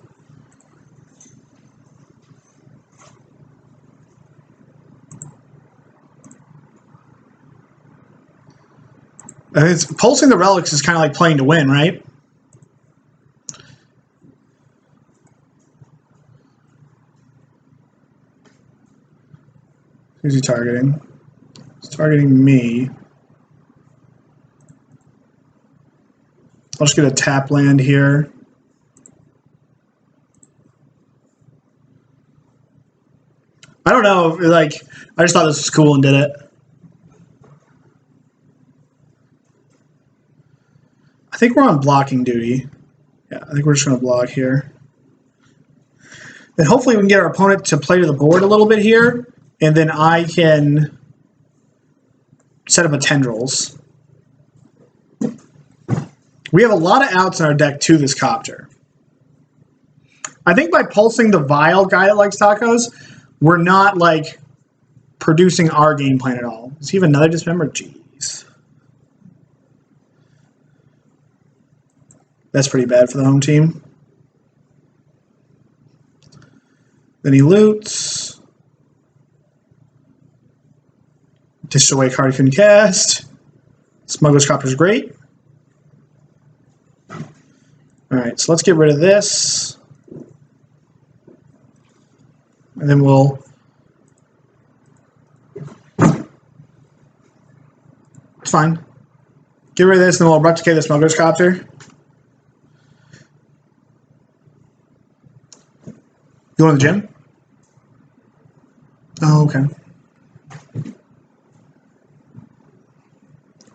Pulsing the relics is kind of like playing to win, right? Who's he targeting? He's targeting me. I'll just get a tap land here. I don't know, like, I just thought this was cool and did it. I think we're on blocking duty. Yeah, I think we're just going to block here. Then hopefully we can get our opponent to play to the board a little bit here, and then I can set up a Tendrils. We have a lot of outs in our deck to this Copter. I think by pulsing the Vile guy that likes tacos, we're not, like, producing our game plan at all. Does he have another Dismember? Jeez. That's pretty bad for the home team. Then he loots. Dished away card he couldn't cast. Smuggler's Copter's great. Alright, so let's get rid of this. And then we'll... It's fine. Get rid of this, and then we'll Abrupt Decay the Smuggler's Copter. You going to the gym? Oh, okay.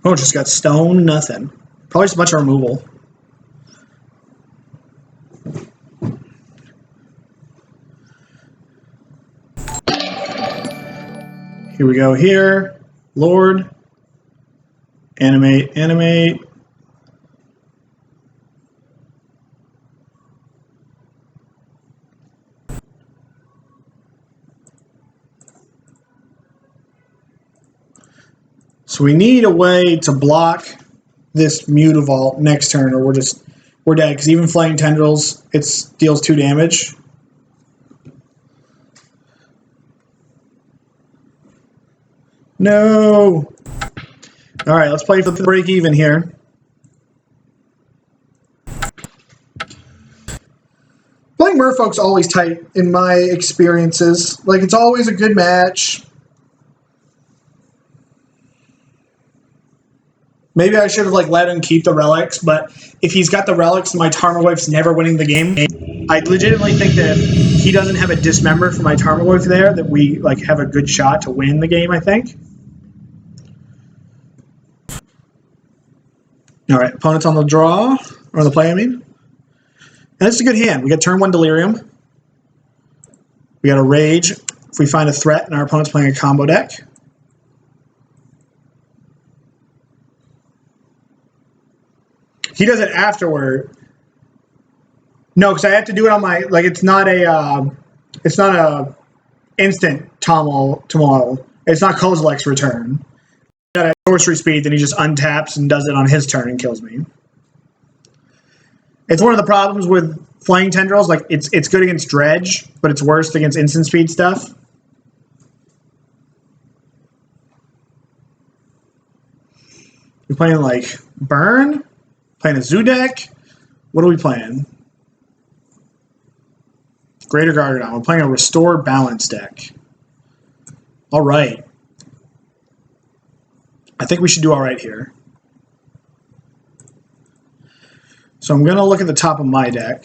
Oh, just got stone, nothing. Probably just a bunch of removal. Here we go here. Lord. Animate, animate. So we need a way to block this Mutavault next turn, or we're dead. Because even Flaying Tendrils, it deals 2 damage. No. All right, let's play for the break even here. Playing Merfolk's always tight in my experiences. Like, it's always a good match. Maybe I should have let him keep the relics, but if he's got the relics and my Tarmogoyf's never winning the game, I legitimately think that if he doesn't have a Dismember for my Tarmogoyf there, that we have a good shot to win the game, I think. All right, opponent's on the draw, or on the play, I mean. And it's a good hand. We got turn 1 Delirium. We got a Rage if we find a threat and our opponent's playing a combo deck. He does it afterward. No, because I have to do it on my it's not a instant tomorrow. It's not Kozilek's return. Got a sorcery speed, then he just untaps and does it on his turn and kills me. It's one of the problems with Flaying Tendrils. It's good against Dredge, but it's worse against instant speed stuff. You're playing Burn? Playing a Zoo deck? What are we playing? Greater Gargadon. We're playing a Restore Balance deck. All right. I think we should do all right here. So I'm going to look at the top of my deck.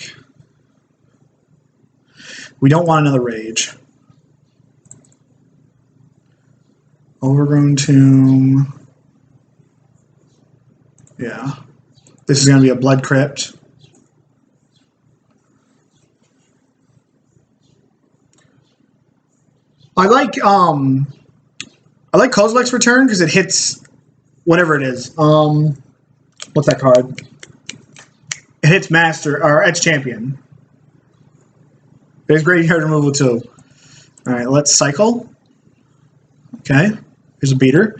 We don't want another Rage. Overgrown Tomb. Yeah. This is going to be a Bloodcrypt. I like Kozilek's return because it hits whatever it is. What's that card? It hits Master or Edge Champion. There's graveyard removal too. All right, let's cycle. Okay, here's a beater,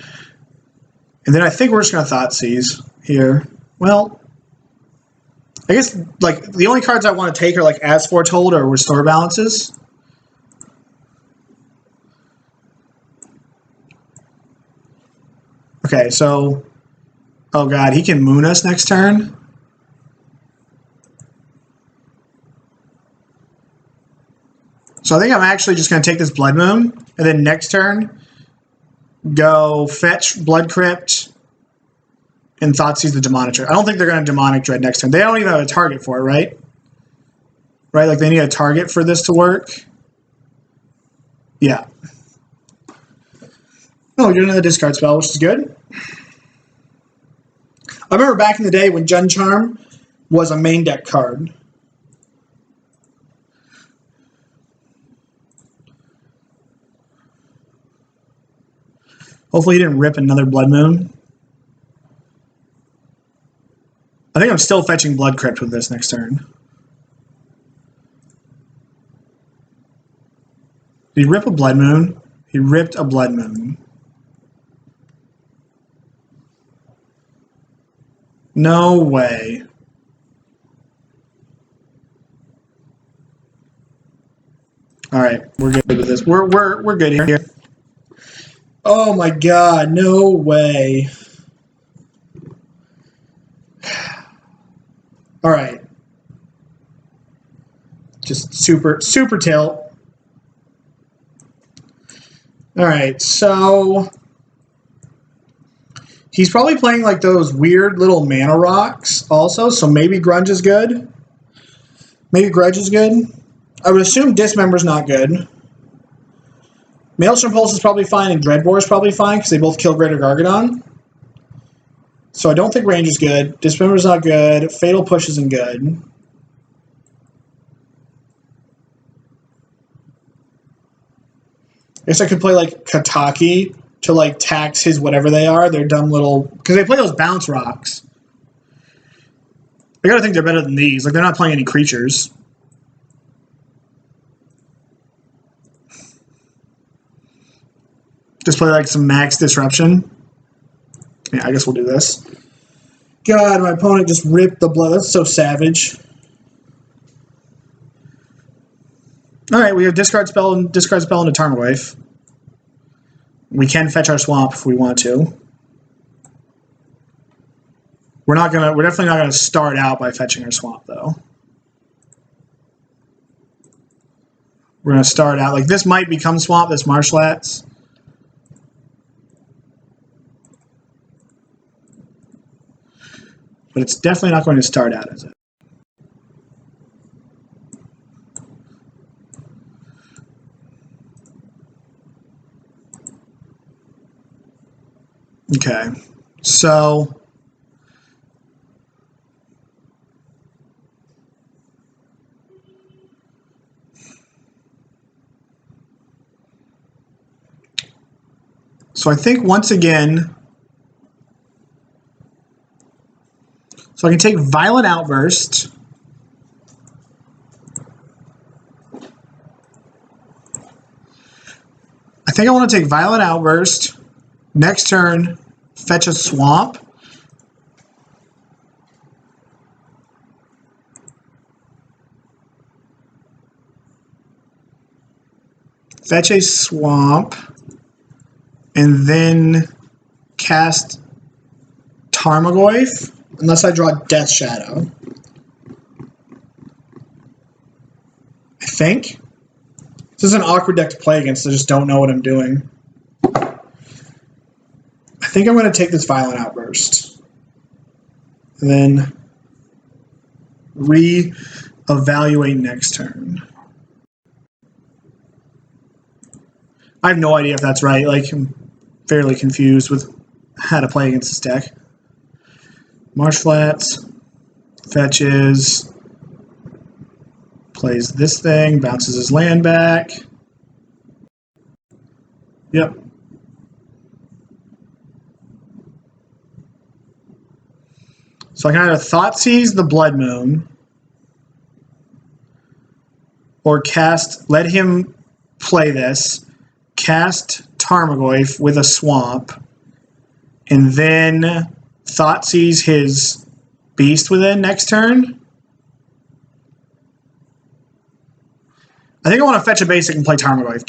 and then I think we're just gonna Thoughtseize here. Well, I guess the only cards I want to take are As Foretold or Restore Balances. Okay, so oh god, he can moon us next turn. So I think I'm actually just going to take this Blood Moon, and then next turn, go fetch Bloodcrypt and Thoughtseize the Demonic. I don't think they're going to Demonic Dread next turn. They don't even have a target for it, right? Right, they need a target for this to work. Yeah. Oh, we're doing another discard spell, which is good. I remember back in the day when Jun Charm was a main deck card. Hopefully he didn't rip another Blood Moon. I think I'm still fetching Bloodcrypt with this next turn. Did he rip a Blood Moon? He ripped a Blood Moon. No way. All right, we're good with this. We're good here. Oh my god, no way. All right. Just super tilt. All right, so he's probably playing like those weird little mana rocks also, so maybe Grunge is good. Maybe Grudge is good. I would assume Dismember's not good. Maelstrom Pulse is probably fine, and Dreadbore is probably fine because they both kill Greater Gargadon. So I don't think Ranger's good. Dismember's not good. Fatal Push isn't good. I guess I could play like Kataki to like tax his whatever they are. They're dumb little... Because they play those bounce rocks. I gotta think they're better than these. Like, they're not playing any creatures. Just play like some max disruption. Yeah, I guess we'll do this. God, my opponent just ripped the blood. That's so savage. Alright, we have discard spell into Tarmogoyf. We can fetch our swamp if we want to. We're definitely not gonna start out by fetching our swamp though. We're gonna start out like this might become swamp, this Marsh Flats. But it's definitely not going to start out as it. Okay, so I think once again, so I can take Violent Outburst. I think I want to take Violent Outburst. Next turn, fetch a swamp. Fetch a swamp. And then cast Tarmogoyf, unless I draw Death Shadow. I think. This is an awkward deck to play against, I just don't know what I'm doing. I think I'm going to take this Violent Outburst. And then re-evaluate next turn. I have no idea if that's right. Like, I'm fairly confused with how to play against this deck. Marsh Flats, fetches, plays this thing, bounces his land back. Yep. So I can either Thoughtseize the Blood Moon or let him play this, cast Tarmogoyf with a swamp, and then Thoughtseize his Beast Within next turn. I think I want to fetch a basic and play Tarmogoyf.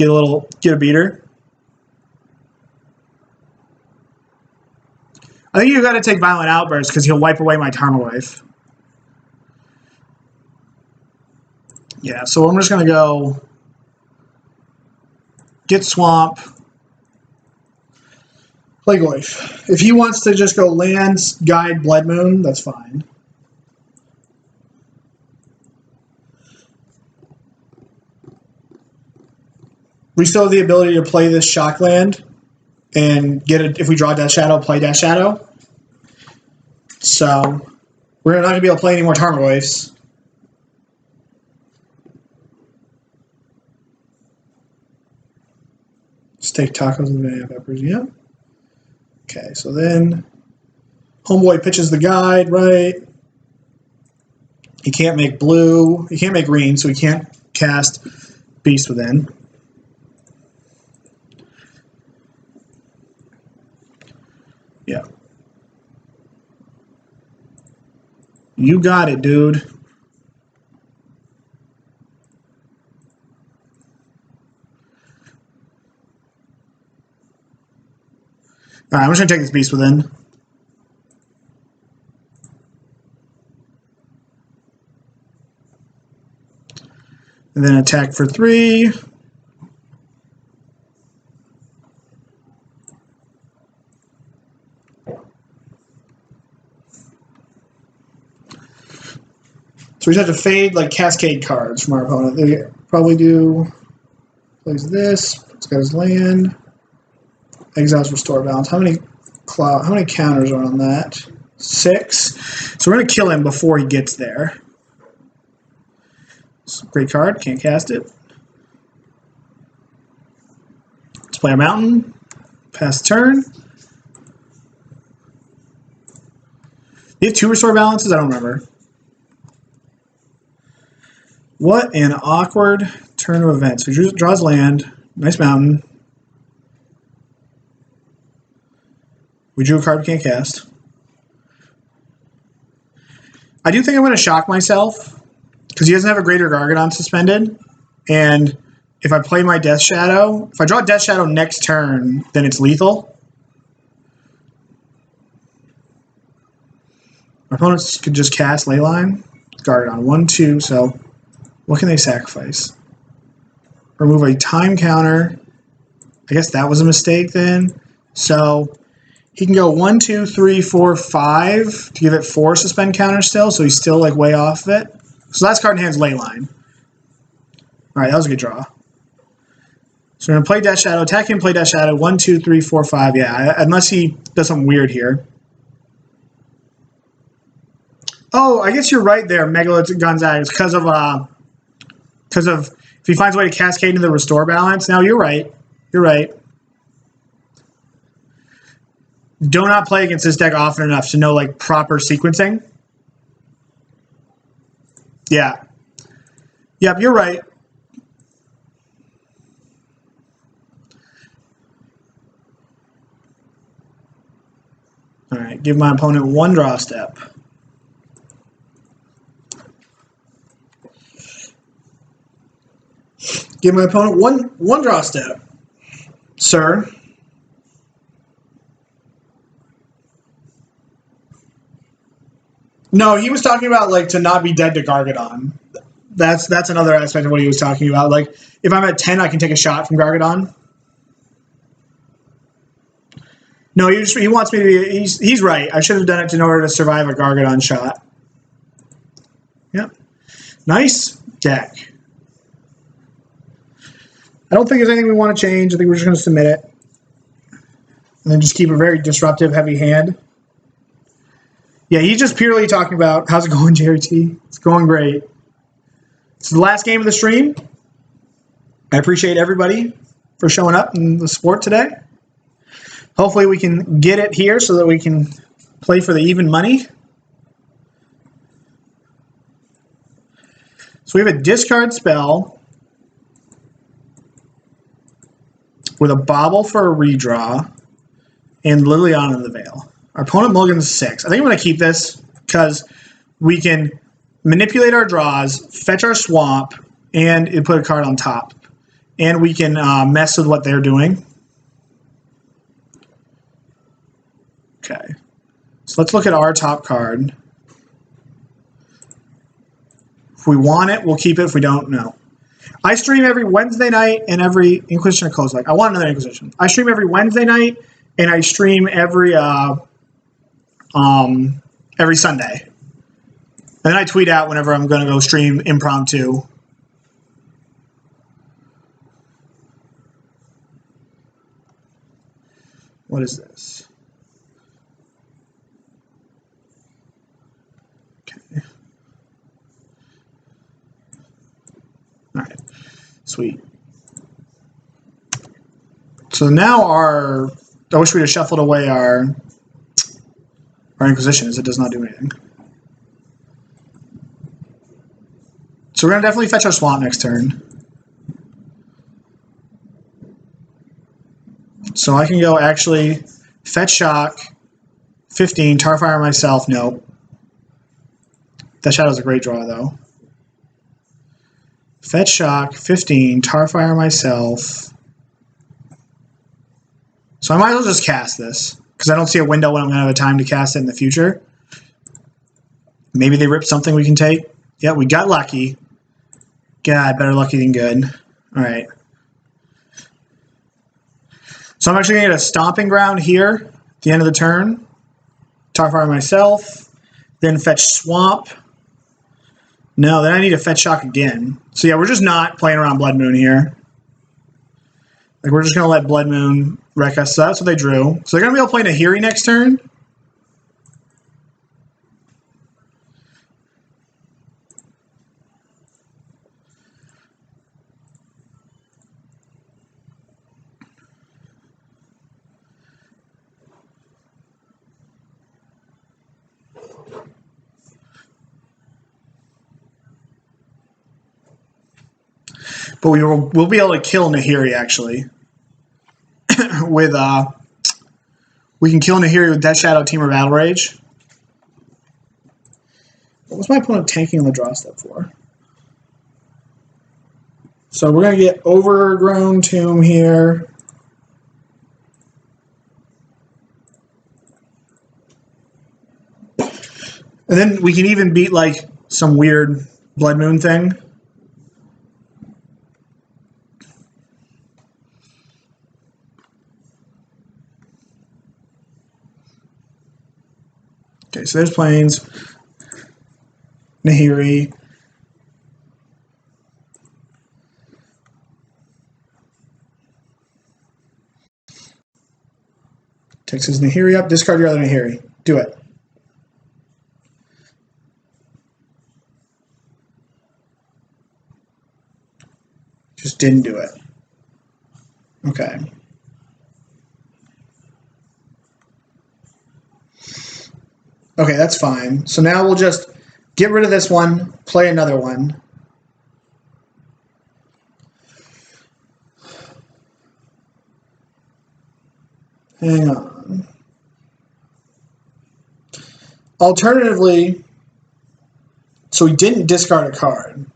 Get a beater. I think you got to take Violent Outburst because he'll wipe away my Tarmogoyf. Yeah, so I'm just going to go get Swamp, play Goyf. If he wants to just go lands, guide, Blood Moon, that's fine. We still have the ability to play this shock land and get it. If we draw Death Shadow, play Death Shadow. So we're not going to be able to play any more Tarmogoyfs. Let's take Tacos and Banana Peppers, yeah. Okay, so then Homeboy pitches the guide, right? He can't make blue. He can't make green, so he can't cast Beast Within. Yeah. You got it, dude. Alright, I'm just going to take this Beast Within. And then attack for 3. So we just have to fade like cascade cards from our opponent. They probably do plays this, it's got his land, exiles restore balance. How many counters are on that? 6. So we're gonna kill him before he gets there. Great card, can't cast it. Let's play our mountain. Pass turn. Do you have 2 restore balances? I don't remember. What an awkward turn of events. So he draws land. Nice mountain. We drew a card we can't cast. I do think I'm going to shock myself because he doesn't have a Greater Gargadon suspended. And if I play my Death Shadow, if I draw Death Shadow next turn, then it's lethal. My opponents could just cast Leyline. Gargadon. 1, 2, so what can they sacrifice? Remove a time counter. I guess that was a mistake then. So he can go 1, 2, 3, 4, 5 to give it 4 suspend counters still, so he's still like way off of it. So last card in hand's Leyline. Alright, that was a good draw. So we're going to play Death Shadow, attack him, play Death Shadow. 1, 2, 3, 4, 5. Yeah, unless he does something weird here. Oh, I guess you're right there, Megalith Gonzaga, because of if he finds a way to cascade into the restore balance. Now you're right. You're right. Do not play against this deck often enough to know like proper sequencing. Yeah. Yep, you're right. All right, give my opponent 1 draw step. Give my opponent one draw step, sir. No, he was talking about like to not be dead to Gargadon. That's another aspect of what he was talking about. Like if I'm at 10, I can take a shot from Gargadon. No, he wants me to be. He's right. I should have done it in order to survive a Gargadon shot. Yep. Nice deck. I don't think there's anything we want to change. I think we're just going to submit it. And then just keep a very disruptive, heavy hand. Yeah, he's just purely talking about, how's it going, Jerry T? It's going great. It's the last game of the stream. I appreciate everybody for showing up in the sport today. Hopefully we can get it here so that we can play for the even money. So we have a discard spell with a Bauble for a redraw, and Liliana in the Veil. Our opponent mulligans 6. I think I'm going to keep this because we can manipulate our draws, fetch our swamp, and put a card on top. And we can mess with what they're doing. Okay. So let's look at our top card. If we want it, we'll keep it. If we don't, no. I stream every Wednesday night and every Inquisition of Kozilek. I want another Inquisition. I stream every Wednesday night and I stream every Sunday. And then I tweet out whenever I'm going to go stream impromptu. What is this? Okay. All right. Sweet. So now I wish we'd have shuffled away our Inquisition, as it does not do anything. So we're going to definitely fetch our swamp next turn. So I can go actually fetch shock, 15, Tarfire myself, nope. That Shadow's a great draw though. Fetch shock, 15, Tarfire myself. So I might as well just cast this, because I don't see a window when I'm going to have a time to cast it in the future. Maybe they rip something we can take. Yeah, we got lucky. God, better lucky than good. All right. So I'm actually going to get a Stomping Ground here at the end of the turn. Tarfire myself. Then fetch Swamp. No, then I need to fetch Shock again. So yeah, we're just not playing around Blood Moon here. Like, we're just going to let Blood Moon wreck us. So that's what they drew. So they're going to be able to play Nahiri next turn. But we'll be able to kill Nahiri, actually. with, we can kill Nahiri with Death Shadow, Temur, Battle Rage. What was my opponent tanking on the draw step for? So we're going to get Overgrown Tomb here. And then we can even beat, like, some weird Blood Moon thing. Okay, so there's Plains, Nahiri. Takes his Nahiri up, discard your other Nahiri. Do it. Just didn't do it. Okay. Okay, that's fine. So now we'll just get rid of this one, play another one. Hang on. Alternatively, so we didn't discard a card.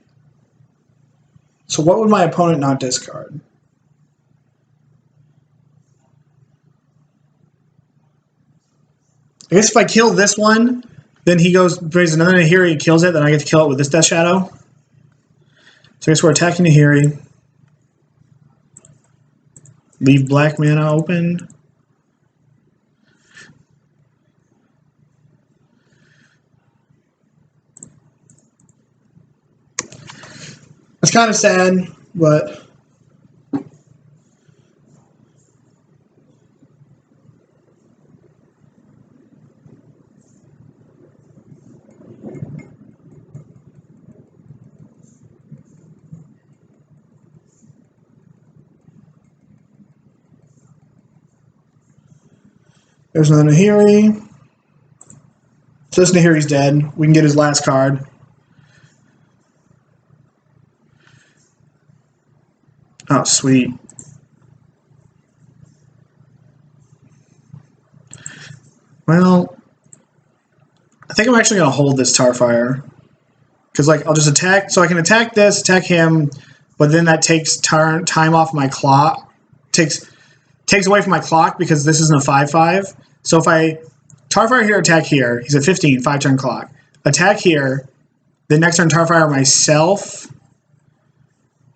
So what would my opponent not discard? I guess if I kill this one, then he goes, brings another Nahiri, he kills it, then I get to kill it with this Death Shadow. So I guess we're attacking Nahiri. Leave black mana open. It's kind of sad, but... There's another Nahiri. So this Nahiri's dead. We can get his last card. Oh, sweet. Well, I think I'm actually going to hold this Tarfire. Because, like, I'll just attack. So I can attack this, attack him, but then that takes time off my clock. Takes away from my clock because this isn't a 5/5. So if I Tarfire here, attack here, he's at 15, 5-turn clock. Attack here, then next turn Tarfire myself,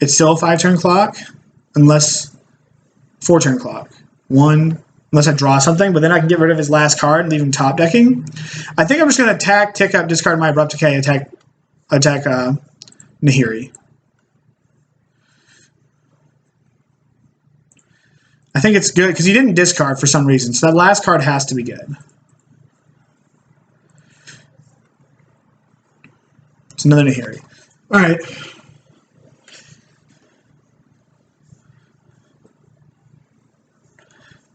it's still a 5-turn clock, unless 4-turn clock. Unless I draw something, but then I can get rid of his last card and leave him top decking. I think I'm just going to attack, tick up, discard my Abrupt Decay, attack Nahiri. I think it's good because he didn't discard for some reason, so that last card has to be good. It's another Nahiri. All right.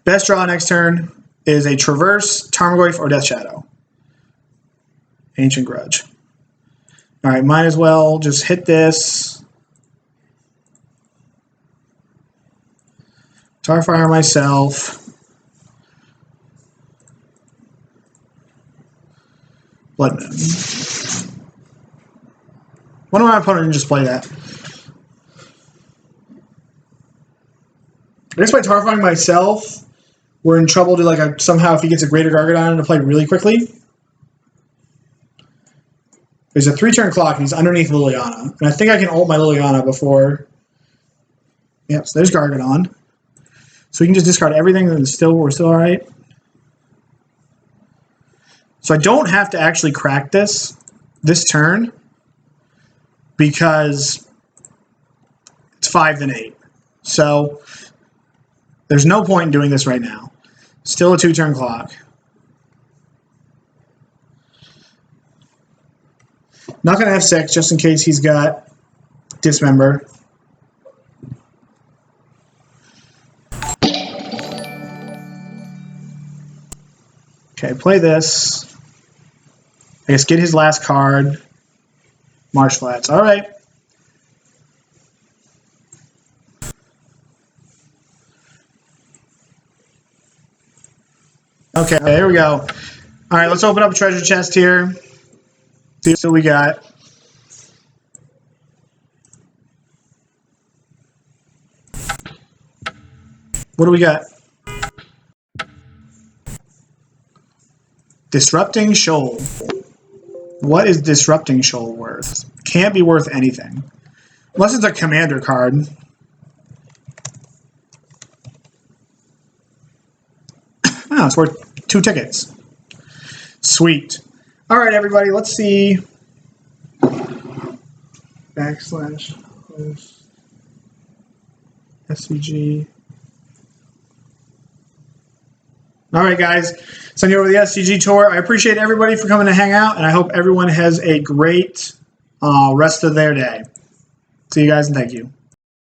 Best draw next turn is a Traverse, Tarmogoyf, or Death Shadow. Ancient Grudge. All right, might as well just hit this. Tarfire myself. Blood Moon. Wonder why my opponent didn't just play that. I guess by Tarfiring myself, we're in trouble to like somehow if he gets a Greater Gargadon to play really quickly. There's a 3-turn clock, and he's underneath Liliana. And I think I can ult my Liliana before... Yep, so there's Gargadon. So we can just discard everything, and we're still all right. So I don't have to actually crack this turn, because it's 5 then 8. So there's no point in doing this right now. Still a 2-turn clock. Not going to have 6, just in case he's got Dismember. Okay, play this. I guess get his last card. Marsh Flats. All right. Okay, there we go. All right, let's open up a treasure chest here. See what we got. What do we got? Disrupting Shoal. What is Disrupting Shoal worth? Can't be worth anything. Unless it's a commander card. Oh, it's worth 2 tickets. Sweet. All right, everybody, let's see. /host SCG. All right, guys. Send you over the SCG tour. I appreciate everybody for coming to hang out, and I hope everyone has a great rest of their day. See you guys, and thank you.